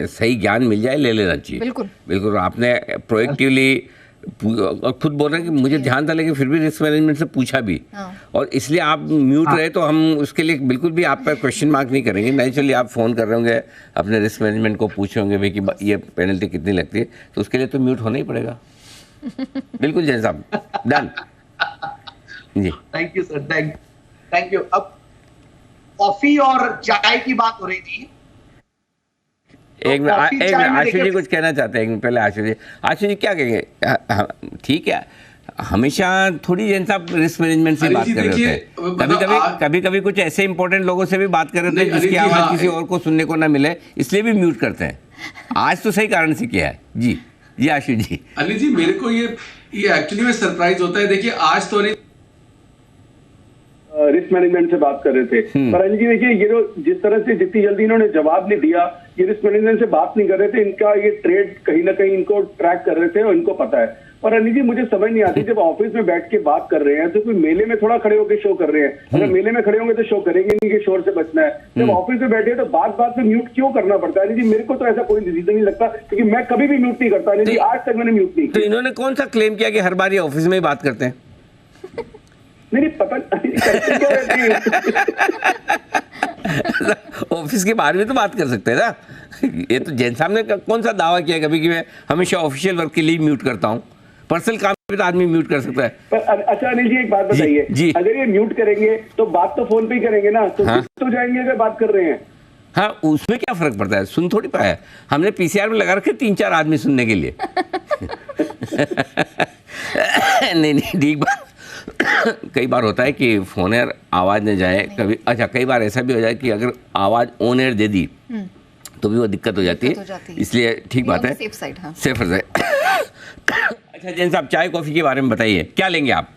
सही ज्ञान मिल जाए ले लेना चाहिए। बिल्कुल बिल्कुल। आपने प्रोएक्टिवली और खुद बोल रहे हैं कि मुझे ध्यान था लेकिन फिर भी रिस्क मैनेजमेंट से पूछा भी, और इसलिए आप म्यूट रहे, तो हम उसके लिए बिल्कुल भी आप पर क्वेश्चन मार्क नहीं करेंगे। नेचुरली आप फ़ोन कर रहे होंगे अपने रिस्क मैनेजमेंट को, पूछे होंगे भाई कि ये पेनल्टी कितनी लगती है, तो उसके लिए तो म्यूट होना ही पड़ेगा। बिल्कुल जैन साहब, डन जी। Thank you sir, thank you. अब कॉफी और चाय की बात हो रही थी। एक मिनट आशु जी कुछ कहना चाहते हैं। एक मिनट पहले आशु जी क्या कहेंगे? ठीक है, हमेशा थोड़ी जैन साहब रिस्क मैनेजमेंट से बात कर रहे होते हैं, कभी कुछ ऐसे इंपॉर्टेंट लोगों से भी बात कर रहे थे जिसकी आवाज किसी और को सुनने को ना मिले, इसलिए भी म्यूट करते हैं। आज तो सही कारण से किया है। जी आशु जी। अनिल जी, मेरे को ये एक्चुअली में सरप्राइज होता है। देखिए आज तो रिस्क मैनेजमेंट से बात कर रहे थे, पर अनिल जी देखिए ये जो जिस तरह से जितनी जल्दी इन्होंने जवाब नहीं दिया, ये रिस्क मैनेजमेंट से बात नहीं कर रहे थे, इनका ये ट्रेड कहीं ना कहीं इनको ट्रैक कर रहे थे और इनको पता है। और अनिल जी मुझे समझ नहीं आती, जब ऑफिस में बैठ के बात कर रहे हैं तो कोई मेले में थोड़ा खड़े होकर शो कर रहे हैं। अगर मेले में खड़े होंगे तो शो करेंगे नहीं कि शोर से बचना है। जब ऑफिस में बैठे तो बात में म्यूट क्यों करना पड़ता है? अनिल जी मेरे को तो ऐसा कोई डिसीजन नहीं लगता, क्योंकि मैं कभी भी म्यूट नहीं करता अनिल जी, आज तक मैंने म्यूट नहीं किया। तो इन्होंने कौन सा क्लेम किया कि हर बार ये ऑफिस में ही बात करते हैं? नहीं पता ऑफिस के बाहर भी तो बात कर सकते हैं ना। ये तो जैन साहब ने कौन सा दावा किया कभी कि मैं हमेशा ऑफिशियल वर्क के लिए म्यूट करता हूँ? पर्सनल काम पे तो आदमी म्यूट कर सकता है। अच्छा अनिल जी एक बात बताइए, अगर ये म्यूट करेंगे तो बात तो फोन पे ही करेंगे ना, तो तो जाएंगे अगर बात कर रहे हैं। हाँ, उसमें क्या फर्क पड़ता है? सुन थोड़ी पाया, हमने पीसीआर में लगा रखे 3-4 आदमी सुनने के लिए। नहीं ठीक बात। कई बार होता है कि फोन एयर आवाज़ न जाए कभी। अच्छा, कई बार ऐसा भी हो जाए कि अगर आवाज़ ऑन एयर दे दी तो भी वो दिक्कत हो जाती है, इसलिए ठीक बात है, सेफर साइड। अच्छा जैन साहब, चाय कॉफ़ी के बारे में बताइए, क्या लेंगे आप?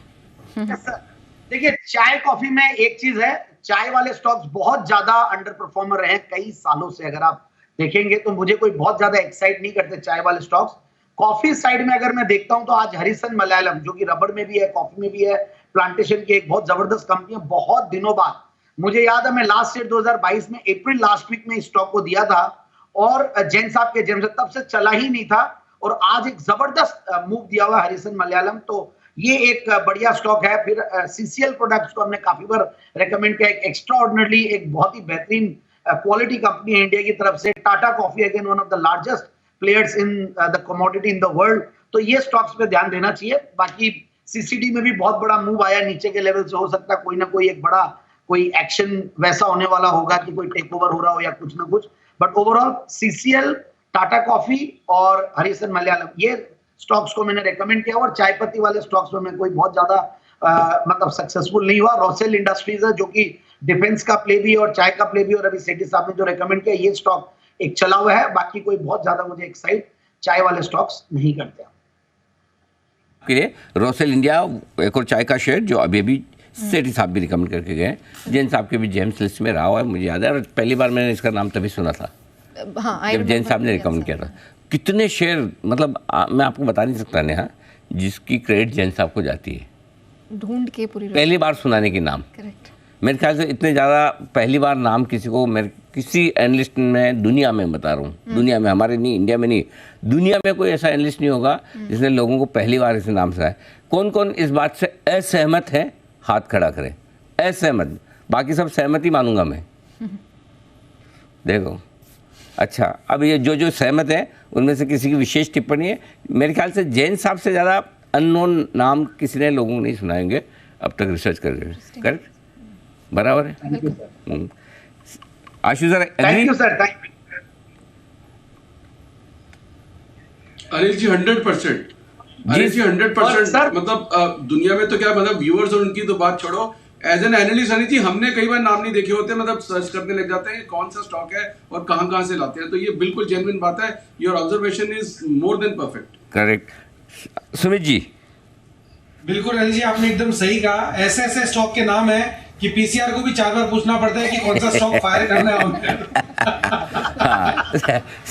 देखिए चाय कॉफ़ी में एक चीज़ है, चाय वाले स्टॉक्स बहुत ज़्यादा अंडर परफॉर्मर रहे कई सालों से। अगर आप देखेंगे तो मुझे कोई बहुत ज़्यादा एक्साइट नहीं करते चाय वाले स्टॉक्स। कॉफी साइड में अगर मैं देखता हूं तो आज हरिसन मलयालम, जो कि रबड़ में भी है, कॉफी में भी है, प्लांटेशन की एक बहुत जबरदस्त कंपनी है, बहुत दिनों बाद, मुझे याद है मैं लास्ट ईयर 2022 में अप्रैल लास्ट वीक में स्टॉक को दिया था और जैन साहब के जेम से तब से चला ही नहीं था, और आज एक जबरदस्त मूव दिया हुआ हरिसन मलयालम, तो ये एक बढ़िया स्टॉक है। फिर सीसीएल प्रोडक्ट्स को हमने काफी बार रेकमेंड किया, एक एक्स्ट्रा ऑर्डिनरी, एक बहुत ही बेहतरीन क्वालिटी कंपनी है इंडिया की तरफ से। Tata coffee again one of the largest players in the commodity in the world, तो ये स्टॉक्स पे ध्यान देना चाहिए। बाकी सीसीडी में भी बहुत बड़ा मूव आया नीचे के लेवल से, हो सकता है कोई ना कोई एक बड़ा कोई एक्शन वैसा होने वाला होगा कि कोई टेक ओवर हो रहा हो या कुछ ना कुछ, but overall CCL, Tata coffee और हरिसन मलयालम, ये स्टॉक्स को मैंने रेकमेंड किया। और चाय पत्ती वाले स्टॉक्स में मैं कोई बहुत ज्यादा मतलब सक्सेसफुल नहीं हुआ। रोसेल इंडस्ट्रीज है जो कि डिफेंस का प्ले भी और चाय का प्ले भी, और अभी सेठी साहब ने जो रेकमेंड किया ये स्टॉक एक चला हुआ है। बाकी कोई बहुत ज्यादा मुझे एक्साइट चाय वाले स्टॉक्स नहीं करते के लिए। रोसेल इंडिया एक और चाय का शेयर जो अभी सेठी साहब भी रिकमेंड करके गए, जैन साहब के भी जेम्स लिस्ट में रहा हुआ है, मुझे याद है। और पहली बार मैंने इसका नाम तभी सुना था जब जैन साहब ने रिकमेंड किया था। कितने शेयर, मतलब मैं आपको बता नहीं सकता नेहा, जिसकी क्रेडिट जैन साहब को जाती है, ढूंढ के पूरी पहली बार सुनाने के नाम। मेरे ख्याल से इतने ज़्यादा पहली बार नाम किसी को, मेरे किसी एनालिस्ट में दुनिया में बता रहा हूँ, दुनिया में, हमारे नहीं, इंडिया में नहीं, दुनिया में कोई ऐसा एनालिस्ट नहीं होगा जिसने लोगों को पहली बार इस नाम से आया। कौन कौन इस बात से असहमत है, हाथ खड़ा करें। असहमत, बाकी सब सहमति मानूंगा मैं। देखो, अच्छा, अब ये जो सहमत है उनमें से किसी की विशेष टिप्पणी है। मेरे ख्याल से जैन साहब से ज़्यादा अननोन नाम किसी ने लोगों को नहीं सुनाएंगे अब तक रिसर्च करके। करेक्ट, बराबर है। Ashu sir, thank you sir. Anil ji 100%, Anil ji 100%। मतलब दुनिया में तो क्या, मतलब व्यूअर्स और उनकी तो बात छोड़ो, as an analyst Anil ji हमने कई बार नाम नहीं देखे होते, मतलब सर्च करने लग जाते हैं कौन सा स्टॉक है और कहां से लाते हैं, तो ये बिल्कुल जेन्युइन बात है। Your observation is more than perfect. Correct. Sumit ji. बिल्कुल अनिल जी, आपने एकदम सही कहा। ऐसे ऐसे स्टॉक के नाम है कि पीसीआर को भी 4 बार पूछना पड़ता है कि कौन सा स्टॉक फायर करना है उनको।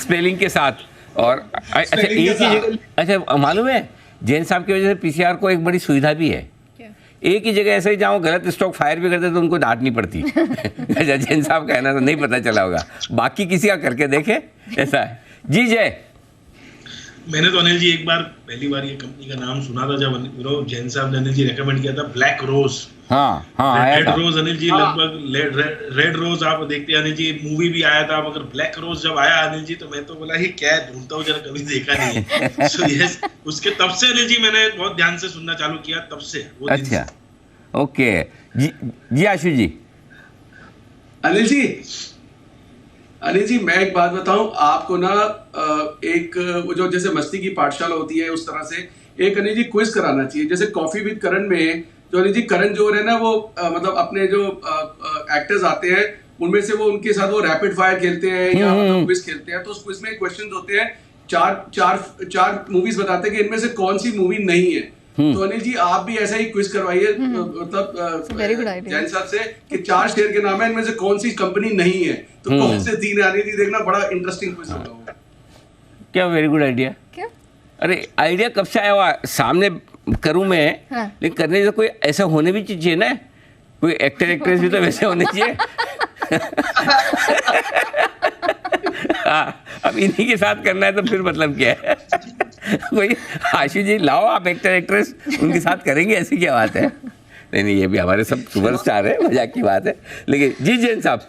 स्पेलिंग के साथ। और अच्छा एक ही जगह, अच्छा मालूम है जैन साहब की वजह से पीसीआर को एक बड़ी सुविधा भी है। एक ही जगह ऐसे ही जहाँ गलत स्टॉक फायर भी करते तो उनको डांट नहीं पड़ती। जैन साहब का है ना, तो नहीं पता चला होगा, बाकी किसी का करके देखे, ऐसा है। जी जय, मैंने तो अनिल जी एक बार पहली बार ये कंपनी का नाम सुना था जब जैन साहब ने अनिल जी रेकमेंड किया था, ब्लैक रोज। हाँ आया रेड था। रोज अनिल जी, लगभग रेड रोज आप देखते हैं अनिल जी, मूवी भी आया था, मगर ब्लैक रोज जब आया अनिल जी तो मैं तो बोला ये क्या है, ढूंढता हूँ जरा, कभी देखा नहीं है। सो यस, उसके तब से अनिल जी मैंने बहुत ध्यान से सुनना चालू किया, तब से वो दिन से। अच्छा ओके जी आशु जी। अनिल जी मैं एक बात बताऊं आपको ना, एक वो जो जैसे मस्ती की पाठशाला होती है उस तरह से एक अनिल जी क्विज कराना चाहिए, जैसे कॉफी विद करण में जो अनिल जी करण जोहर है ना, वो मतलब अपने जो एक्टर्स आते हैं उनमें से वो उनके साथ वो रैपिड फायर खेलते हैं या मतलब क्विज खेलते हैं, तो उस क्विज में क्वेश्चंस होते हैं, चार मूवीज बताते हैं कि इनमें से कौन सी मूवी नहीं है। तो अनिल जी आप भी ऐसा ही क्विज करवाइए, मतलब जैन साहब से कि 4 शेयर के नाम है, इनमें से कौन सी कंपनी नहीं है, तो कौन से 3 है। अनिल जी देखना बड़ा इंटरेस्टिंग क्विज होगा। क्या वेरी गुड आइडिया। क्या अरे आइडिया कब से आया हुआ, सामने करूं मैं, लेकिन करने से कोई ऐसा होने भी चाहिए ना, कोई एक्टर एक्ट्रेस भी तो वैसे होने चाहिए। अब इन्हीं के साथ करना है तो फिर मतलब क्या है। कोई आशु जी लाओ आप एक्टर एक्ट्रेस, उनके साथ करेंगे, ऐसी क्या बात है। नहीं ये भी हमारे सब सुपरस्टार है, मजाक की बात है। लेकिन जी जैन साहब,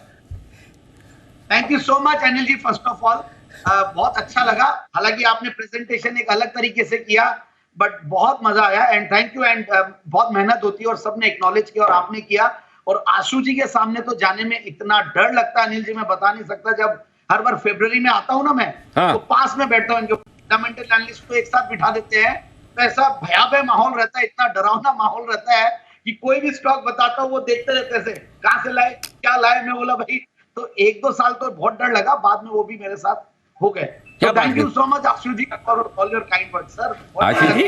thank you so much Anil ji. First of all बहुत अच्छा लगा, हालांकि आपने प्रेजेंटेशन एक अलग तरीके से किया, बट बहुत मजा आया एंड थैंक यू। एंड बहुत मेहनत होती है और सबने एक्नॉलेज किया और आपने किया। और आशु जी के सामने तो जाने में इतना डर लगता है अनिल जी, मैं बता नहीं सकता। जब हर बार फरवरी में आता हूं ना मैं, तो पास में बैठता हूं, इनके फंडामेंटल एनालिस्ट को एक साथ बिठा देते हैं, तो ऐसा भयावह माहौल रहता है, इतना डरावना माहौल रहता है कि कोई भी स्टॉक बताता हूँ वो देखते रहते हैं कहां से लाए क्या लाए। मैं बोला भाई, तो 1-2 साल तो बहुत डर लगा, बाद में वो भी मेरे साथ हो गए। तो thank you so much Ashu ji for all your kind words sir. Ashu ji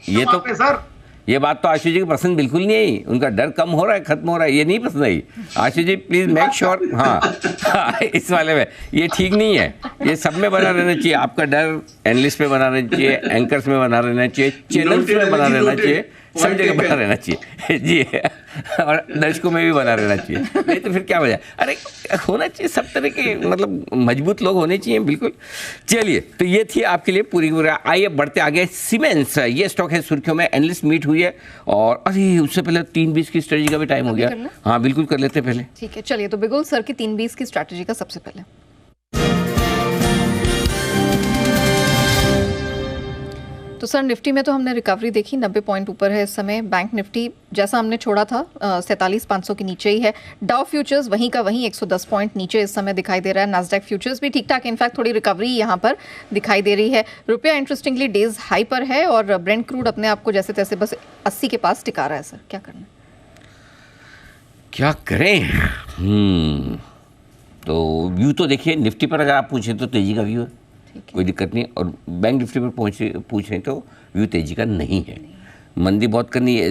ये तो सर, ये बात तो आशु जी को पसंद बिल्कुल नहीं आई, उनका डर कम हो रहा है, खत्म हो रहा है, ये नहीं पसंद आई। आशु जी प्लीज मेक श्योर, हाँ इस वाले में ये ठीक नहीं है, ये सब में बना रहना चाहिए। आपका डर एनालिस्ट में बना रहना चाहिए, एंकर्स में बना रहना चाहिए, चैनल्स में बना रहना चाहिए, सब जगह बना रहना चाहिए जी, और दर्शकों में भी बना रहना चाहिए, नहीं तो फिर क्या वजह। अरे होना चाहिए सब तरह के, मतलब मजबूत लोग होने चाहिए बिल्कुल। चलिए तो ये थी आपके लिए पूरी। आइए बढ़ते आगे। सीमेंस ये स्टॉक है सुर्खियों में, एनालिस्ट मीट हुई है, और अरे उससे पहले 3:20 की स्ट्रेटजी का भी टाइम हो गया। हाँ बिल्कुल कर लेते पहले। ठीक है चलिए, तो बिगुल सर की 3:20 की स्ट्रैटेजी का सबसे पहले। तो सर निफ्टी में तो हमने रिकवरी देखी, 90 पॉइंट ऊपर है इस समय। बैंक निफ्टी जैसा हमने छोड़ा था 47,500 के नीचे ही है। डाउ फ्यूचर्स वहीं का वहीं 110 पॉइंट नीचे इस समय दिखाई दे रहा है। नास्डैक फ्यूचर्स भी ठीक ठाक, इनफैक्ट थोड़ी रिकवरी यहाँ पर दिखाई दे रही है। रुपया इंटरेस्टिंगली डेज हाई पर है, और ब्रेंट क्रूड अपने आप को जैसे तैसे बस 80 के पास टिका रहा है। सर क्या करना है, क्या करें? तो व्यू तो देखिए, निफ्टी पर अगर आप पूछें तो तेजी का व्यू है, कोई दिक्कत नहीं, और बैंक निफ्टी पर पूछ रहे तो व्यू तेजी का नहीं है। मंदी बहुत करनी है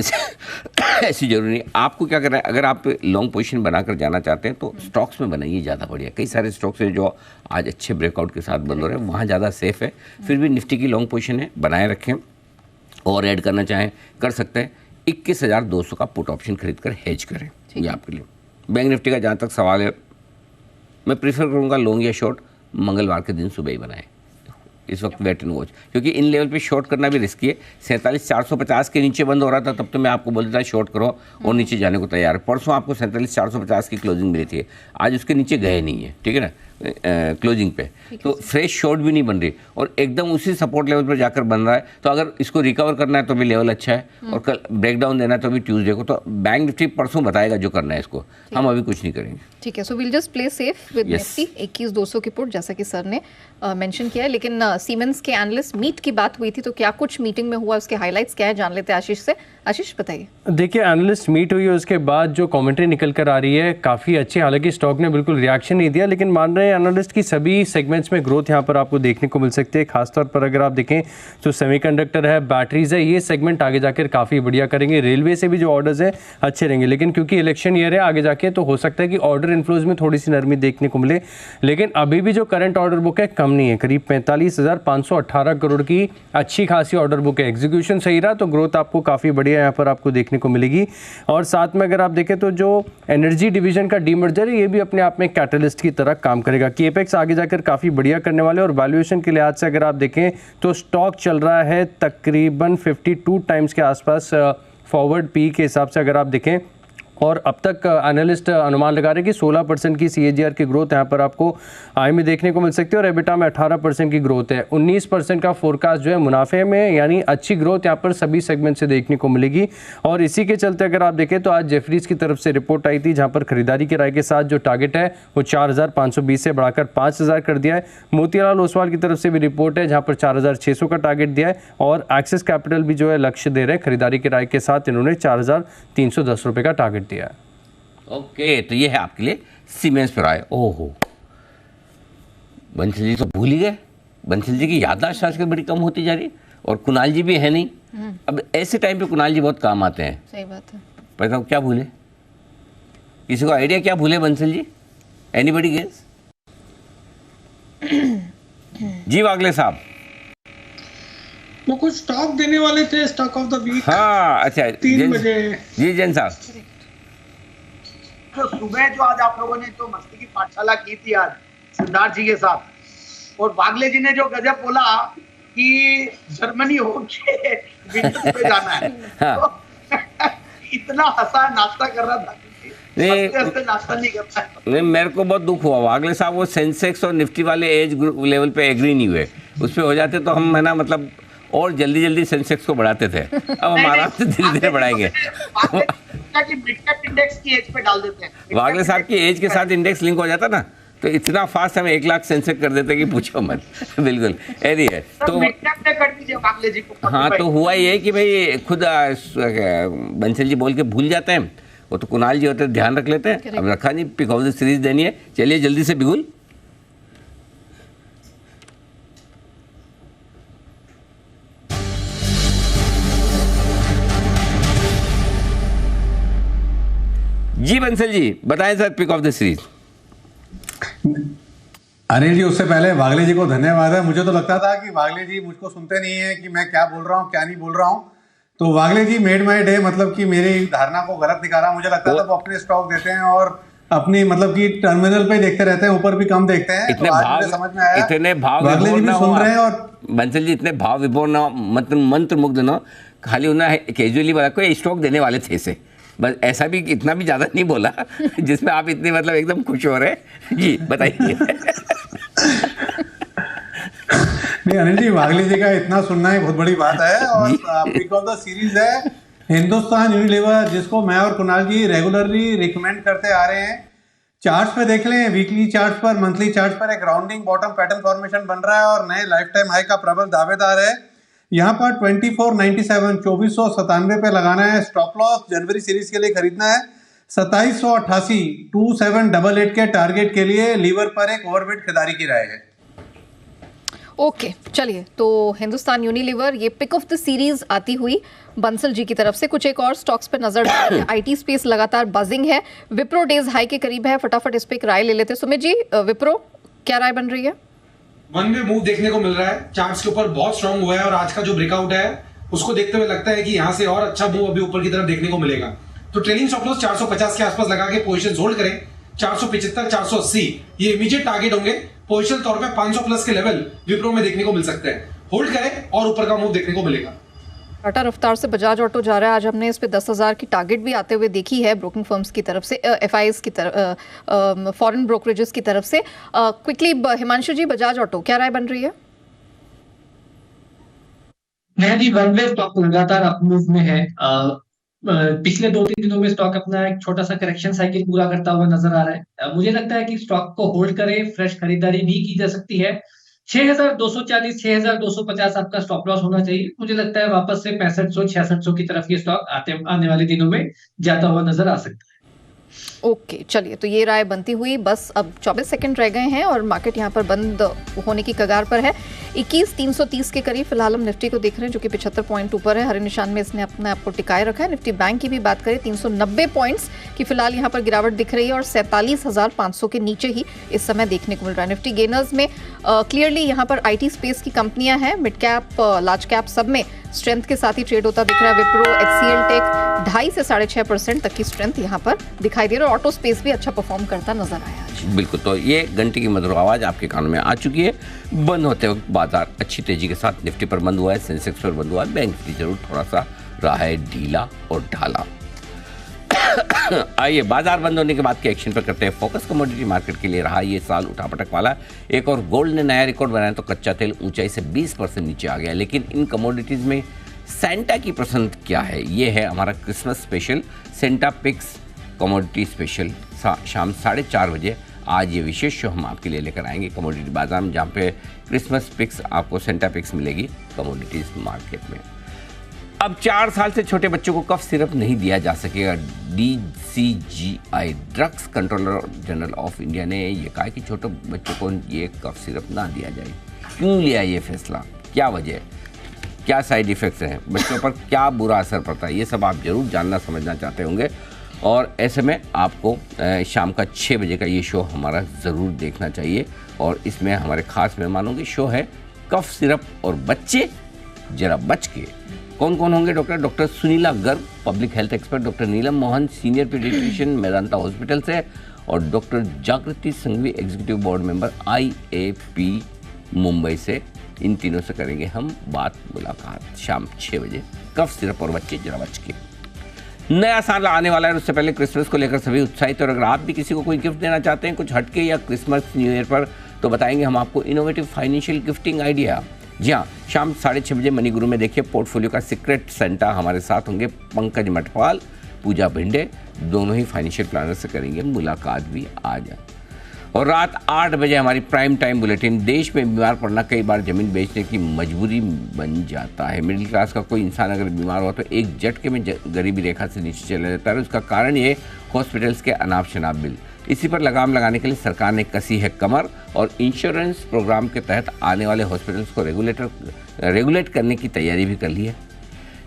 ऐसी जरूरी नहीं। आपको क्या करना है, अगर आप लॉन्ग पोजीशन बनाकर जाना चाहते हैं तो स्टॉक्स में बनाइए, ज़्यादा बढ़िया। कई सारे स्टॉक्स हैं जो आज अच्छे ब्रेकआउट के साथ बंद हो रहे हैं, वहाँ ज़्यादा सेफ है। फिर भी निफ्टी की लॉन्ग पोजीशन है, बनाए रखें, और ऐड करना चाहें कर सकते हैं। 21,200 का पुट ऑप्शन खरीद कर हेज करें, ये आपके लिए। बैंक निफ्टी का जहाँ तक सवाल है, मैं प्रीफर करूँगा लॉन्ग या शॉर्ट मंगलवार के दिन सुबह ही बनाएं। इस वक्त वेट एंड वॉच, क्योंकि इन लेवल पे शॉर्ट करना भी रिस्की है। 47,450 के नीचे बंद हो रहा था तब तो मैं आपको बोलता था शॉर्ट करो, और नीचे जाने को तैयार। परसों आपको 47,450 की क्लोजिंग मिली थी, आज उसके नीचे गए नहीं है, ठीक है ना, क्लोजिंग पे। तो फ्रेश शॉर्ट भी नहीं बन रही, और एकदम उसी सपोर्ट लेवल पर जाकर बन रहा है। तो अगर इसको रिकवर करना है तो भी लेवल अच्छा है, और कल ब्रेकडाउन देना है तो भी ट्यूसडे को। तो बैंक निफ्टी परसों बताएगा जो करना है इसको, हम अभी कुछ नहीं करेंगे। ठीक है, so will just play safe with Nifty 21,200 की पुट, जैसा कि सर ने मेंशन किया है। लेकिन सीमेंस के एनालिस्ट मीट की बात हुई थी, तो क्या कुछ मीटिंग में हुआ, उसके हाइलाइट्स क्या है, जान लेते हैं आशीष से। आशीष बताइए। देखिए एनालिस्ट मीट हुई है, उसके बाद जो कमेंट्री निकल कर आ रही है काफ़ी अच्छी, हालांकि स्टॉक ने बिल्कुल रिएक्शन नहीं दिया, लेकिन मान रहे हैं एनालिस्ट की सभी सेगमेंट्स में ग्रोथ यहाँ पर आपको देखने को मिल सकती है। खासतौर पर अगर आप देखें तो सेमीकंडक्टर है, बैटरीज है, ये सेगमेंट आगे जाकर काफ़ी बढ़िया करेंगे। रेलवे से भी जो ऑर्डर्स हैं अच्छे रहेंगे, लेकिन क्योंकि इलेक्शन ईयर है आगे जाके तो हो सकता है कि ऑर्डर इनफ्लोज में थोड़ी सी नरमी देखने को मिले, लेकिन अभी भी जो करंट ऑर्डर बुक है कम नहीं है, करीब 45,518 करोड़ की अच्छी खासी ऑर्डर बुक है। एग्जीक्यूशन सही रहा तो ग्रोथ आपको काफ़ी बढ़िया यहाँ पर आपको देखने को मिलेगी। और साथ में अगर आप देखें तो जो एनर्जी डिवीजन का डीमर्जर है ये भी अपने आप में कैटलिस्ट की तरह काम करेगा। केपेक्स आगे जाकर काफ़ी बढ़िया करने वाले, और वैल्यूएशन के लिहाज से अगर आप देखें तो स्टॉक चल रहा है तकरीबन 52 टाइम्स के आसपास फॉरवर्ड पी के हिसाब से अगर आप देखें, और अब तक एनालिस्ट अनुमान लगा रहे हैं कि 16% की CAGR की ग्रोथ यहाँ पर आपको आय में देखने को मिल सकती है, और एबिटा में 18% की ग्रोथ है। 19% का फोरकास्ट जो है मुनाफे में, यानी अच्छी ग्रोथ यहाँ पर सभी सेगमेंट से देखने को मिलेगी। और इसी के चलते अगर आप देखें तो आज जेफरीज की तरफ से रिपोर्ट आई थी, जहाँ पर खरीदारी की राय के साथ जो टारगेट है वो 4,520 से बढ़ाकर 5,000 कर दिया है। मोतीलाल ओसवाल की तरफ से भी रिपोर्ट है, जहाँ पर 4,600 का टारगेट दिया है, और एक्सिस कैपिटल भी जो है लक्ष्य दे रहे हैं खरीदारी की राय के साथ, इन्होंने 4,310 रुपये का टारगेट दिया है। ओके, तो ये है आपके लिए सीमेंस पर आए। ओहो, बंसल जी तो भूल ही गए। बंसल जी की याददाश्त आजकल बड़ी कम होती जा रही, और कुणाल जी भी है नहीं। अब ऐसे टाइम पे कुणाल जी बहुत काम आते हैं। सही बात है। बताओ क्या भूले, किसी को आइडिया क्या भूले बंसल जी? Anybody guess? जी वागले साहब, वो कुछ स्टॉक देने वाले थे, स्टॉक ऑफ द वीक। हाँ अच्छा, 3 बजे। जी जैन साहब, तो सुबह जो आज आप लोगों ने तो मस्ती की पाठशाला की थी आज सिद्धार्थ जी के साथ, और वागले जी ने जो गजब बोला कि जर्मनी होके विंडोज पे जाना है, तो इतना हंसा, नाश्ता कर रहा था। नाश्ता नहीं करता है। नहीं, मेरे को बहुत दुख हुआ वागले साहब, वो सेंसेक्स और निफ्टी वाले एज ग्रुप लेवल पे एग्री नहीं हुए। उस पर हो जाते तो हम है ना, मतलब और जल्दी जल्दी सेंसेक्स को बढ़ाते थे। अब हम आराम से धीरे धीरे बढ़ाएंगे। इंडेक्स की एज पे डाल देते हैं। वागले साहब की एज के साथ इंडेक्स लिंक हो जाता ना, तो इतना फास्ट हम 1 लाख सेंसेक्स कर देते कि पूछो मत। बिल्कुल ऐसी है। तो कर दीजिए वागले जी को। हाँ, तो हुआ ये कि भाई खुद बंसल जी बोल के भूल जाते हैं, वो तो कुणाल जी होते हैं ध्यान रख लेते हैं। अब रखा नहीं, पिक ऑफ द सीरीज देनी है। चलिए जल्दी से बिगुल। जी बंसल जी बताएं sir, pick of the series. Anil ji, उससे पहले वागले जी को धन्यवाद है। मुझे तो लगता था कि वागले जी मुझको सुनते नहीं है कि मैं क्या बोल रहा हूँ क्या नहीं बोल रहा हूँ, तो वागले जी मेड माई डे, मतलब कि मेरी धारणा को गलत निकाला। मुझे लगता था वो अपने स्टॉक देते हैं और अपनी मतलब कि टर्मिनल पे देखते रहते हैं, ऊपर भी कम देखते हैं। इतने तो आज भाव, मुझे समझ में आया, इतने भाव वागले जी भी सुन रहे हैं। और बंसल जी इतने भाव विभोर ना, मंत्र मुग्ध ना, खाली उन्हें कैजुअली बोला कोई स्टॉक देने वाले थे इसे, बस ऐसा भी इतना भी ज्यादा नहीं बोला जिसमें आप इतने मतलब एकदम खुश हो रहे हैं। जी बताइए। नहीं अनिल जी, वागले जी का इतना सुनना ही बहुत बड़ी बात है। और पिक ऑफ द सीरीज है हिंदुस्तान यूनिलीवर, जिसको मैं और कुणाल जी रेगुलरली रिकमेंड करते आ रहे हैं। चार्ट्स पे देख लें, वीकली चार्ट्स पर, मंथली चार्ट्स पर एक राउंडिंग बॉटम पैटर्न फॉर्मेशन बन रहा है और नए लाइफ टाइम हाई का प्रबल दावेदार है। यहाँ पर 2497 2497 पे लगाना है स्टॉप लॉस। जनवरी सीरीज के लिए खरीदना है 2788 2788 के टारगेट के लिए लीवर पर एक ओवरवेट खरीदारी की राय है। ओके चलिए, तो हिंदुस्तान यूनिलीवर ये पिक ऑफ द सीरीज आती हुई बंसल जी की तरफ से। कुछ एक और स्टॉक्स पर नजर डालते हैं। आईटी स्पेस लगातार बजिंग है, विप्रो डेज हाई के करीब है। फटाफट इस पे एक राय ले लेते हैं। सुमित जी, विप्रो क्या राय बन रही है? वन वे मूव देखने को मिल रहा है, चार्ट्स के ऊपर बहुत स्ट्रांग हुआ है, और आज का जो ब्रेकआउट है उसको देखते हुए लगता है कि यहाँ से और अच्छा मूव अभी ऊपर की तरफ देखने को मिलेगा। तो ट्रेलिंग स्टॉप लॉस 450 के आसपास लगा के पोजीशन होल्ड करें। 475 480 ये इमीडिएट टारगेट होंगे। पोजिशनल तौर पे 500 प्लस के लेवल विप्रो में देखने को मिल सकते हैं। होल्ड करें और ऊपर का मूव देखने को मिलेगा। टाटा रफ्तार से बजाज ऑटो जा रहा है। आज हमने इस पे 10,000 की टारगेट भी आते हुए देखी है ब्रोकिंग फर्म्स की तरफ से, एफआईएस की तरफ, फॉरेन ब्रोकरेजेस की तरफ से। क्विकली हिमांशु जी, बजाज ऑटो क्या राय बन रही है? नया जी, वन वे स्टॉक लगातार अप मूव में है। पिछले 2-3 दिनों में स्टॉक अपना एक छोटा सा करेक्शन साइकिल पूरा करता हुआ नजर आ रहा है। मुझे लगता है कि स्टॉक को होल्ड करें, फ्रेश खरीदारी भी की जा सकती है। 6240 6250 आपका स्टॉप लॉस होना चाहिए। मुझे लगता है वापस से 6500 6600 की तरफ ये स्टॉक आने वाले दिनों में जाता हुआ नजर आ सकता है। ओके, चलिए, तो ये राय बनती हुई बस अब 24 सेकंड रह गए हैं और मार्केट यहाँ पर बंद होने की कगार पर है। 21,330 के करीब फिलहाल हम निफ्टी को देख रहे हैं, जो कि 75 पॉइंट ऊपर है। हरे निशान में इसने अपने आप को टिकाए रखा है। निफ्टी बैंक की भी बात करें, 390 पॉइंट्स की फिलहाल यहाँ पर गिरावट दिख रही है और 47,500 के नीचे ही इस समय देखने को मिल रहा है। निफ्टी गेनर्स में क्लियरली यहाँ पर IT स्पेस की कंपनियां हैं, मिड कैप लार्ज कैप सब में स्ट्रेंथ के साथ ही ट्रेड होता दिख रहा है। विप्रो, HCL टेक 2.5 से 6.5% तक की स्ट्रेंथ यहाँ पर दिखाई दे रही है और ऑटो स्पेस भी अच्छा परफॉर्म करता नजर आया आज। बिल्कुल, तो ये घंटे की मधुर आवाज आपके कानों में आ चुकी है। बंद होते वक्त बाजार अच्छी तेजी के साथ निफ्टी पर बंद हुआ है, सेंसेक्स पर बंद हुआ है, बैंक निफ्टी जरूर थोड़ा सा रहा है ढीला और ढाला। आइए बाजार बंद होने के बाद के एक्शन पर करते हैं फोकस। कमोडिटी मार्केट के लिए रहा ये साल उठापटक वाला। एक और गोल्ड ने नया रिकॉर्ड बनाया तो कच्चा तेल ऊंचाई से 20% नीचे आ गया। लेकिन इन कमोडिटीज में सेंटा की पसंद क्या है, ये है हमारा Christmas special Santa picks commodity special. शाम 4:30 बजे आज ये विशेष शो हम आपके लिए लेकर आएंगे कमोडिटी बाजार में, जहाँ पे क्रिसमस पिक्स आपको सेंटा पिक्स मिलेगी कमोडिटीज मार्केट में। अब 4 साल से छोटे बच्चों को कफ सिरप नहीं दिया जा सकेगा। DCGI drugs controller general of India ने ये कहा कि छोटे बच्चों को ये कफ सिरप ना दिया जाए। क्यों लिया ये फैसला, क्या वजह है, क्या साइड इफ़ेक्ट्स हैं, बच्चों पर क्या बुरा असर पड़ता है, ये सब आप जरूर जानना समझना चाहते होंगे। और ऐसे में आपको शाम का 6 बजे का ये शो हमारा ज़रूर देखना चाहिए। और इसमें हमारे खास मेहमानों की शो है कफ सिरप और बच्चे जरा बच के। कौन कौन होंगे? Doctor Sunila Garg, public health expert, doctor Neelam Mohan, senior paediatrician Medanta hospital से, और doctor Jagriti Sanghvi, executive board member IAP Mumbai से। इन तीनों से करेंगे हम मुलाकात शाम 6 बजे। कफ सिरप और बच्चे जरा बच के। नया साल आने वाला है, उससे पहले क्रिसमस को लेकर सभी उत्साहित। और अगर आप भी किसी को कोई गिफ्ट देना चाहते हैं कुछ हटके या क्रिसमस न्यू ईयर पर, तो बताएंगे हम आपको इनोवेटिव फाइनेंशियल गिफ्टिंग आइडिया। जी हाँ, शाम 6:30 बजे मनी गुरु में देखिए पोर्टफोलियो का सीक्रेट सेंटा। हमारे साथ होंगे पंकज मठपाल, पूजा भिंडे, दोनों ही फाइनेंशियल प्लानर से करेंगे मुलाकात भी आज। और रात 8 बजे हमारी प्राइम टाइम बुलेटिन। देश में बीमार पड़ना कई बार जमीन बेचने की मजबूरी बन जाता है। मिडिल क्लास का कोई इंसान अगर बीमार हुआ तो एक झटके में गरीबी रेखा से नीचे चला जाता है। उसका कारण ये हॉस्पिटल्स के अनाप शनाप बिल। इसी पर लगाम लगाने के लिए सरकार ने कसी है कमर और इंश्योरेंस प्रोग्राम के तहत आने वाले हॉस्पिटल्स को रेगुलेट करने की तैयारी भी कर ली है।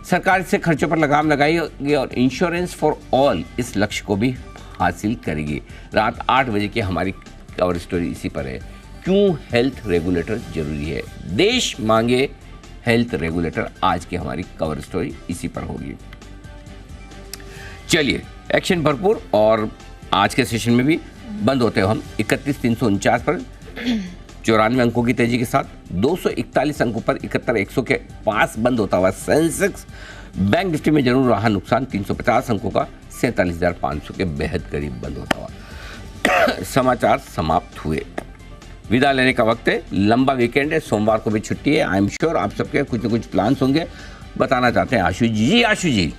सरकार इससे खर्चों पर लगाम लगाएगी और इंश्योरेंस फॉर ऑल इस लक्ष्य को भी हासिल करेगी। रात 8 बजे की हमारी कवर स्टोरी इसी पर है, क्यों हेल्थ रेगुलेटर जरूरी है, देश मांगे हेल्थ रेगुलेटर। आज की हमारी कवर स्टोरी इसी पर होगी। चलिए, एक्शन भरपूर। और आज के सेशन में भी बंद होते हो हम 31,349 पर 94 अंकों की तेजी के साथ। 241 अंकों पर 71,100 के पास बंद होता हुआ सेंसेक्स। बैंक निफ्टी में जरूर रहा नुकसान 350 अंकों का, 47,500 के बेहद करीब बंद होता हुआ। समाचार समाप्त हुए, विदा लेने का वक्त है। लंबा वीकेंड है, सोमवार को भी छुट्टी है। आई एम श्योर आप सबके कुछ न कुछ प्लान्स होंगे, बताना चाहते हैं आशु जी। आशु जी।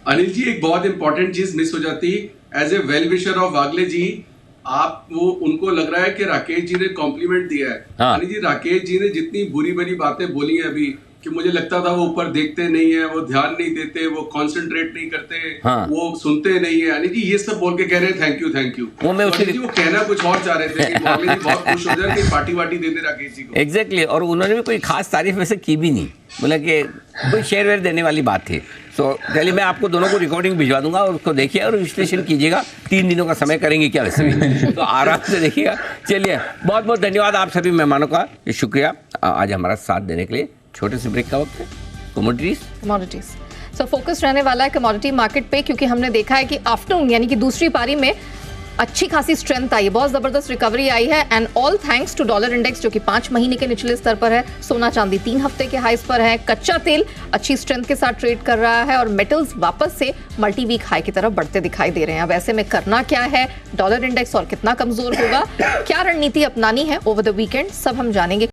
अनिल जी, एक बहुत इंपॉर्टेंट चीज मिस हो जाती as a well wisher of Wagle ji. आप वो उनको लग रहा है कि राकेश जी ने कॉम्प्लीमेंट दिया है। हाँ। अनिल जी, राकेश जी ने जितनी बुरी बुरी बातें बोली हैं अभी कि मुझे लगता था वो ऊपर देखते नहीं है, वो ध्यान नहीं देते, वो कंसंट्रेट नहीं करते, हाँ। वो सुनते नहीं है। अनिल जी ये सब बोल के कह रहे हैं थैंक यू थैंक यू। वो मैं अनिल जी वो कहना कुछ और चाह रहे थे कि वागले जी बहुत खुश हो जाए कि पार्टी वार्टी दे दे राकेश जी को। एग्जैक्टली, और उन्होंने भी कोई खास तारीफ वैसे की भी नहीं, बोला कि कोई शेयर वेयर देने वाली बात थी। सो चलिए, मैं आपको दोनों को रिकॉर्डिंग भिजवा दूंगा और उसको देखिए और विश्लेषण कीजिएगा। 3 दिनों का समय करेंगे क्या वैसे भी, तो आराम से देखिएगा। चलिए, बहुत बहुत धन्यवाद आप सभी मेहमानों का, शुक्रिया आज हमारा साथ देने के लिए। छोटे से ब्रेक का वक्त है। कमोडिटीज सो फोकस रहने वाला है कमोडिटी मार्केट पे, क्योंकि हमने देखा है कि आफ्टरनून यानी कि दूसरी पारी में अच्छी खासी स्ट्रेंथ आई है, बहुत जबरदस्त रिकवरी आई है। And all thanks to dollar index जो कि 5 महीने के निचले स्तर पर है। सोना चांदी 3 हफ्ते के हाईस पर है। कच्चा तेल अच्छी स्ट्रेंथ के साथ ट्रेड कर रहा है और मेटल्स वापस से मल्टी वीक हाई की तरफ बढ़ते दिखाई दे रहे हैं। अब ऐसे में करना क्या है, डॉलर इंडेक्स और कितना कमजोर होगा, क्या रणनीति अपनानी है ओवर द वीकेंड, सब हम जानेंगे।